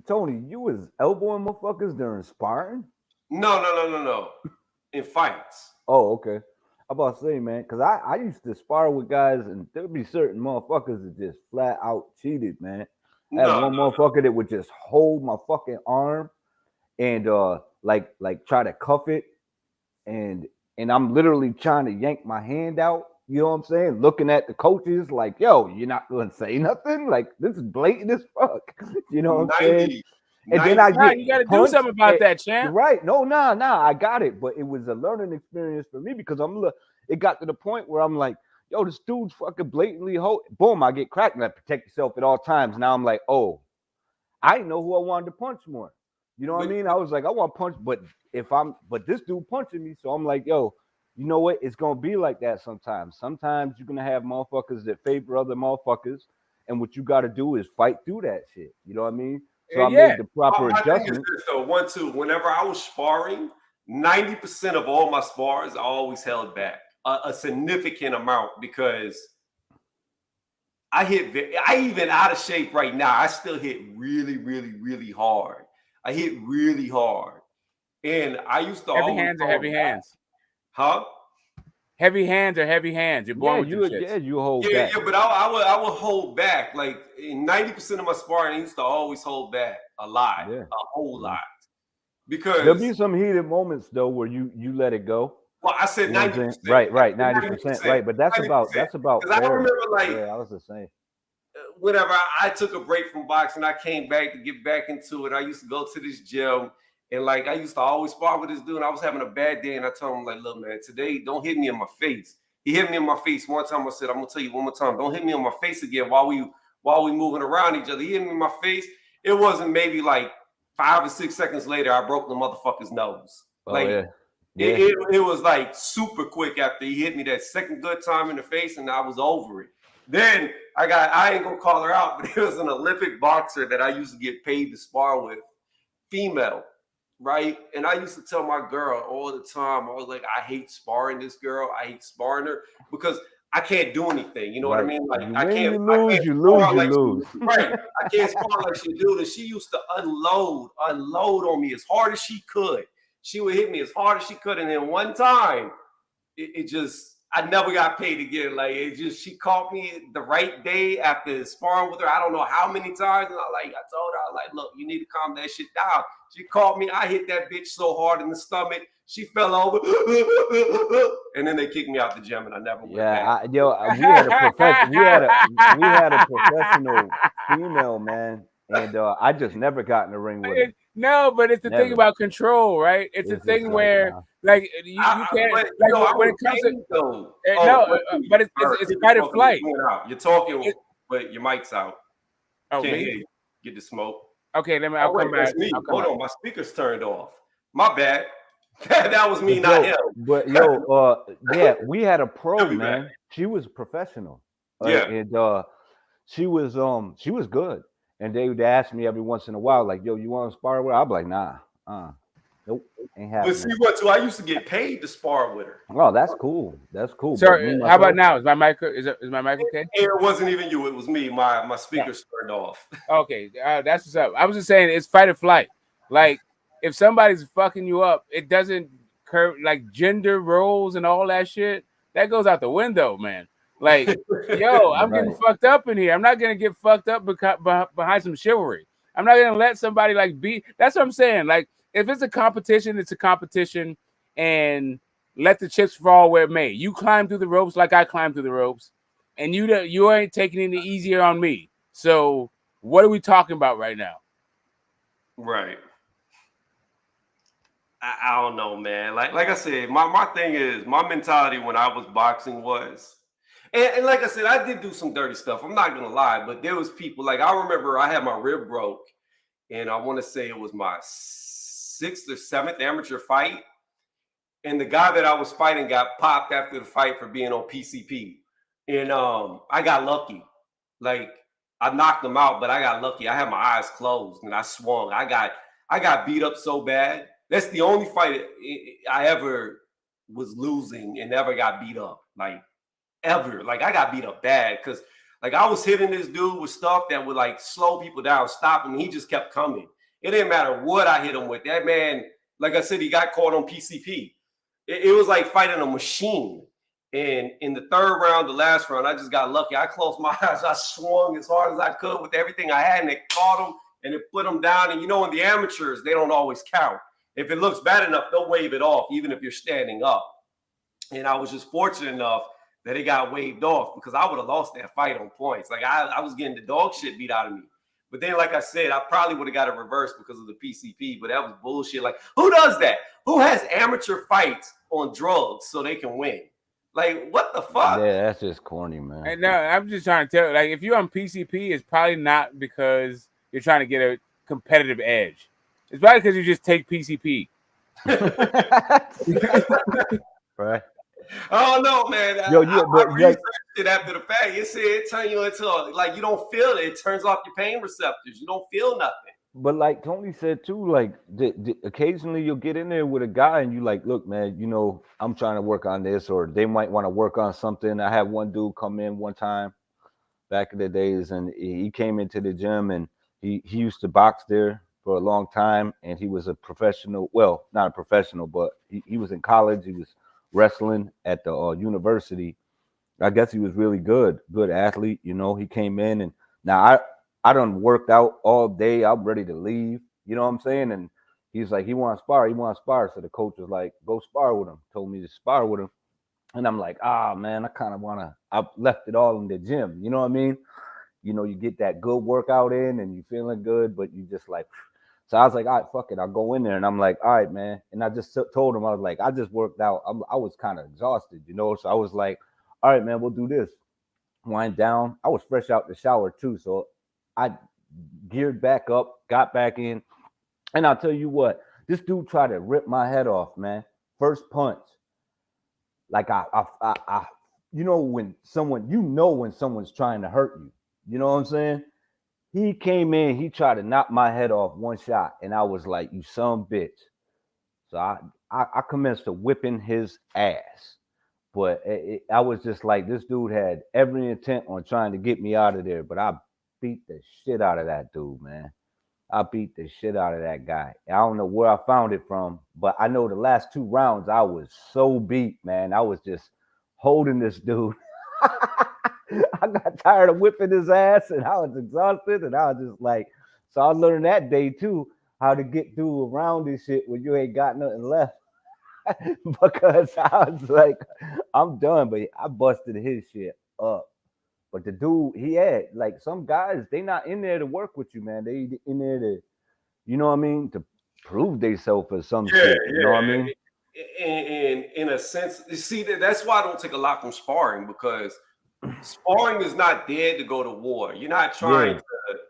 Tony, you was elbowing motherfuckers during sparring? No. In fights. Oh, okay. I'm about to say, man, because I used to spar with guys, and there'd be certain motherfuckers that just flat out cheated, man. I had one motherfucker that would just hold my fucking arm and like try to cuff it. And I'm literally trying to yank my hand out, you know what I'm saying? Looking at the coaches like, yo, you're not going to say nothing? Like, this is blatant as fuck. You know what I'm saying? And then you got to do something about that, champ. Right. No, I got it. But it was a learning experience for me because it got to the point where I'm like, yo, this dude's fucking blatantly boom, I get cracked and I protect yourself at all times. Now I'm like, oh, I didn't know who I wanted to punch more. You know what I mean? I was like, I want to punch, but this dude punching me, so I'm like, yo, you know what? It's gonna be like that sometimes. Sometimes you're gonna have motherfuckers that favor other motherfuckers, and what you got to do is fight through that shit. You know what I mean? So I made the proper adjustment. So 1-2. Whenever I was sparring, 90% of all my spars, I always held back a significant amount because I even out of shape right now. I still hit really, really, really hard. I hit really hard, and I used to heavy hands or heavy hands, huh? Heavy hands or heavy hands. You're born with you hold back. Yeah, but I would hold back. Like in 90% of my sparring, I used to always hold back a lot, a whole lot. Because there'll be some heated moments though where you let it go. Well, I said 90%. Right, 90%. Right, but that's 90%. about. Because I remember, like, I was the same. Whenever I took a break from boxing, I came back to get back into it. I used to go to this gym, and like I used to always spar with this dude. And I was having a bad day, and I told him, like, look, man, today don't hit me in my face. He hit me in my face one time. I said, I'm gonna tell you one more time, don't hit me in my face again while we moving around each other. He hit me in my face. It wasn't maybe like 5 or 6 seconds later, I broke the motherfucker's nose. It was like super quick after he hit me that second good time in the face, and I was over it. Then I ain't gonna call her out, but it was an Olympic boxer that I used to get paid to spar with, female, right? And I used to tell my girl all the time, I was like, I hate sparring this girl. I hate sparring her because I can't do anything. You know what I mean? Like you lose. Right. I can't spar like she do. And she used to unload on me as hard as she could. She would hit me as hard as she could. And then one time, I never got paid again. Like she caught me the right day after sparring with her. I don't know how many times. And I told her, like, look, you need to calm that shit down. She caught me. I hit that bitch so hard in the stomach. She fell over. And then they kicked me out the gym and I never went back. We had a professional female, man. And I just never got in the ring with her. No, but it's the thing about control, right? It's a thing where, like, you can't, when it comes to, but it's fight or flight. You're talking, but your mic's out. Oh, can't hear you. Get the smoke. Okay, I'll come back. Hold on, my speaker's turned off. My bad. That was me, not him. But we had a pro, man. She was professional. And she was good. And they would ask me every once in a while, like, yo, you want to spar with her? I'd be like, nah, nope, ain't happening. But see what, too? I used to get paid to spar with her. Oh, that's cool. That's cool. Sorry, how about now? Is my mic okay? It wasn't even you. It was me. My speakers turned off. Okay, that's what's up. I was just saying it's fight or flight. Like, if somebody's fucking you up, it doesn't curve, like gender roles and all that shit. That goes out the window, man. Like, yo, I'm getting fucked up in here. I'm not gonna get fucked up behind some chivalry. I'm not gonna let somebody like be. That's what I'm saying. Like, if it's a competition, it's a competition, and let the chips fall where it may. You climb through the ropes like I climbed through the ropes, and you ain't taking any easier on me. So, what are we talking about right now? Right. I don't know, man. Like I said, my thing is, my mentality when I was boxing was. And like I said, I did do some dirty stuff. I'm not going to lie, but there was people, like I remember I had my rib broke, and I want to say it was my 6th or 7th amateur fight. And the guy that I was fighting got popped after the fight for being on PCP. And I got lucky. Like, I knocked him out, but I got lucky. I had my eyes closed, and I swung. I got beat up so bad. That's the only fight I ever was losing and never got beat up. Like, ever. Like, I got beat up bad because, like, I was hitting this dude with stuff that would, like, slow people down, stop him. He just kept coming. It didn't matter what I hit him with. That man, like I said, he got caught on PCP. It was like fighting a machine. And in the third round, the last round, I just got lucky. I closed my eyes. I swung as hard as I could with everything I had, and it caught him, and it put him down. And, you know, in the amateurs, they don't always count. If it looks bad enough, they'll wave it off, even if you're standing up. And I was just fortunate enough that it got waved off because I would have lost that fight on points. Like, I was getting the dog shit beat out of me. But then, like I said, I probably would have got it reversed because of the PCP, but that was bullshit. Like, who does that? Who has amateur fights on drugs so they can win? Like, what the fuck? Yeah, that's just corny, man. And no, I'm just trying to tell you, like, if you're on PCP, it's probably not because you're trying to get a competitive edge. It's probably because you just take PCP. Right. I don't know, man. But I researched it after the fact. It said it turns you into like you don't feel it. It turns off your pain receptors. You don't feel nothing. But like Tony said too, like occasionally you'll get in there with a guy and you like, look, man, you know, I'm trying to work on this, or they might want to work on something. I had one dude come in one time back in the days, and he came into the gym, and he used to box there for a long time, and he was a professional. Well, not a professional, but he was in college. He was wrestling at the university. I guess he was really good athlete. You know, he came in, and now I done worked out all day. I'm ready to leave. You know what I'm saying? And he's like, he wants to spar. He wants to spar. So the coach was like, go spar with him. Told me to spar with him. And I'm like, man, I kind of want to. I left it all in the gym. You know what I mean? You know, you get that good workout in and you feeling good, but you just like. So I was like, all right, fuck it. I'll go in there. And I'm like, all right, man. And I just told him, I was like, I just worked out. I was kind of exhausted, you know? So I was like, all right, man, we'll do this. Wind down. I was fresh out the shower too. So I geared back up, got back in. And I'll tell you what, this dude tried to rip my head off, man. First punch. Like I you know, when someone's trying to hurt you. You know what I'm saying? He came in, he tried to knock my head off one shot, and I was like, you son bitch. So I commenced to whipping his ass. But I was just like, this dude had every intent on trying to get me out of there, but I beat the shit out of that dude, man. I beat the shit out of that guy. I don't know where I found it from, but I know the last 2 rounds I was so beat, man. I was just holding this dude. I got tired of whipping his ass, and I was exhausted, and I was just like, so I learned that day too how to get through around this shit when you ain't got nothing left. Because I was like, I'm done, but I busted his shit up. But the dude, he had like some guys, they not in there to work with you, man. They in there to, you know what I mean, to prove themselves or some shit. You know what I mean? In a sense, you see that's why I don't take a lot from sparring, because sparring is not there to go to war. You're not trying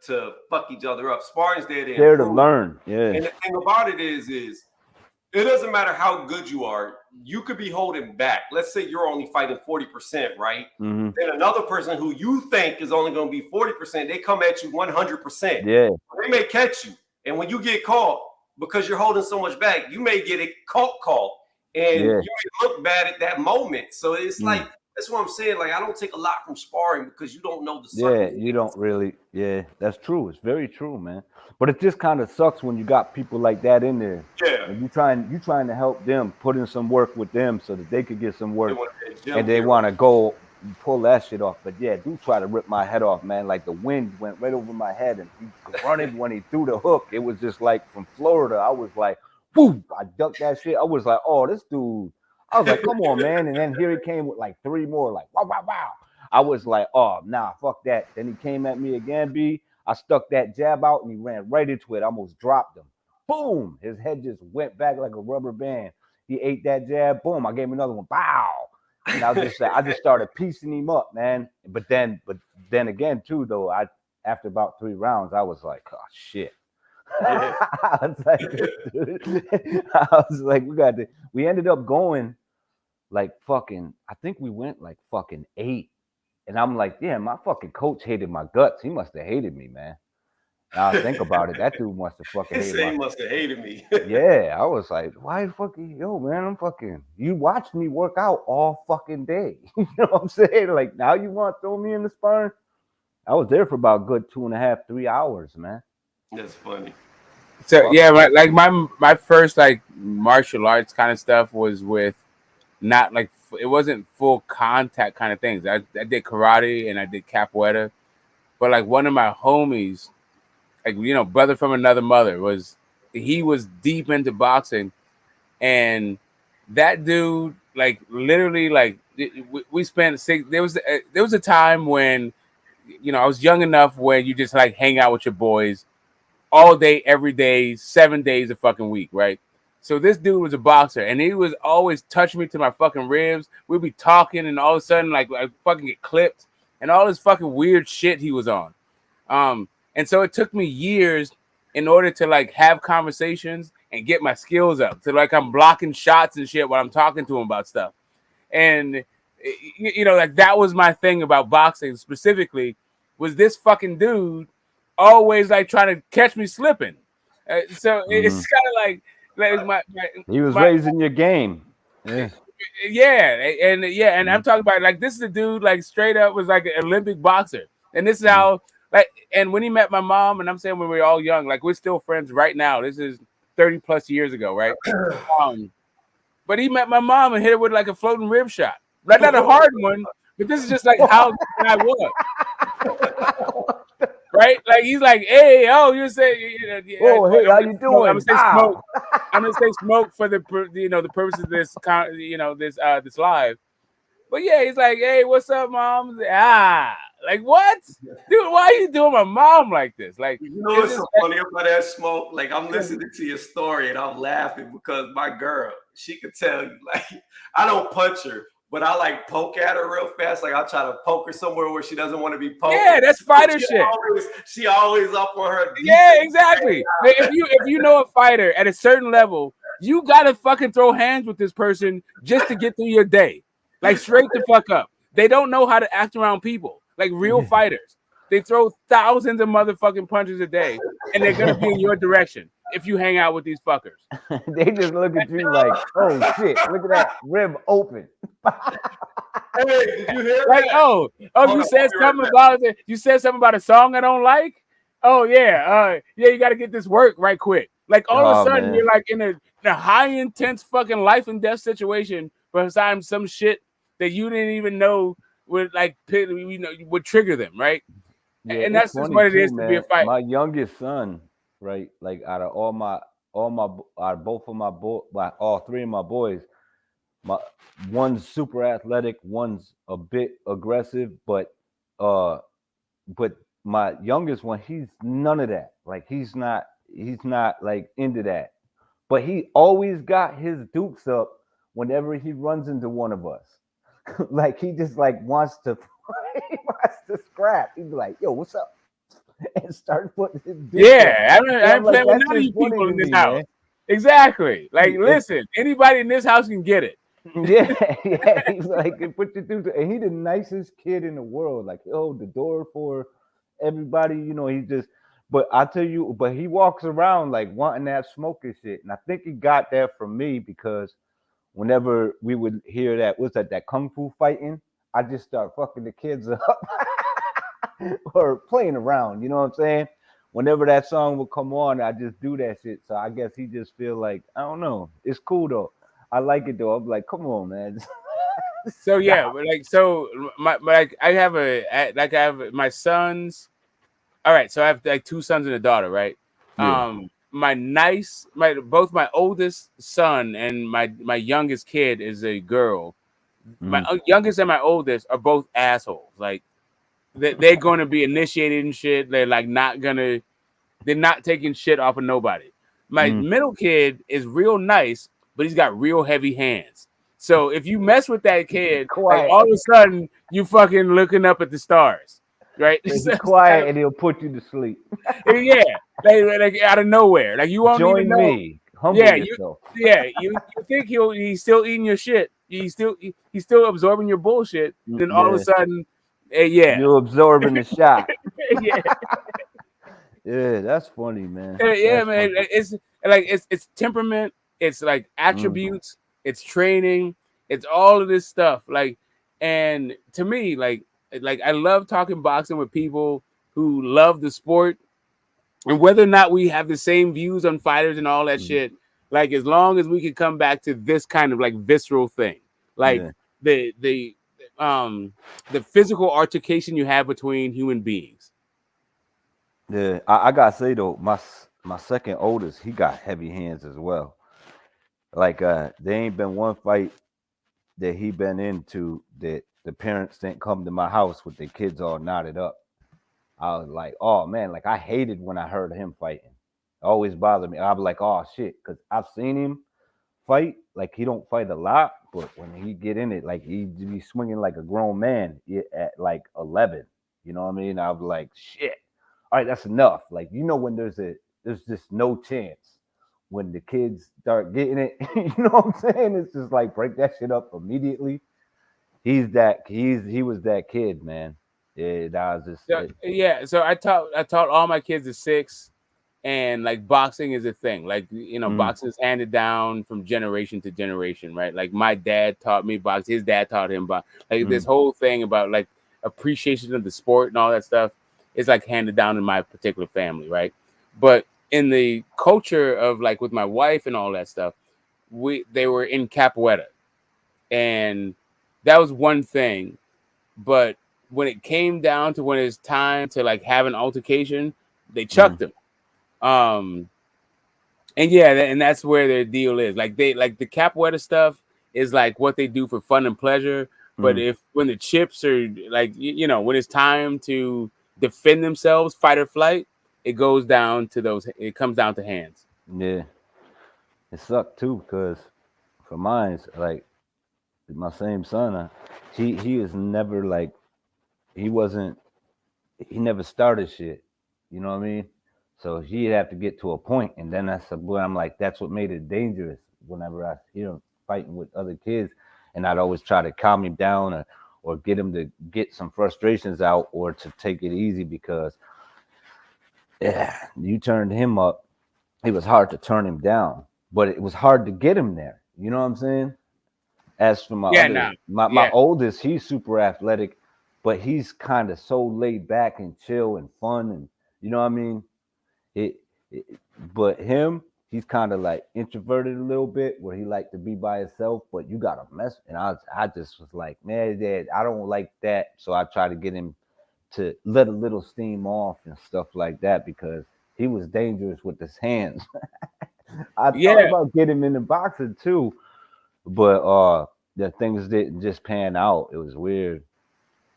to fuck each other up. Sparring's there to learn. Yeah. And the thing about it is it doesn't matter how good you are. You could be holding back. Let's say you're only fighting 40%, right? Mm-hmm. Then another person who you think is only going to be 40%, they come at you 100%. Yeah. They may catch you. And when you get caught, because you're holding so much back, you may get a caught. And you may look bad at that moment. So it's like, that's what I'm saying. Like, I don't take a lot from sparring because you don't know the circumstances. Yeah, you don't really. Yeah, that's true. It's very true, man. But it just kind of sucks when you got people like that in there. Yeah. And you trying to help them, put in some work with them so that they could get some work. And they want to go pull that shit off. But yeah, do try to rip my head off, man. Like the wind went right over my head and he running when he threw the hook. It was just like from Florida. I was like, whoo, I ducked that shit. I was like, oh, this dude. I was like, come on, man. And then here he came with like 3 more, like, wow, wow, wow. I was like, oh, nah, fuck that. Then he came at me again, B. I stuck that jab out and he ran right into it. I almost dropped him. Boom. His head just went back like a rubber band. He ate that jab. Boom. I gave him another one. Bow. And I was just like, I just started piecing him up, man. But then again, too, though, after about 3 rounds, I was like, oh, shit. I was like, we ended up going like fucking, I think we went like fucking 8. And I'm like, yeah, my fucking coach hated my guts. He must have hated me, man. Now I think about it, that dude must have fucking hated me. He must have hated me. Yeah, I was like, why fucking, yo, man, I'm fucking, you watched me work out all fucking day. You know what I'm saying? Like, now you want to throw me in the sparring? I was there for about a good 2.5, 3 hours, man. That's funny. So yeah, like my first like martial arts kind of stuff was with not like, it wasn't full contact kind of things. I did karate and I did capoeira, but like one of my homies, like, you know, brother from another mother, he was deep into boxing, and that dude, like, literally, like, we spent there was a time when, you know, I was young enough where you just like hang out with your boys all day, every day, 7 days a fucking week, right? So this dude was a boxer, and he was always touching me to my fucking ribs. We'd be talking, and all of a sudden, like I fucking get clipped, and all this fucking weird shit he was on. And so it took me years in order to like have conversations and get my skills up. To like I'm blocking shots and shit while I'm talking to him about stuff. And you know, like that was my thing about boxing specifically. Was this fucking dude always like trying to catch me slipping? So it's kind of like he was raising your game. And I'm talking about like this is a dude like straight up was like an Olympic boxer, and this is how like and when he met my mom, and I'm saying when we were all young, like we're still friends right now. This is 30 plus years ago, right? But he met my mom and hit her with like a floating rib shot, like not a hard one, but this is just like how I was. Right, like he's like, "Hey, oh, you say, oh, hey, how you doing?" I'm gonna say smoke. I'm gonna say smoke for the purposes of this, this live. But yeah, he's like, "Hey, what's up, mom?" Like what, dude? Why are you doing my mom like this? Like, you know what's so funny about that, Smoke? Like I'm listening to your story and I'm laughing because my girl, she could tell you, like, I don't punch her. But I like poke at her real fast. Like I try to poke her somewhere where she doesn't want to be poked. Yeah, that's fighter shit. She always up on her. Yeah, exactly. If you know a fighter at a certain level, you gotta fucking throw hands with this person just to get through your day. Like straight the fuck up. They don't know how to act around people. Like real fighters. They throw thousands of motherfucking punches a day, and they're gonna be in your direction if you hang out with these fuckers. They just look at you like, oh shit, look at that rib open. Hey, did you hear like, that? You said something about it. You said something about a song I don't like. Oh yeah, you got to get this work right quick. Like all of a sudden you're like in a high intense fucking life and death situation, besides some shit that you didn't even know would like would trigger them, right? Yeah, and that's just what it is to be a fighter. My youngest son, right? Like out of all three of my boys, one's super athletic, one's a bit aggressive, but my youngest one, he's none of that. Like he's not like into that. But he always got his dukes up whenever he runs into one of us. Like he just like wants to scrap. He'd be like, "Yo, what's up?" And start putting his dukes up. I ain't playing with none of you people in this house. Man. Exactly. Like, listen, anybody in this house can get it. Yeah. He's like, put your dukes up. And he the nicest kid in the world. Like, hold the door for everybody. You know, but I tell you, but he walks around like wanting that smoking shit. And I think he got that from me because whenever we would hear that kung fu fighting, I just start fucking the kids up or playing around. You know what I'm saying? Whenever that song would come on, I just do that shit. So I guess he just feel like, I don't know. It's cool though. I like it though. I'm like, come on, man. So yeah, I have my sons. All right, so I have like two sons and a daughter, right? Yeah. Both my oldest son and my youngest kid is a girl. My youngest and my oldest are both assholes. Like they're going to be initiated and shit. They're like they're not taking shit off of nobody. My middle kid is real nice, but he's got real heavy hands. So if you mess with that kid, like all of a sudden you fucking looking up at the stars. Right, he's quiet and he'll put you to sleep. Yeah, like out of nowhere, like you won't even know. Me. Humble yourself. You think he's still eating your shit. He's still absorbing your bullshit. Then all of a sudden, you're absorbing the shot. Yeah, yeah, that's funny, man. Yeah, man. Funny. It's temperament. It's like attributes. It's training. It's all of this stuff. Like, and to me, like I love talking boxing with people who love the sport, and whether or not we have the same views on fighters and all that shit, like as long as we can come back to this kind of like visceral thing, like the physical altercation you have between human beings. Yeah, I gotta say though, my second oldest, he got heavy hands as well. Like there ain't been one fight that he been into that the parents didn't come to my house with their kids all knotted up. I was like, oh man, like I hated when I heard him fighting. It always bothered me. I'd be like, oh shit, because I've seen him fight. Like he don't fight a lot, but when he get in it, like he be swinging like a grown man at like 11. You know what I mean? I was like, shit. All right, that's enough. Like when there's just no chance when the kids start getting it. You know what I'm saying? It's just like break that shit up immediately. He was that kid, man. Yeah, that was just yeah. So I taught all my kids at 6. And like boxing is a thing, like boxing is handed down from generation to generation, right? Like my dad taught me box, his dad taught him box. Like this whole thing about like appreciation of the sport and all that stuff is like handed down in my particular family, right? But in the culture of like with my wife and all that stuff, they were in capoeira, and that was one thing. But when it came down to when it's time to like have an altercation, they chucked him. And yeah, and that's where their deal is. Like they like the capoeira stuff is like what they do for fun and pleasure. But when the chips are like when it's time to defend themselves, fight or flight, it goes down to those. It comes down to hands. Yeah, it sucked too because for mine, like my same son, he is never like he never started shit. You know what I mean? So he'd have to get to a point, and then that's where I'm like, that's what made it dangerous. Whenever I hear him fighting with other kids, and I'd always try to calm him down or get him to get some frustrations out or to take it easy because you turned him up. It was hard to turn him down, but it was hard to get him there. You know what I'm saying? As for my oldest, he's super athletic, but he's kind of so laid back and chill and fun, and you know what I mean. But him, he's kind of like introverted a little bit, where he like to be by himself. But you gotta mess, and I just was like, man, Dad, I don't like that. So I try to get him to let a little steam off and stuff like that because he was dangerous with his hands. I thought about getting him in the boxing too, but the things didn't just pan out. It was weird.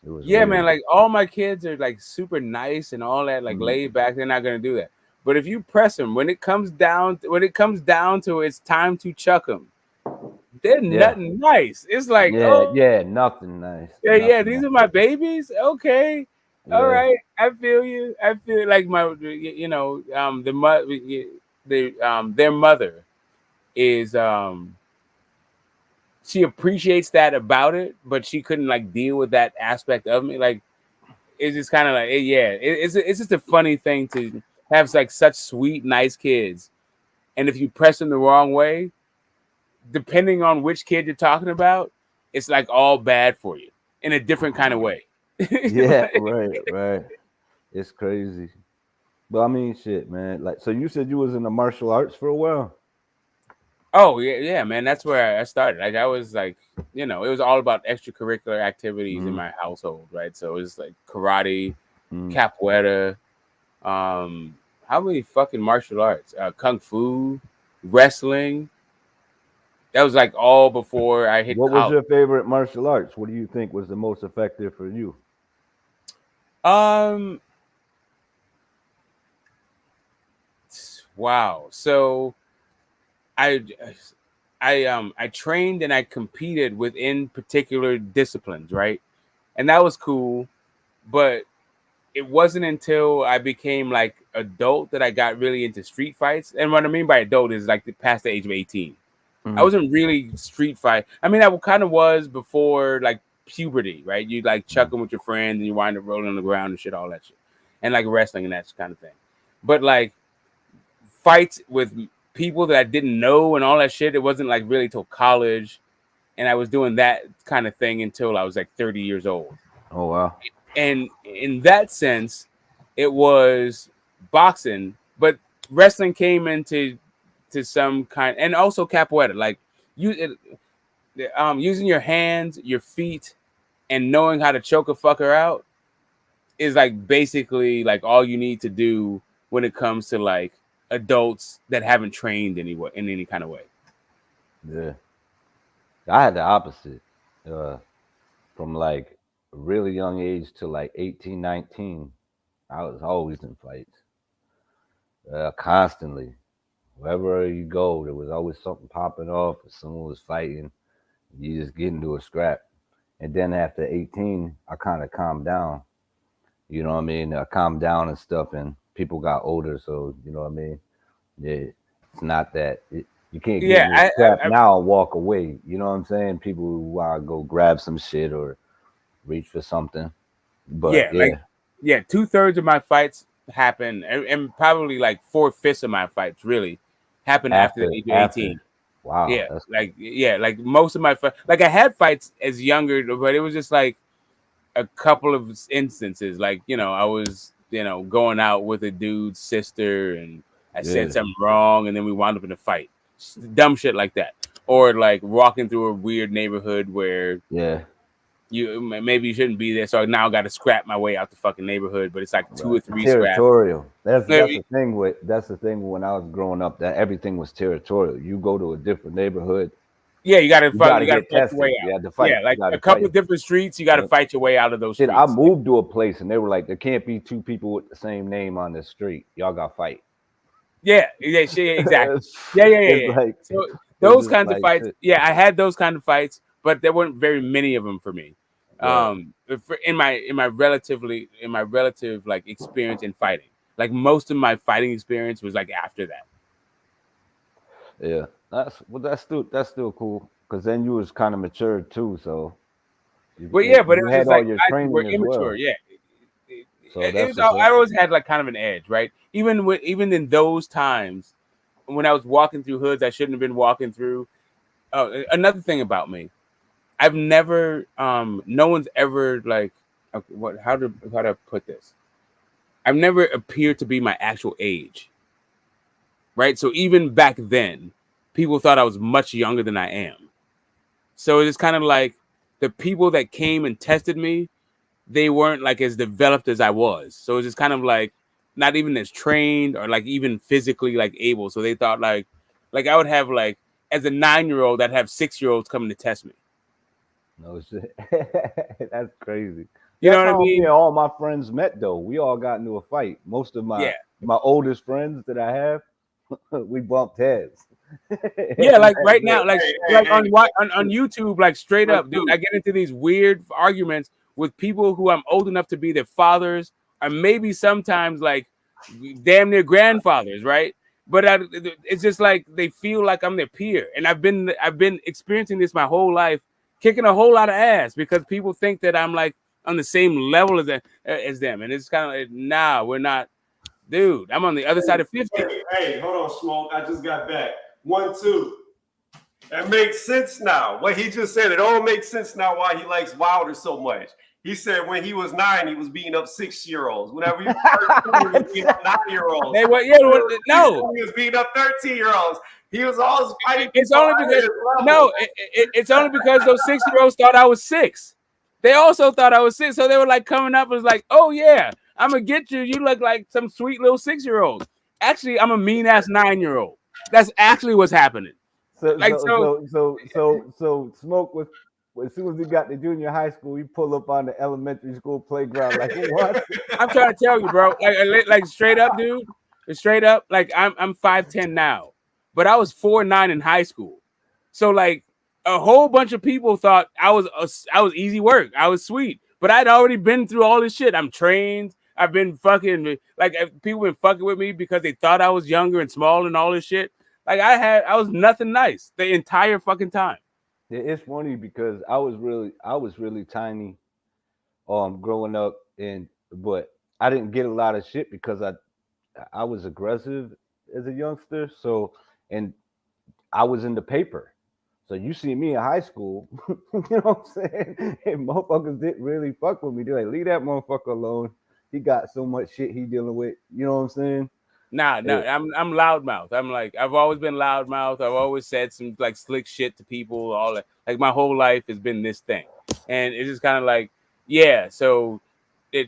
It was weird. Man. Like all my kids are like super nice and all that, like laid back. They're not gonna do that. But if you press them, when it comes down to it's time to chuck them, they're nothing nice. It's like nothing nice. These are my babies. Okay, all right. I feel you. I feel like their mother is she appreciates that about it, but she couldn't like deal with that aspect of me. Like it's just kind of like it's just a funny thing to have like such sweet, nice kids, and if you press them the wrong way, depending on which kid you're talking about, it's like all bad for you in a different kind of way. Right. It's crazy, but I mean, shit, man. Like, so you said you was in the martial arts for a while. Oh yeah, man. That's where I started. Like I was like, it was all about extracurricular activities in my household, right? So it was like karate, capoeira. How many fucking martial arts? Kung fu, wrestling. That was like all before I hit college. What was your favorite martial arts? What do you think was the most effective for you? Wow. So I trained and I competed within particular disciplines, right? And that was cool, but it wasn't until I became like adult that I got really into street fights. And what I mean by adult is like past the age of 18. I wasn't really street fight. I mean, I kind of was before like puberty, right? You like chucking with your friends and you wind up rolling on the ground and shit, all that shit. And like wrestling and that kind of thing. But like fights with people that I didn't know and all that shit, it wasn't like really till college. And I was doing that kind of thing until I was like 30 years old. Oh, wow. And in that sense, it was boxing, but wrestling came into some kind, and also capoeira, like using your hands, your feet, and knowing how to choke a fucker out is like basically like all you need to do when it comes to like adults that haven't trained in any kind of way. Yeah, I had the opposite. From like a really young age to like 18, 19, I was always in fights, constantly. Wherever you go, there was always something popping off. If someone was fighting, you just get into a scrap. And then after 18, I kind of calmed down. You know what I mean? I calmed down and stuff, and people got older. So, you know what I mean? Yeah, it's not that. You can't get Yeah, in a scrap now and walk away. You know what I'm saying? People who want to go grab some shit or reach for something. But yeah. 2/3 of my fights happen, and probably like 4/5 of my fights really happen after the age of 18. Wow. Yeah, like most of my like I had fights as younger, but it was just like a couple of instances. Like, you know, I was, you know, going out with a dude's sister and I said something wrong and then we wound up in a fight. Dumb shit like that. Or like walking through a weird neighborhood where you maybe you shouldn't be there, so I now got to scrap my way out the fucking neighborhood. But it's like 2 or 3 territorial. That's the thing when I was growing up, that everything was territorial. You go to a different neighborhood. Yeah, you got to fight your way out. You had to fight. Yeah, like a couple of different streets, you got to fight your way out of those streets. I moved to a place and they were like, there can't be two people with the same name on this street. Y'all got to fight. Yeah, exactly. Yeah. Like, so those kinds of fights. Yeah, I had those kind of fights, but there weren't very many of them for me. In my relative like experience in fighting, like most of my fighting experience was like after that. Yeah, that's still cool, because then you was kind of mature too. So, but it was just like we're immature. Well. Yeah, so I always had like kind of an edge, right? Even in those times when I was walking through hoods I shouldn't have been walking through. Another thing about me, I've never, no one's ever like, okay, how do I put this? I've never appeared to be my actual age, right? So even back then, people thought I was much younger than I am. So it's kind of like the people that came and tested me, they weren't like as developed as I was. So it's just kind of like not even as trained or like even physically like able. So they thought like I would have like, as a 9-year-old, I'd have 6-year-olds coming to test me. No shit. That's crazy. You know what I mean? Yeah, all my friends met though. We all got into a fight. Most of my oldest friends that I have, we bumped heads. Yeah, like right now, like on YouTube, like straight up, dude, I get into these weird arguments with people who I'm old enough to be their fathers, or maybe sometimes like damn near grandfathers, right? But it's just like they feel like I'm their peer, and I've been experiencing this my whole life, kicking a whole lot of ass because people think that I'm like on the same level as them, and it's kind of like, nah, we're not, dude. I'm on the other side of 50. Hey, hold on, Smoke. I just got back. 1, 2. That makes sense now. What he just said, it all makes sense now why he likes Wilder so much. He said when he was 9, he was beating up 6-year-olds. Whenever he was beating up 9-year-olds. No. He was beating up 13-year-olds. He was always fighting. It's only because those 6-year-olds thought I was 6. They also thought I was 6, so they were like coming up and was like, "Oh yeah, I'm gonna get you. You look like some sweet little 6-year-old." Actually, I'm a mean ass 9-year-old. That's actually what's happening. So Smoke with. As soon as we got to junior high school, you pull up on the elementary school playground like what? I'm trying to tell you, bro. Like straight up, dude. Straight up, like I'm 5'10" now, but I was 4'9" in high school. So like a whole bunch of people thought I was easy work. I was sweet, but I'd already been through all this shit. I'm trained. I've been fucking like people been fucking with me because they thought I was younger and small and all this shit. Like I was nothing nice the entire fucking time. Yeah, it's funny because I was really tiny, growing up, but I didn't get a lot of shit because I was aggressive as a youngster. So, and I was in the paper. So you see me in high school, you know what I'm saying? And motherfuckers didn't really fuck with me. They're like, leave that motherfucker alone. He got so much shit he dealing with. You know what I'm saying? Nah, I'm loudmouth. I'm like, I've always been loudmouth. I've always said some like slick shit to people. All that, like my whole life has been this thing, and it's just kind of like, yeah. So it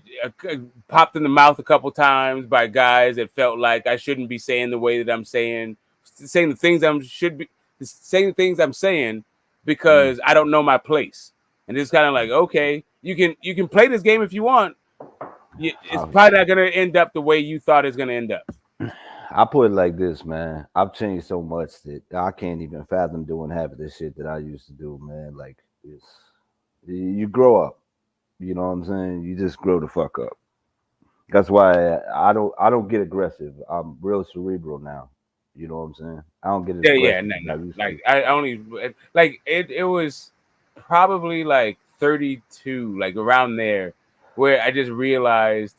popped in the mouth a couple times by guys that felt like I shouldn't be saying the way that I'm saying the things saying the things I'm saying because I don't know my place, and it's kind of like, okay, you can play this game if you want. It's probably not gonna end up the way you thought it's gonna end up. I put it like this, man. I've changed so much that I can't even fathom doing half of this shit that I used to do, man. Like it's you grow up. You know what I'm saying? You just grow the fuck up. That's why I don't get aggressive. I'm real cerebral now. You know what I'm saying? I don't get as Yeah, aggressive no, as no. I used to. Like I only like it was probably like 32, like around there, where I just realized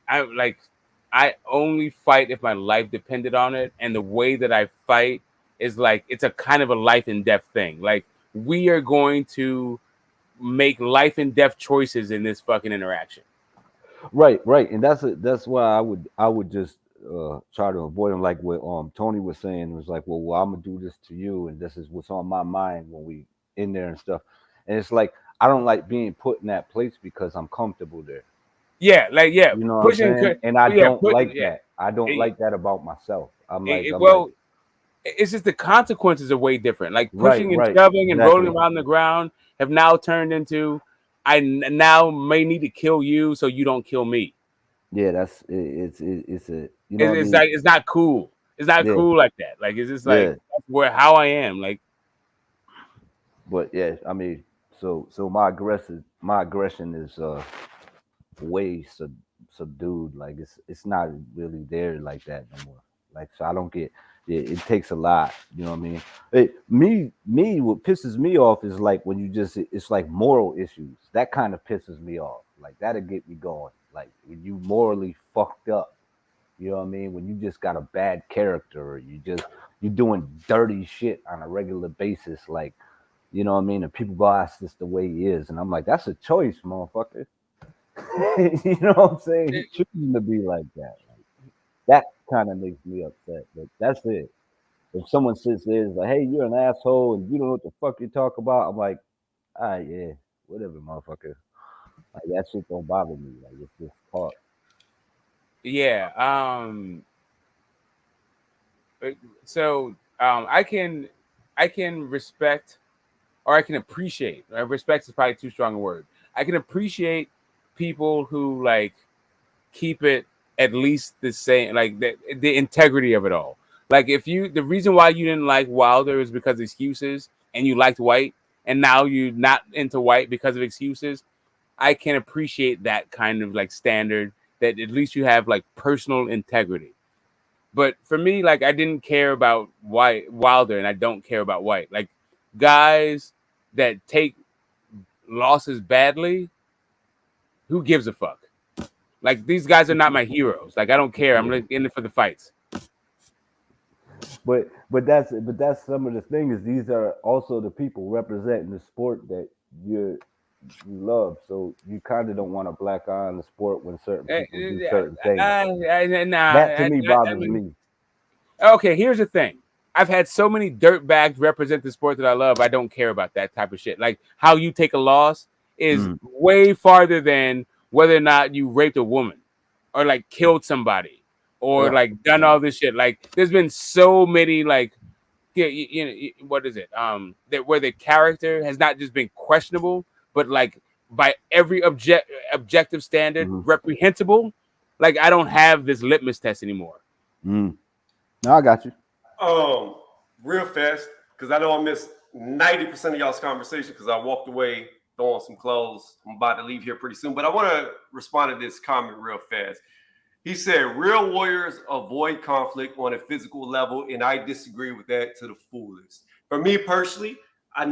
I only fight if my life depended on it, and the way that I fight is like it's a kind of a life and death thing. Like we are going to make life and death choices in this fucking interaction. Right, and that's why I would just try to avoid them. Like what Tony was saying, it was like, well, I'm gonna do this to you, and this is what's on my mind when we in there and stuff. And it's like I don't like being put in that place because I'm comfortable there. Yeah, You know what I'm pushing. saying? And I Yeah, don't putting. like Yeah, that. I don't it, like that about myself. I'm like, it, I'm like, well, it's just the consequences are way different. Like pushing and right, shoving and rolling exactly. around the ground have now turned into now may need to kill you so you don't kill me. Yeah, it's a you know what I It's mean? like it's not cool. It's not Yeah, cool like that. Like it's just like yeah. that's where how I am. Like But yeah, I mean, so my aggression is way subdued. Like it's not really there like that no more. Like so, I don't get. It takes a lot. You know what I mean? What pisses me off is like when you just it's like moral issues. That kind of pisses me off. Like that'll get me going. Like when you morally fucked up. You know what I mean? When you just got a bad character, or you doing dirty shit on a regular basis. Like you know what I mean? And people go, "That's just the way he is," and I'm like, "That's a choice, motherfucker." You know what I'm saying? He choosing to be like that. Like, that kind of makes me upset. But that's it. If someone sits there and is like, "Hey, you're an asshole and you don't know what the fuck you talk about," I'm like, "All right, yeah, whatever, motherfucker." Like that shit don't bother me. Like it's just part. yeah. So I can respect or I can appreciate. Respect is probably too strong a word. I can appreciate people who like keep it at least the same, like the integrity of it all. Like if you, the reason why you didn't like Wilder is because of excuses, and you liked White, and now you're not into White because of excuses. I can appreciate that kind of like standard that at least you have like personal integrity. But for me, like I didn't care about Wilder, and I don't care about White. Like guys that take losses badly, who gives a fuck? Like these guys are not my heroes. Like I don't care. I'm like in it for the fights. But that's some of the things. These are also the people representing the sport that you love. So you kind of don't want a black eye on the sport when certain people do certain things. That to me I bothers mean, me. okay, here's the thing. I've had so many dirtbags represent the sport that I love. I don't care about that type of shit. Like how you take a loss is Mm, way farther than whether or not you raped a woman or like killed somebody or right. like done all this shit. Like there's been so many like what is it? That where the character has not just been questionable, but like by every objective standard Mm-hmm. reprehensible. Like I don't have this litmus test anymore. Mm. No, I got you. Um, Real fast, because I know I missed 90% of y'all's conversation because I walked away throwing some clothes. I'm about to leave here pretty soon, but I want to respond to this comment real fast. He said, real warriors avoid conflict on a physical level, and I disagree with that to the fullest. For me personally, I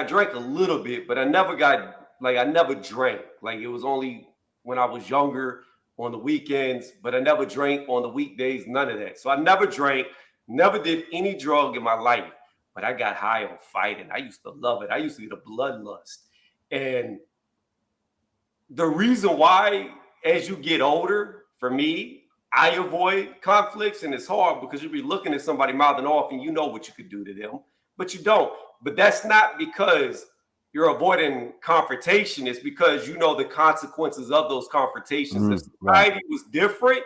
drank a little bit, but I never drank. Like it was only when I was younger on the weekends, but I never drank on the weekdays, none of that. So I never drank, never did any drug in my life, but I got high on fighting. I used to love it. I used to get a bloodlust. And the reason why, as you get older, for me, I avoid conflicts, and it's hard because you'll be looking at somebody mouthing off and you know what you could do to them, but you don't. But that's not because you're avoiding confrontation, it's because you know the consequences of those confrontations. If Right. society was different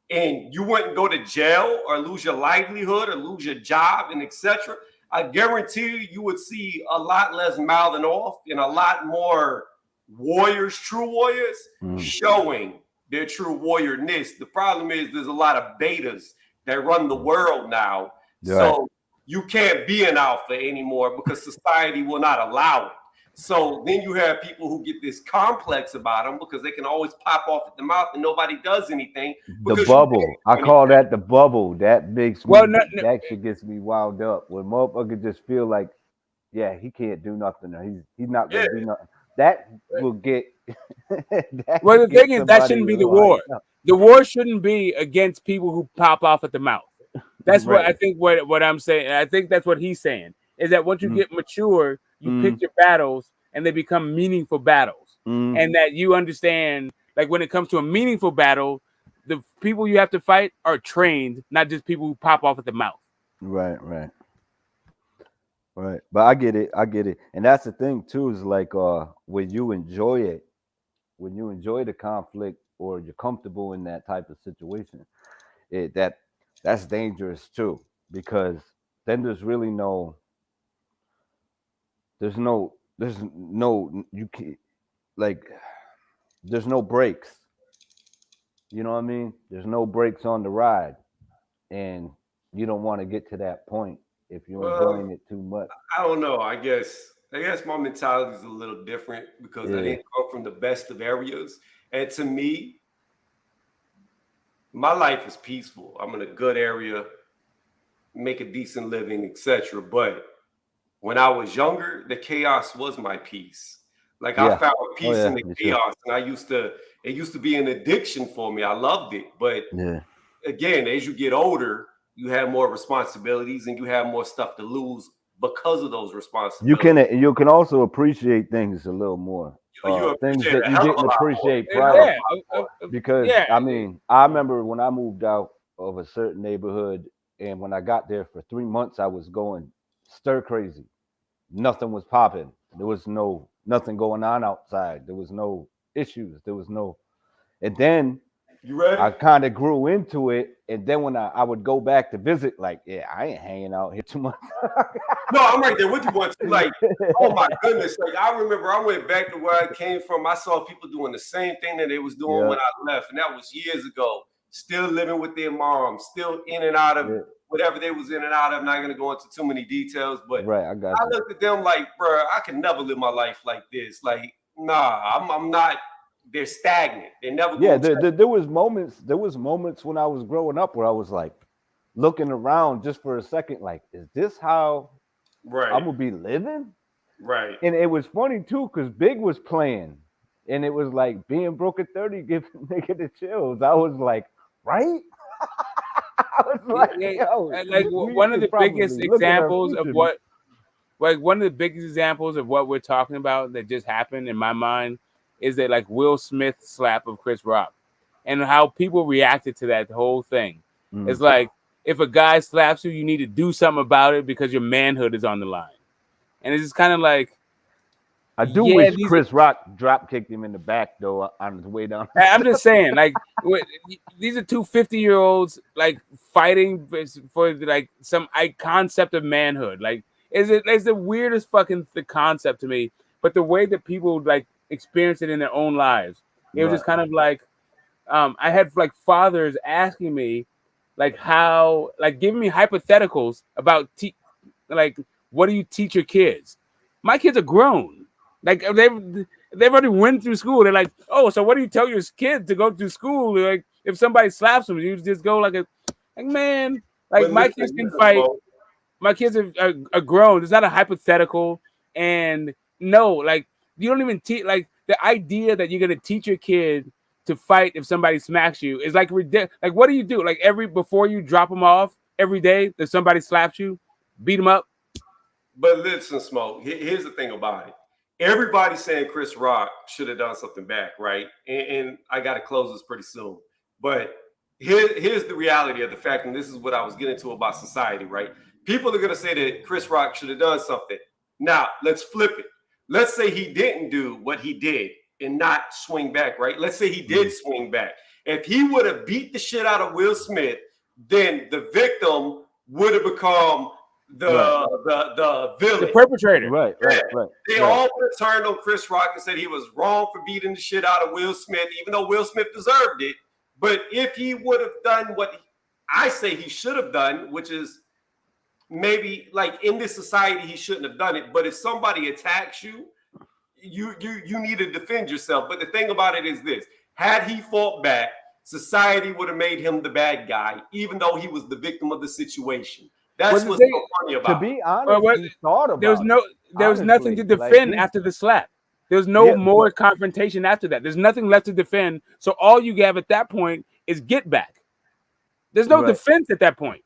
and you wouldn't go to jail or lose your livelihood or lose your job and etc., I guarantee you would see a lot less mouthing off and a lot more warriors, true warriors, Mm. showing their true warriorness. The problem is there's a lot of betas that run the world now. Right. So you can't be an alpha anymore because society will not allow it. So then you have people who get this complex about them because they can always pop off at the mouth and nobody does anything. The bubble. I call that the bubble. That makes me, that shit gets me wound up. When motherfucker just feel like, yeah, he can't do nothing. Or he's not gonna do nothing. That will get. Well, the thing is, that shouldn't be the war. The war shouldn't be against people who pop off at the mouth. That's what I think. What I'm saying. I think that's what he's saying. Is that once you get mature, you pick your battles and they become meaningful battles. And that you understand, like when it comes to a meaningful battle, the people you have to fight are trained, not just people who pop off at the mouth. Right. But I get it. And that's the thing too, is like when you enjoy it, when you enjoy the conflict or you're comfortable in that type of situation, that's dangerous too, because then there's really there's no you can't, like, there's no brakes. You know what I mean? There's no brakes on the ride, and you don't want to get to that point if you're enjoying it too much. I don't know. I guess my mentality is a little different because I didn't come from the best of areas, and to me, my life is peaceful. I'm in a good area, make a decent living, etc. But when I was younger, the chaos was my peace. Like I found peace in the chaos, and it used to be an addiction for me. I loved it, but again, as you get older, you have more responsibilities and you have more stuff to lose because of those responsibilities. You can also appreciate things a little more. Things that you didn't appreciate prior. Because I mean, I remember when I moved out of a certain neighborhood, and when I got there for 3 months, I was going stir crazy. Nothing was popping. There was nothing going on outside. There was no issues. There was no, and then I kind of grew into it. And then when I would go back to visit, like, I ain't hanging out here too much. No, I'm right there with you. Once, like, oh my goodness! Like I remember, I went back to where I came from. I saw people doing the same thing that they was doing when I left, and that was years ago. Still living with their mom, still in and out of whatever they was in and out of. I'm not gonna go into too many details, but I looked at them like, bro, I can never live my life like this. Like, nah, I'm not. They're stagnant. They never. There was moments when I was growing up where I was like looking around just for a second, like, is this how I'm gonna be living? Right. And it was funny too, because Big was playing, and it was like being broke at 30, giving nigga the chills. I was like, right? I was like, yo, like one of the biggest examples of what, like one of the biggest examples of what we're talking about that just happened in my mind is that like Will Smith slap of Chris Rock, and how people reacted to that whole thing. It's like, if a guy slaps you, you need to do something about it because your manhood is on the line. And it's just kind of like, I do wish Chris Rock drop kicked him in the back though on his way down. I'm just saying, like, these are two 50-year-olds like fighting for like some concept of manhood. Like, it's the weirdest fucking concept to me. But the way that people like experience it in their own lives, it was just kind of like, I had like fathers asking me, like, how, like, giving me hypotheticals about like, what do you teach your kids? My kids are grown. Like, they've already went through school. They're like, oh, so what do you tell your kids to go through school? Like, if somebody slaps them, you just go like man, like, my kids can fight. My kids are grown. It's not a hypothetical. And no, like, you don't even teach, like, the idea that you're going to teach your kid to fight if somebody smacks you is like ridiculous. Like, what do you do? Like, before you drop them off every day, if somebody slaps you, beat them up. But listen, Smoke, here's the thing about it. Everybody's saying Chris Rock should have done something back, right? And I got to close this pretty soon. But here's the reality of the fact, and this is what I was getting to about society, right? People are going to say that Chris Rock should have done something. Now, let's flip it. Let's say he didn't do what he did and not swing back, right? Let's say he did swing back. If he would have beat the shit out of Will Smith, then the victim would have become the villain, the perpetrator. Right. They all turned on Chris Rock and said he was wrong for beating the shit out of Will Smith, even though Will Smith deserved it. But if he would have done what I say he should have done, which is maybe like in this society he shouldn't have done it. But if somebody attacks you, you need to defend yourself. But the thing about it is this: had he fought back, society would have made him the bad guy, even though he was the victim of the situation. That's what's so funny about. To be honest, he thought about there was nothing to defend after the slap. There was no more confrontation after that. There's nothing left to defend. So all you have at that point is get back. There's no defense at that point.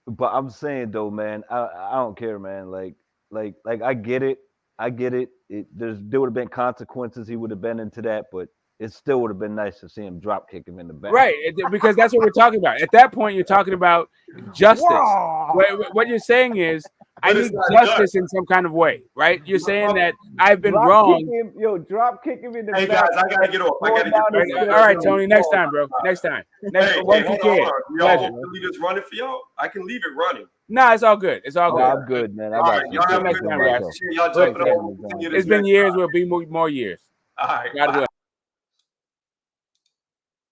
But I'm saying though, man, I don't care, man. Like I get it. There would have been consequences. He would have been into that, but it still would have been nice to see him drop kick him in the back. Right, because that's what we're talking about. At that point, you're talking about justice. What you're saying is, I need justice in some kind of way, right? You're saying that I've been wrong. Drop kick him in the back. Hey guys, I gotta get off. All right, Tony. Next time, bro. Next time. Once you can. Y'all leave this running for y'all? I can leave it running. Nah, it's all good. It's all good. I'm good, man. All right, y'all have a good time, guys. Y'all jumping on. It's been years. Will be more years. All right. God bless.